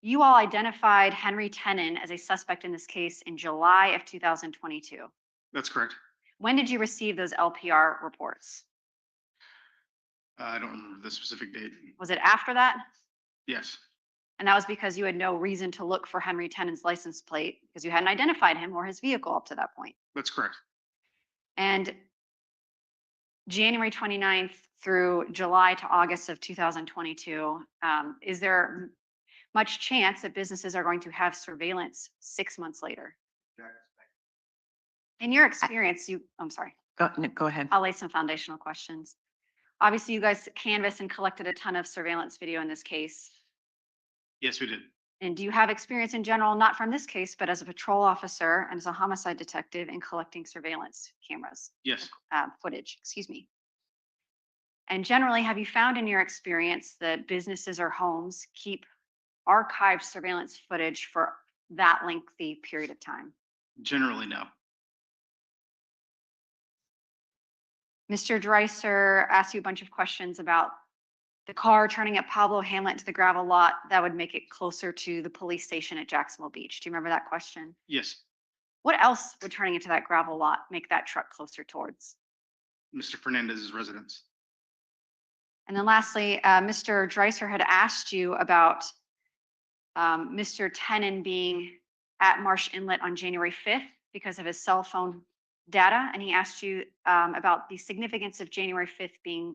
You all identified Henry Tenon as a suspect in this case in July of 2022. That's correct. When did you receive those LPR reports? I don't remember the specific date. Was it after that? Yes, And that was because you had no reason to look for Henry Tenon's license plate because you hadn't identified him or his vehicle up to that point. that's correct. And January 29th through July to August of 2022, is there much chance that businesses are going to have surveillance 6 months later? In your experience, I'm sorry, Go ahead. I'll lay some foundational questions. Obviously, you guys canvassed and collected a ton of surveillance video in this case. Yes, we did. And do you have experience in general, not from this case, but as a patrol officer and as a homicide detective in collecting surveillance cameras, Yes, footage, excuse me? And generally, have you found in your experience that businesses or homes keep archived surveillance footage for that lengthy period of time? generally, no. Mr. Dreiser asked you a bunch of questions about the car turning at Pablo Hamlet to the gravel lot that would make it closer to the police station at Jacksonville Beach. Do you remember that question? Yes, What else would turning into that gravel lot make that truck closer towards? Mr. Fernandez's residence. And then lastly, Mr. Dreiser had asked you about Mr. Tenon being at Marsh Inlet on January 5th because of his cell phone data. And he asked you about the significance of January 5th being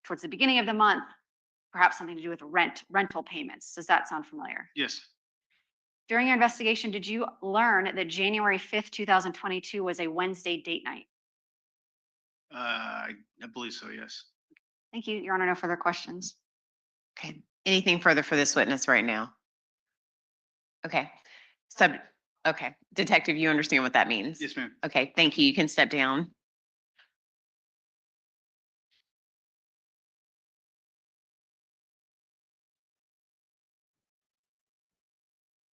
towards the beginning of the month, perhaps something to do with rental payments. Does that sound familiar? Yes, During your investigation, did you learn that January 5th, 2022 was a Wednesday date night? I believe so, yes. Thank you, Your Honor. No further questions. Okay, anything further for this witness right now? Okay, okay, detective, you understand what that means? Yes, ma'am. Okay, thank you. You can step down.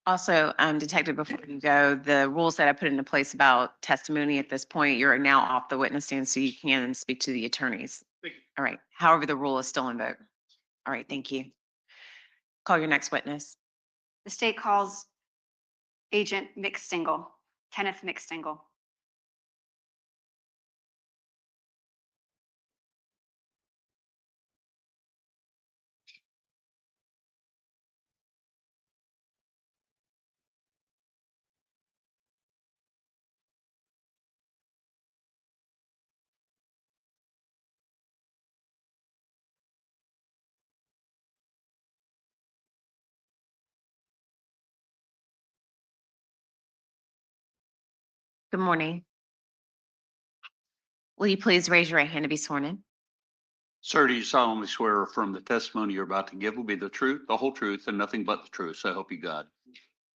Also, detective, before you go, the rules that I put into place about testimony at this point, you're now off the witness stand, so you can speak to the attorneys. Thank you. All right, however, the rule is still in vogue. All right, thank you. Call your next witness. The state calls Agent McStingle, Kenneth McStingle. Good morning. Will you please raise your right hand to be sworn in? Sir, do you solemnly swear or affirm the testimony you're about to give will be the truth, the whole truth, and nothing but the truth? So help you God.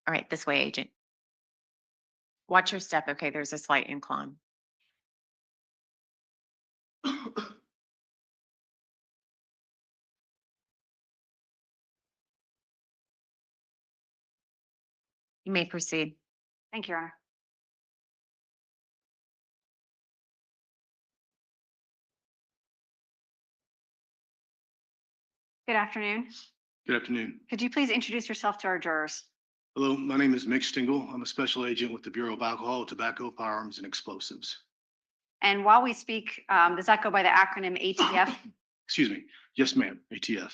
All right, this way, agent. Watch your step, okay? There's a slight incline. You may proceed. Thank you, Your Honor. Good afternoon. Good afternoon. Could you please introduce yourself to our jurors? Hello, my name is Mick Stingle. I'm a special agent with the Bureau of Alcohol, Tobacco, Firearms, and Explosives. And while we speak, does that go by the acronym ATF? Excuse me. Yes, ma'am. ATF.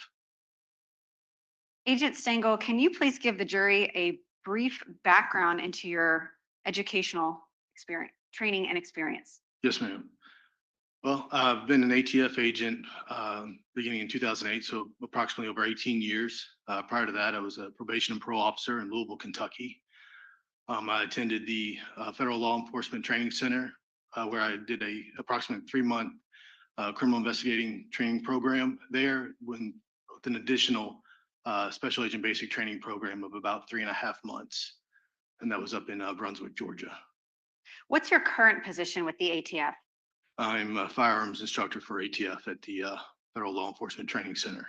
Agent Stengel, can you please give the jury a brief background into your educational experience, training and experience? Yes, ma'am. Well, I've been an ATF agent beginning in 2008, so approximately over 18 years. Prior to that, I was a probation and parole officer in Louisville, Kentucky. I attended the Federal Law Enforcement Training Center, where I did a approximate 3-month criminal investigating training program there with an additional special agent basic training program of about 3.5 months. And that was up in Brunswick, Georgia. What's your current position with the ATF? I'm a firearms instructor for ATF at the Federal Law Enforcement Training Center.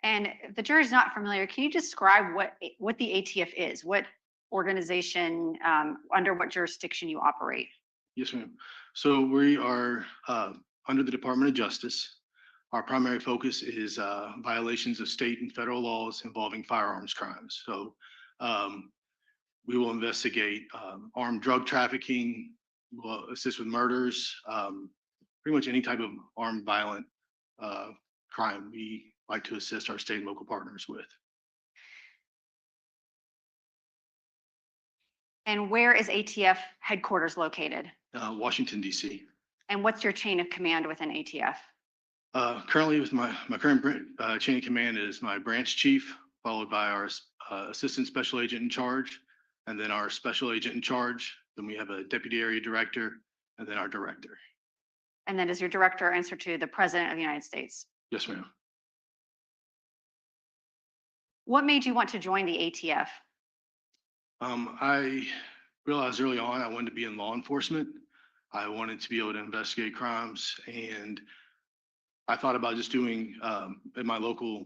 And if the jury's not familiar, can you describe what the ATF is? What organization, under what jurisdiction you operate? Yes, ma'am. So we are under the Department of Justice. Our primary focus is violations of state and federal laws involving firearms crimes. So we will investigate armed drug trafficking, we'll assist with murders, pretty much any type of armed violent crime we like to assist our state and local partners with. And where is ATF headquarters located? Washington, D.C. And what's your chain of command within ATF? Currently, with my current chain of command is my branch chief, followed by our assistant special agent in charge, and then our special agent in charge. Then we have a deputy area director, and then our director. And then does your director answer to the President of the United States? Yes, ma'am. What made you want to join the ATF? I realized early on I wanted to be in law enforcement. I wanted to be able to investigate crimes, and I thought about just doing in my local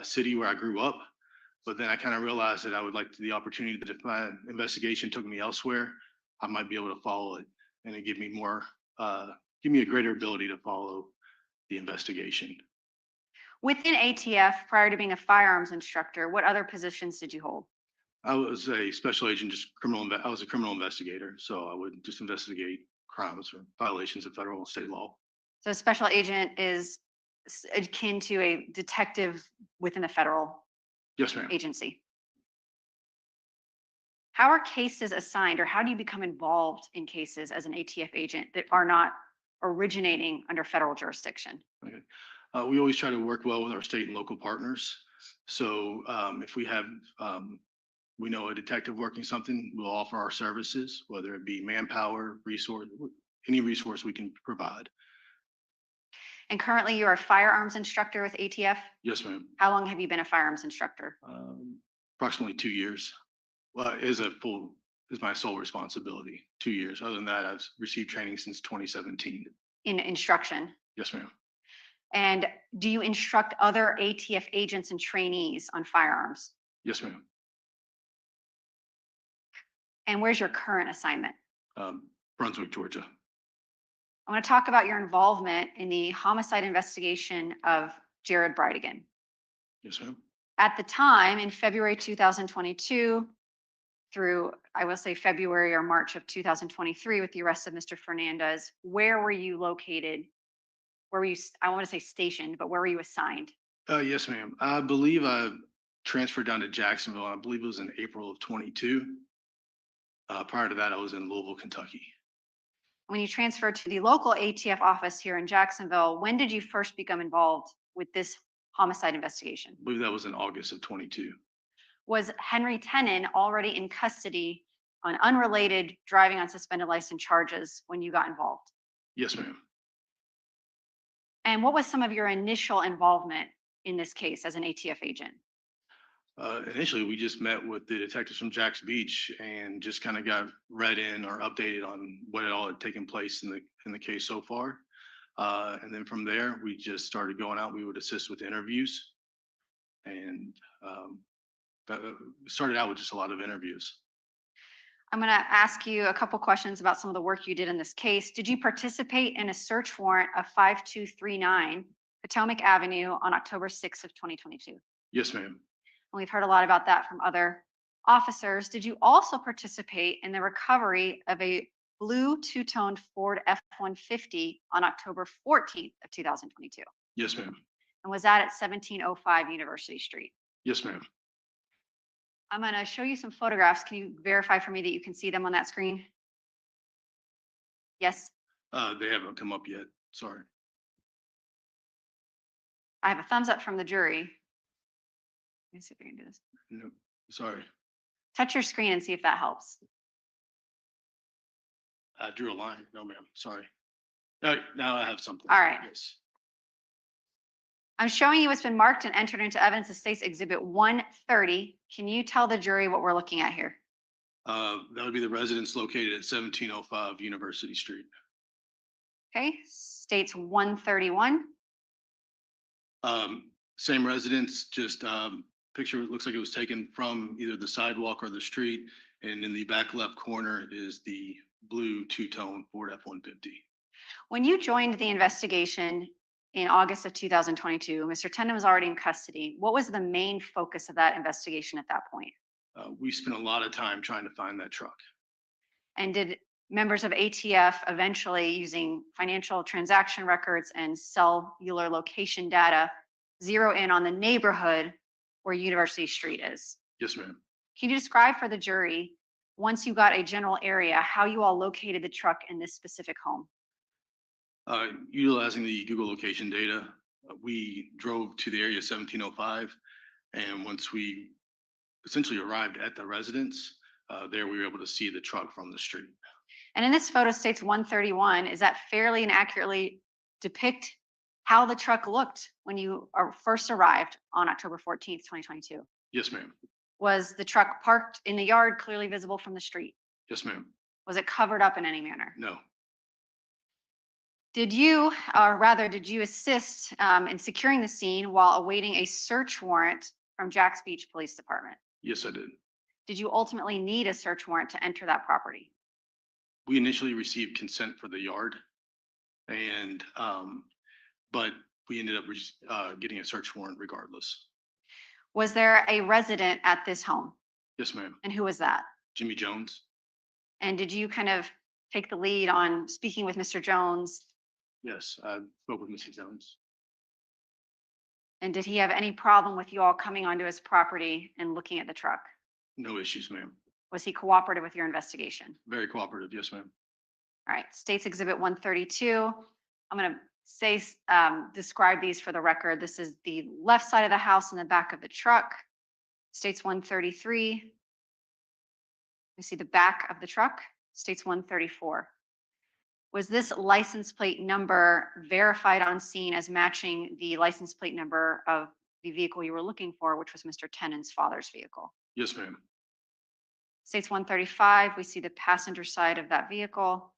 city where I grew up. But then I kind of realized that I would like the opportunity that if my investigation took me elsewhere, I might be able to follow it, and it give me more, give me a greater ability to follow the investigation. Within ATF, prior to being a firearms instructor, what other positions did you hold? I was a special agent, just I was a criminal investigator, so I would just investigate crimes or violations of federal and state law. So a special agent is akin to a detective within the federal Yes, ma'am. agency. How are cases assigned, or how do you become involved in cases as an ATF agent that are not originating under federal jurisdiction? Okay. We always try to work well with our state and local partners. So if we have, we know a detective working something, we'll offer our services, whether it be manpower, resource, any resource we can provide. And currently you're a firearms instructor with ATF. Yes, ma'am. How long have you been a firearms instructor? Approximately 2 years. Well, is my sole responsibility, 2 years. Other than that, I've received training since 2017. In instruction. Yes, ma'am. And do you instruct other ATF agents and trainees on firearms? Yes, ma'am. And where's your current assignment? Brunswick, Georgia. I want to talk about your involvement in the homicide investigation of Jared Bridegan. Yes, ma'am. At the time, in February 2022 through, I will say, February or March of 2023 with the arrest of Mr. Fernandez, where were you located? Where were you, I want to say stationed, but where were you assigned? Yes, ma'am. I believe I transferred down to Jacksonville. I believe it was in April of 22. Prior to that, I was in Louisville, Kentucky. When you transferred to the local ATF office here in Jacksonville, when did you first become involved with this homicide investigation? I believe that was in August of 22. Was Henry Tenon already in custody on unrelated driving on suspended license charges when you got involved? Yes, ma'am. And what was some of your initial involvement in this case as an ATF agent? Initially, we just met with the detectives from Jax Beach and just kind of got read in or updated on what had all had taken place in the case so far. And then from there, we just started going out. We would assist with interviews, and started out with just a lot of interviews. I'm going to ask you a couple questions about some of the work you did in this case. Did you participate in a search warrant of 5239 Potomac Avenue on October 6th of 2022? Yes, ma'am. We've heard a lot about that from other officers. Did you also participate in the recovery of a blue two-toned Ford F-150 on October 14th of 2022? Yes, ma'am. And was that at 1705 University Street? Yes, ma'am. I'm going to show you some photographs. Can you verify for me that you can see them on that screen? Yes. They haven't come up yet. Sorry. I have a thumbs up from the jury. Let me see if I can do this. No, sorry. Touch your screen and see if that helps. I drew a line. No, ma'am. Sorry. Now I have something. All right. Yes. I'm showing you what's been marked and entered into evidence of State's Exhibit 130. Can you tell the jury what we're looking at here? That would be the residence located at 1705 University Street. Okay, State's 131. Same residence, just picture looks like it was taken from either the sidewalk or the street. And in the back left corner is the blue two-tone Ford F-150. When you joined the investigation in August of 2022, Mr. Tenon was already in custody. What was the main focus of that investigation at that point? We spent a lot of time trying to find that truck. And did members of ATF eventually, using financial transaction records and cellular location data, zero in on the neighborhood where University Street is? Yes, ma'am. Can you describe for the jury, once you got a general area, how you all located the truck in this specific home? Utilizing the Google location data, we drove to the area 1705. And once we essentially arrived at the residence, there we were able to see the truck from the street. And in this photo, State's 131, is that fairly and accurately depict how the truck looked when you first arrived on October 14th, 2022? Yes, ma'am. Was the truck parked in the yard clearly visible from the street? Yes, ma'am. Was it covered up in any manner? No. Did you, or rather, did you assist in securing the scene while awaiting a search warrant from Jacks Beach Police Department? Yes, I did. Did you ultimately need a search warrant to enter that property? We initially received consent for the yard and, but we ended up getting a search warrant regardless. Was there a resident at this home? Yes, ma'am. And who was that? Jimmy Jones? And did you kind of take the lead on speaking with Mr. Jones? Yes, I spoke with Mrs. Jones. And did he have any problem with you all coming onto his property and looking at the truck? No issues, ma'am. Was he cooperative with your investigation? Very cooperative. Yes, ma'am. All right, State's Exhibit 132. I'm going to say, describe these for the record. This is the left side of the house and the back of the truck. State's 133. We see the back of the truck. State's 134. Was this license plate number verified on scene as matching the license plate number of the vehicle you were looking for, which was Mr. Tenon's father's vehicle? Yes, ma'am. State's 135, we see the passenger side of that vehicle.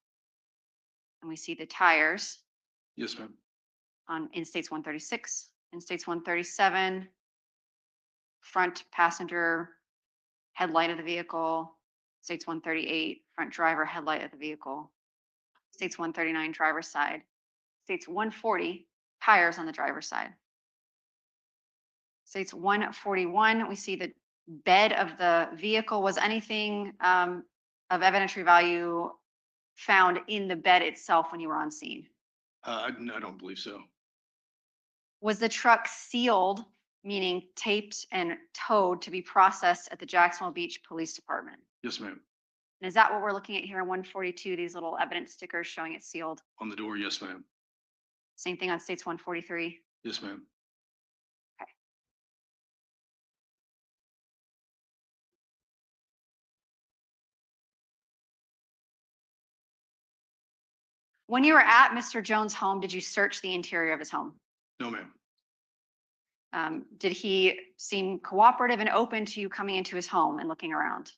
And we see the tires Yes, ma'am. in State's 136. In State's 137, front passenger headlight of the vehicle. State's 138, front driver headlight of the vehicle. State's 139, driver's side. State's 140, tires on the driver's side. State's 141, we see the bed of the vehicle. Was anything of evidentiary value found in the bed itself when you were on scene? I don't believe so. Was the truck sealed, meaning taped and towed to be processed at the Jacksonville Beach Police Department? Yes, ma'am. And is that what we're looking at here in 142, these little evidence stickers showing it sealed? On the door, yes, ma'am. Same thing on State's 143? Yes, ma'am. When you were at Mr. Jones' home, did you search the interior of his home? No, ma'am. Did he seem cooperative and open to you coming into his home and looking around?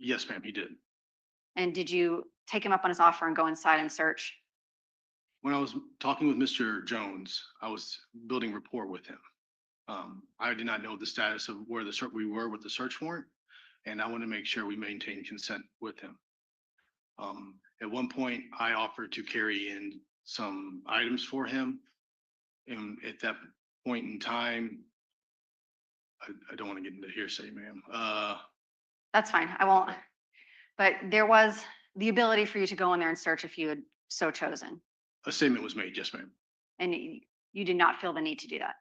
Yes, ma'am, he did. And did you take him up on his offer and go inside and search? When I was talking with Mr. Jones, I was building rapport with him. I did not know the status of where we were with the search warrant, and I want to make sure we maintain consent with him. At one point, I offered to carry in some items for him. And at that point in time, I don't want to get into hearsay, ma'am. That's fine, I won't. But there was the ability for you to go in there and search if you had so chosen. A statement was made, yes, ma'am. And you did not feel the need to do that.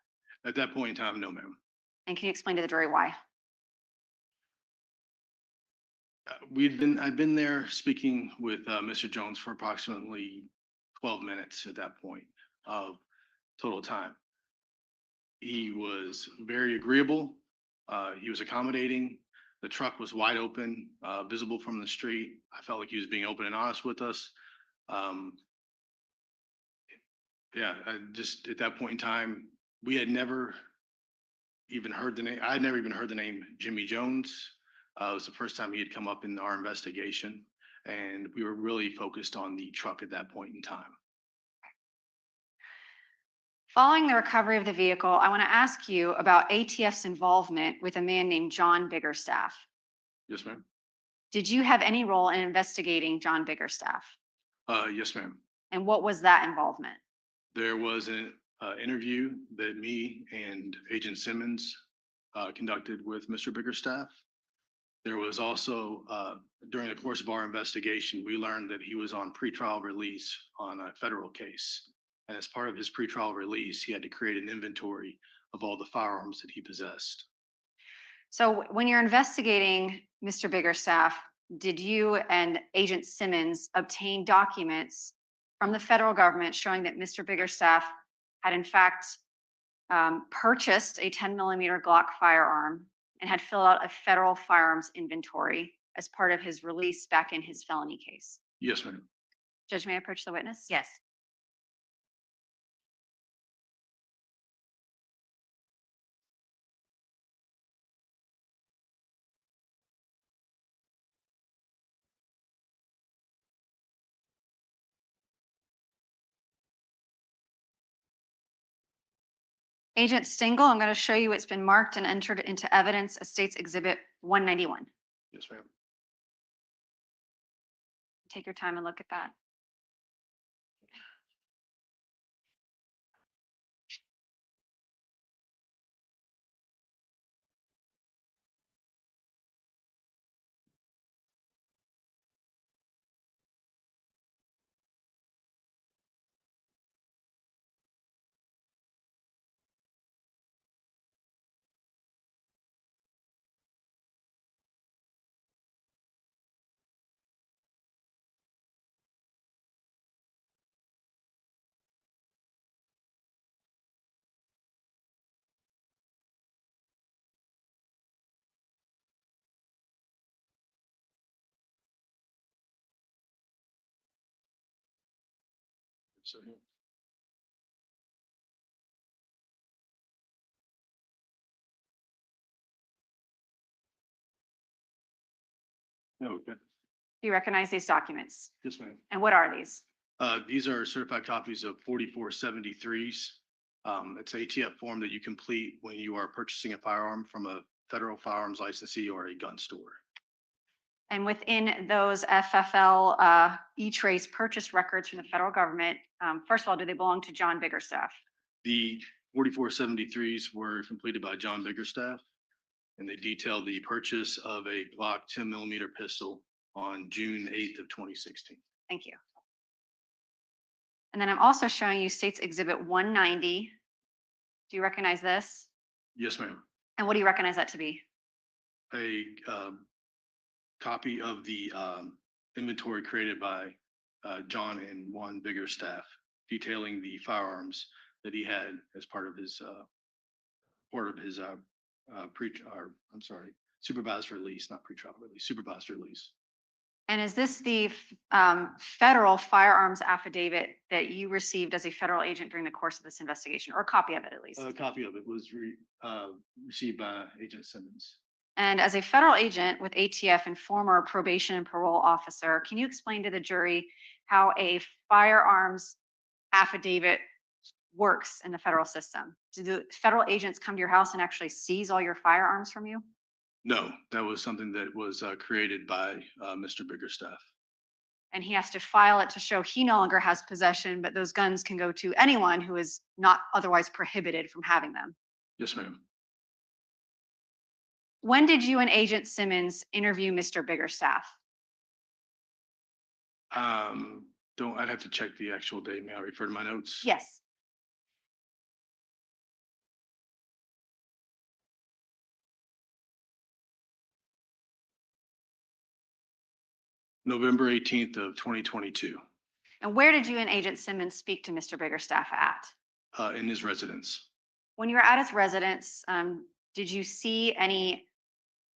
At that point in time, no, ma'am. And can you explain to the jury why? I'd been there speaking with Mr. Jones for approximately 12 minutes at that point of total time. He was very agreeable. He was accommodating. The truck was wide open, visible from the street. I felt like he was being open and honest with us. Yeah, just at that point in time, we had never even heard the name. I had never even heard the name Jimmy Jones. It was the first time he had come up in our investigation, and we were really focused on the truck at that point in time. Following the recovery of the vehicle, I want to ask you about ATF's involvement with a man named John Biggerstaff. Yes, ma'am. Did you have any role in investigating John Biggerstaff? Yes, ma'am. And what was that involvement? There was an interview that me and Agent Simmons conducted with Mr. Biggerstaff. There was also, during the course of our investigation, we learned that he was on pretrial release on a federal case. And as part of his pretrial release, he had to create an inventory of all the firearms that he possessed. So when you're investigating Mr. Biggerstaff, did you and Agent Simmons obtain documents from the federal government showing that Mr. Biggerstaff had in fact purchased a 10mm Glock firearm and had filled out a federal firearms inventory as part of his release back in his felony case? Yes, ma'am. Judge, may I approach the witness? Yes. Agent Stingle, I'm going to show you it's been marked and entered into evidence as State's Exhibit 191. Yes, ma'am. Take your time and look at that. So, okay. Do you recognize these documents? Yes, ma'am. And what are these? These are certified copies of 4473s. It's an ATF form that you complete when you are purchasing a firearm from a federal firearms licensee or a gun store. And within those FFL E-Trace purchase records from the federal government, first of all, do they belong to John Biggerstaff? The 4473s were completed by John Biggerstaff, and they detailed the purchase of a Glock 10mm pistol on June 8th of 2016. Thank you. And then I'm also showing you State's Exhibit 190. Do you recognize this? Yes, ma'am. And what do you recognize that to be? A copy of the inventory created by John and Juan Biggerstaff, detailing the firearms that he had as part of his supervised release, not pretrial release, supervised release. And is this the federal firearms affidavit that you received as a federal agent during the course of this investigation, or a copy of it at least? A copy of it was received by Agent Simmons. And as a federal agent with ATF and former probation and parole officer, can you explain to the jury how a firearms affidavit works in the federal system? Do the federal agents come to your house and actually seize all your firearms from you? No, that was something that was created by Mr. Biggerstaff. And he has to file it to show he no longer has possession, but those guns can go to anyone who is not otherwise prohibited from having them. Yes, ma'am. When did you and Agent Simmons interview Mr. Biggerstaff? I'd have to check the actual date. May I refer to my notes? Yes. November 18th of 2022, And where did you and Agent Simmons speak to Mr. Biggerstaff at? in his residence. When you were at his residence, did you see any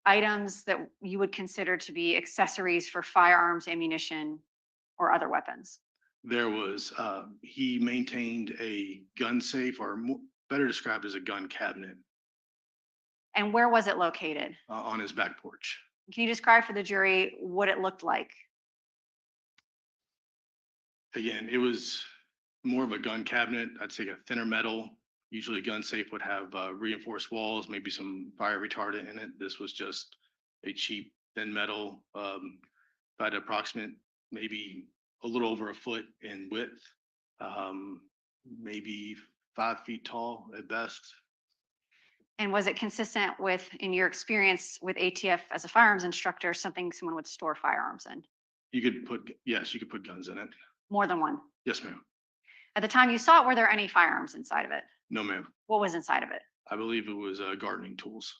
items that you would consider to be accessories for firearms, ammunition, or other weapons? There was, he maintained a gun safe, or better described as a gun cabinet, And where was it located? on his back porch. Can you describe for the jury what it looked like? Again, it was more of a gun cabinet. I'd say a thinner metal. Usually a gun safe would have reinforced walls, maybe some fire retardant in it. This was just a cheap thin metal, about approximate, maybe a little over a foot in width, maybe 5 feet tall at best. And was it consistent with, in your experience with ATF as a firearms instructor, something someone would store firearms in? Yes, you could put guns in it. More than one? Yes, ma'am. At the time you saw it, were there any firearms inside of it? No, ma'am. What was inside of it? I believe it was gardening tools.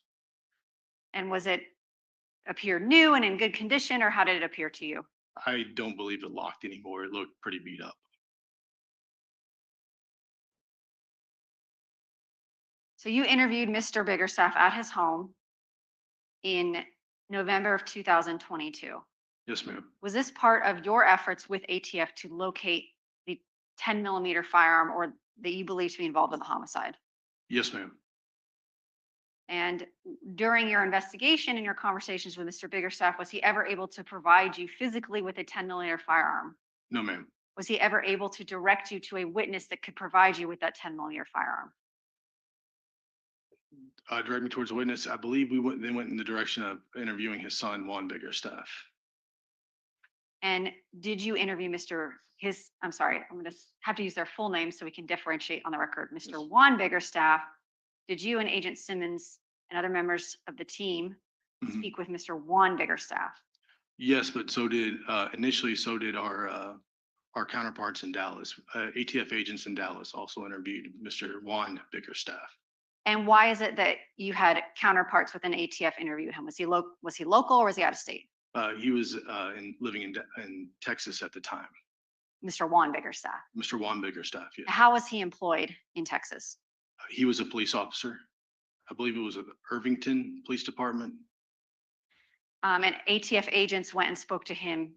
And was it appear new and in good condition, or how did it appear to you? I don't believe it locked anymore. It looked pretty beat up. So you interviewed Mr. Biggerstaff at his home in November of 2022. Yes, ma'am. Was this part of your efforts with ATF to locate the 10mm firearm, or that you believe to be involved in the homicide? Yes, ma'am. And during your investigation and your conversations with Mr. Biggerstaff, was he ever able to provide you physically with a 10mm firearm? No, ma'am. Was he ever able to direct you to a witness that could provide you with that 10mm firearm? direct me towards a witness. I believe they went in the direction of interviewing his son, Juan Biggerstaff. And did you interview I'm sorry, I'm gonna have to use their full name so we can differentiate on the record. Mr. Juan Biggerstaff, did you and Agent Simmons and other members of the team Mhm. speak with Mr. Juan Biggerstaff? Yes, but initially, so did our counterparts in Dallas. ATF agents in Dallas also interviewed Mr. Juan Biggerstaff. And why is it that you had counterparts within ATF interview him? Was he local or was he out of state? He was living in Texas at the time. Mr. Juan Biggerstaff. Mr. Juan Biggerstaff, yeah. How was he employed in Texas? He was a police officer. I believe it was the Irvington Police Department. And ATF agents went and spoke to him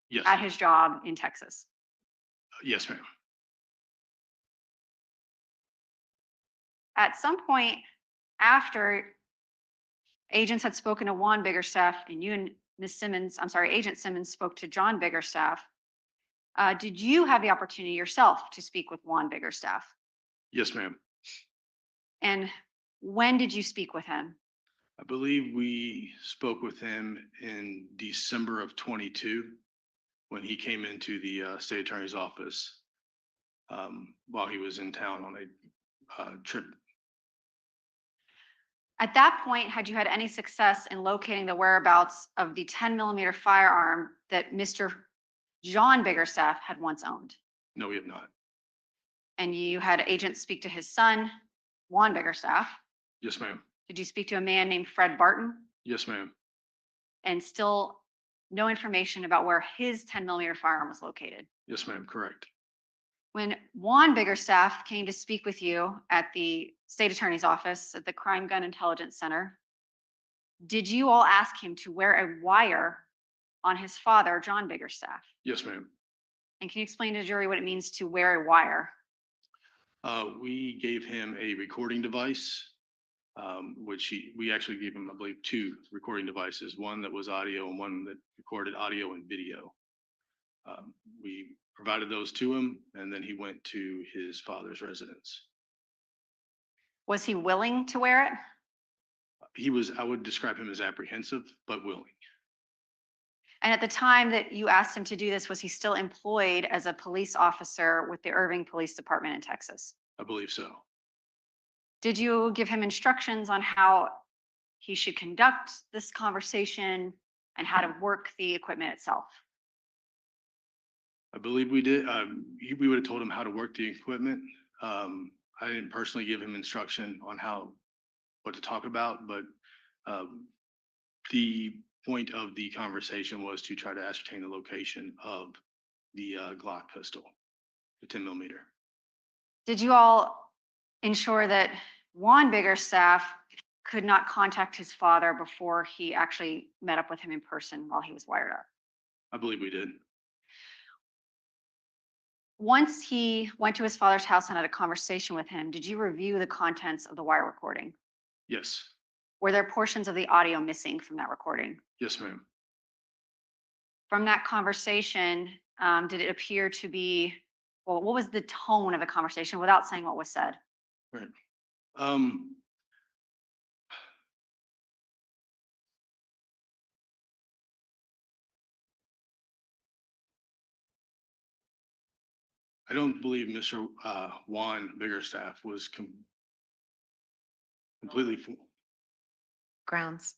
Yes, at his job in Texas. yes, ma'am. At some point after agents had spoken to Juan Biggerstaff and you and Agent Simmons spoke to John Biggerstaff, did you have the opportunity yourself to speak with Juan Biggerstaff? Yes, ma'am. And when did you speak with him? I believe we spoke with him in December of 22 when he came into the state attorney's office while he was in town on a trip. At that point, had you had any success in locating the whereabouts of the 10mm firearm that Mr. John Biggerstaff had once owned? No, we have not. And you had agents speak to his son, Juan Biggerstaff. Yes, ma'am. Did you speak to a man named Fred Barton? Yes, ma'am. And still no information about where his 10mm firearm was located? Yes, ma'am. Correct. When Juan Biggerstaff came to speak with you at the state attorney's office at the Crime Gun Intelligence Center, did you all ask him to wear a wire on his father, John Biggerstaff? Yes, ma'am. And can you explain to the jury what it means to wear a wire? We gave him a recording device, which we actually gave him, I believe, 2 recording devices, one that was audio and one that recorded audio and video. We provided those to him, and then he went to his father's residence. Was he willing to wear it? I would describe him as apprehensive, but willing. And at the time that you asked him to do this, was he still employed as a police officer with the Irving Police Department in Texas? I believe so. Did you give him instructions on how he should conduct this conversation and how to work the equipment itself? I believe we did. We would have told him how to work the equipment. I didn't personally give him instruction on what to talk about, but the point of the conversation was to try to ascertain the location of the Glock pistol, the 10mm. Did you all ensure that Juan Biggerstaff could not contact his father before he actually met up with him in person while he was wired up? I believe we did. Once he went to his father's house and had a conversation with him, did you review the contents of the wire recording? Yes. Were there portions of the audio missing from that recording? Yes, ma'am. From that conversation, did it appear to be, well, what was the tone of the conversation without saying what was said? Right. I don't believe Mr. Juan Biggerstaff was completely Grounds.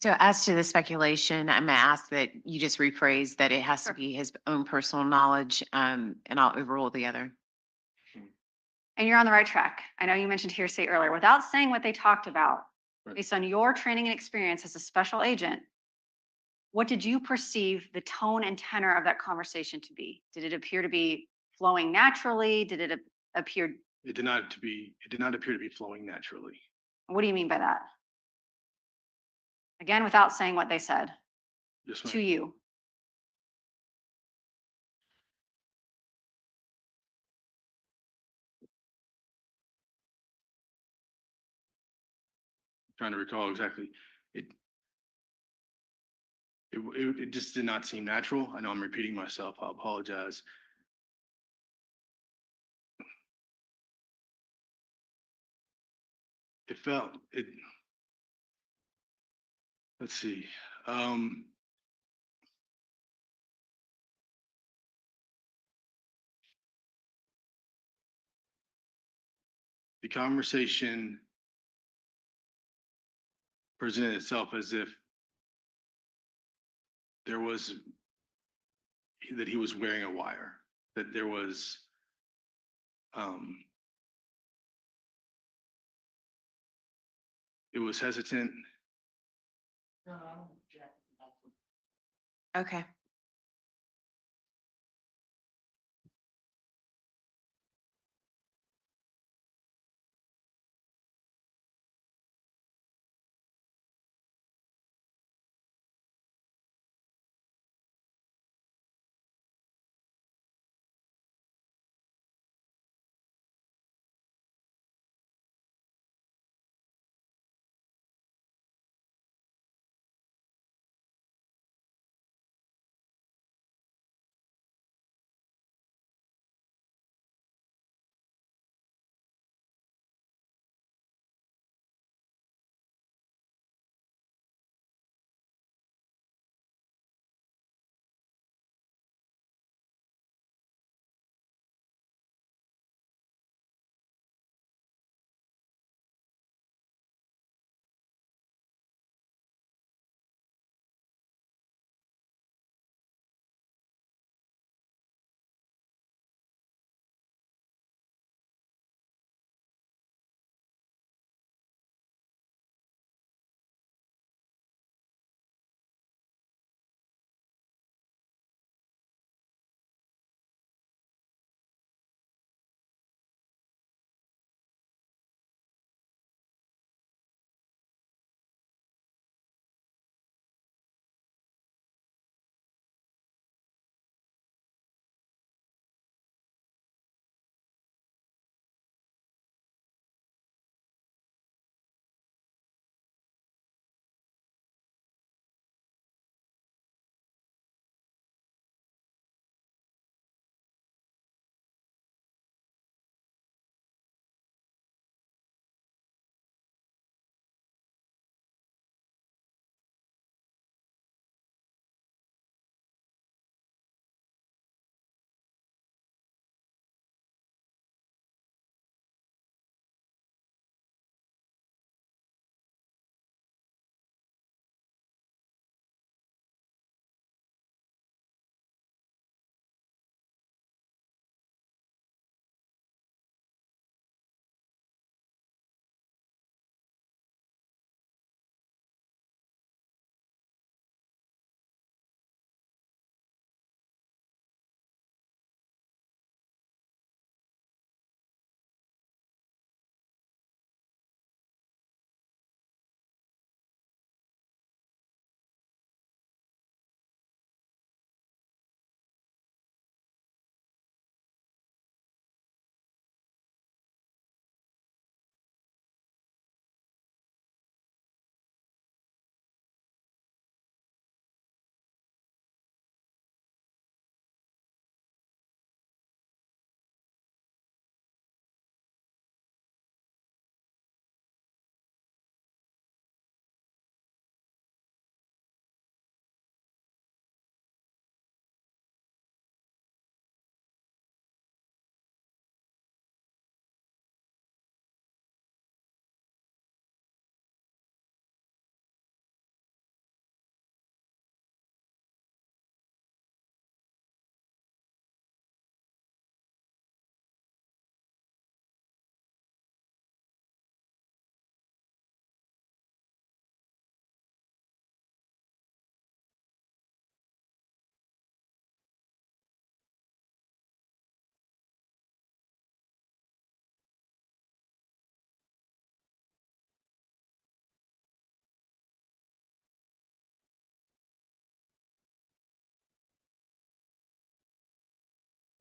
So as to the speculation, I'm gonna ask that you just rephrase that it has to Sure. be his own personal knowledge, and I'll overrule the other. And you're on the right track. I know you mentioned hearsay earlier. Without saying what they talked about, Right. based on your training and experience as a special agent, what did you perceive the tone and tenor of that conversation to be? Did it appear to be flowing naturally? Did it appear, It did not appear to be flowing naturally. what do you mean by that? Again, without saying what they said Yes, to ma'am. you. trying to recall exactly. It just did not seem natural. I know I'm repeating myself. I apologize. It felt it. Let's see. The conversation presented itself as if there was that he was wearing a wire, that there was it was hesitant. Okay.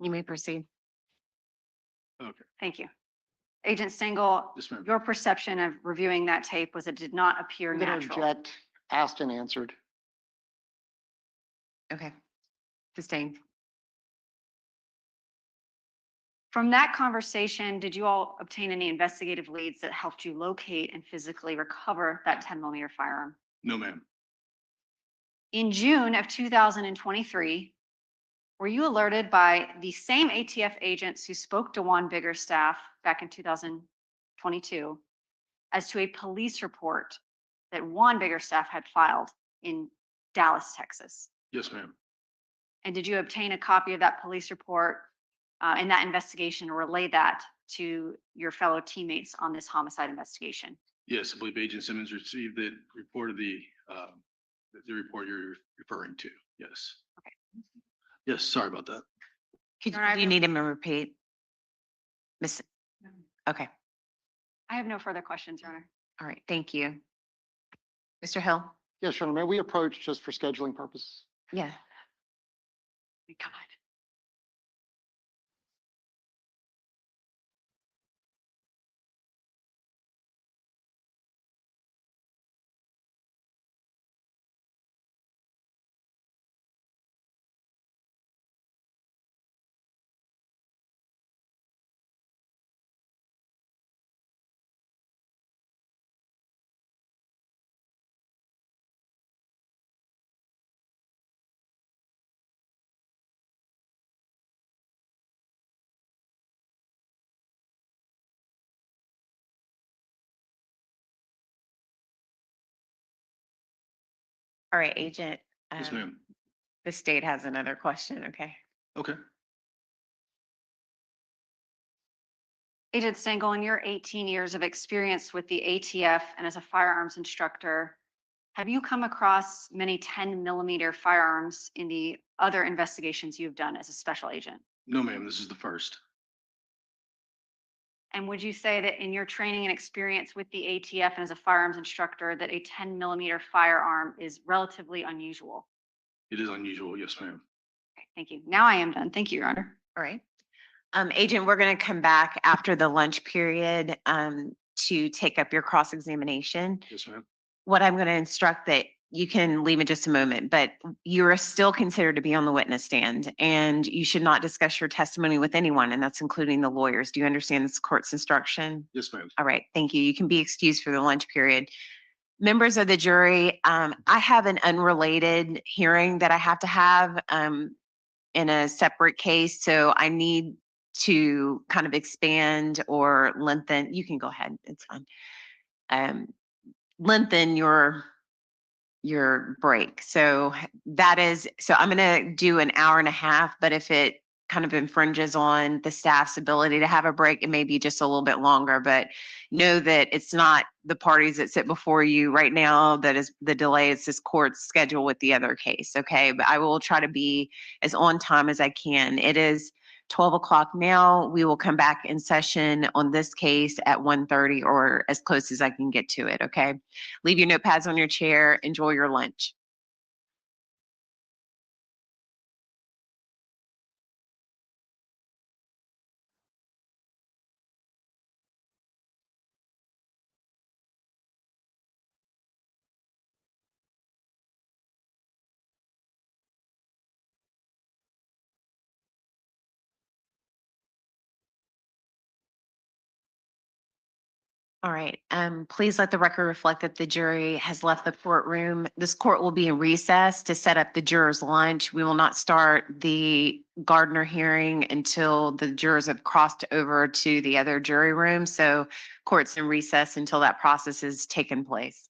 You may proceed. Okay. Thank you. Agent Stengel, Yes, ma'am. your perception of reviewing that tape was it did not appear I'm going to natural. object, asked and answered. Okay. Sustained. From that conversation, did you all obtain any investigative leads that helped you locate and physically recover that 10mm firearm? No, ma'am. In June of 2023, were you alerted by the same ATF agents who spoke to Juan Biggerstaff back in 2022 as to a police report that Juan Biggerstaff had filed in Dallas, Texas? Yes, ma'am. And did you obtain a copy of that police report in that investigation and relay that to your fellow teammates on this homicide investigation? Yes, I believe Agent Simmons received the report of the report you're referring to. Yes. Okay. Yes, sorry about that. Could Your Honor, do you need him to repeat? Miss, okay, I have no further questions, Your Honor. all right, thank you. Mr. Hill? Yes, Your Honor, may we approach just for scheduling purposes? Yeah. God. All right, Agent. Yes, ma'am. The state has another question, okay? Okay. Agent Stengel, in your 18 years of experience with the ATF and as a firearms instructor, have you come across many 10mm firearms in the other investigations you've done as a special agent? No, ma'am, this is the first. And would you say that in your training and experience with the ATF and as a firearms instructor, that a 10mm firearm is relatively unusual? It is unusual. Yes, ma'am. Okay, thank you. Now I am done. Thank you, Your Honor. All right. Agent, we're going to come back after the lunch period to take up your cross-examination. Yes, ma'am. What I'm going to instruct that you can leave in just a moment, but you are still considered to be on the witness stand and you should not discuss your testimony with anyone, and that's including the lawyers. Do you understand this court's instruction? Yes, ma'am. All right, thank you. You can be excused for the lunch period. Members of the jury, I have an unrelated hearing that I have to have in a separate case, so I need to kind of expand or lengthen. You can go ahead, it's fine. Lengthen your break. So I'm gonna do an hour and a half, but if it kind of infringes on the staff's ability to have a break, it may be just a little bit longer, but know that it's not the parties that sit before you right now that is the delay. It's this court's schedule with the other case, okay? But I will try to be as on time as I can. It is 12 o'clock now. We will come back in session on this case at 1:30 or as close as I can get to it, okay? Leave your notepads on your chair. Enjoy your lunch. All right, please let the record reflect that the jury has left the courtroom. This court will be in recess to set up the jurors' lunch. We will not start the Gardner hearing until the jurors have crossed over to the other jury room. So court's in recess until that process is taken place.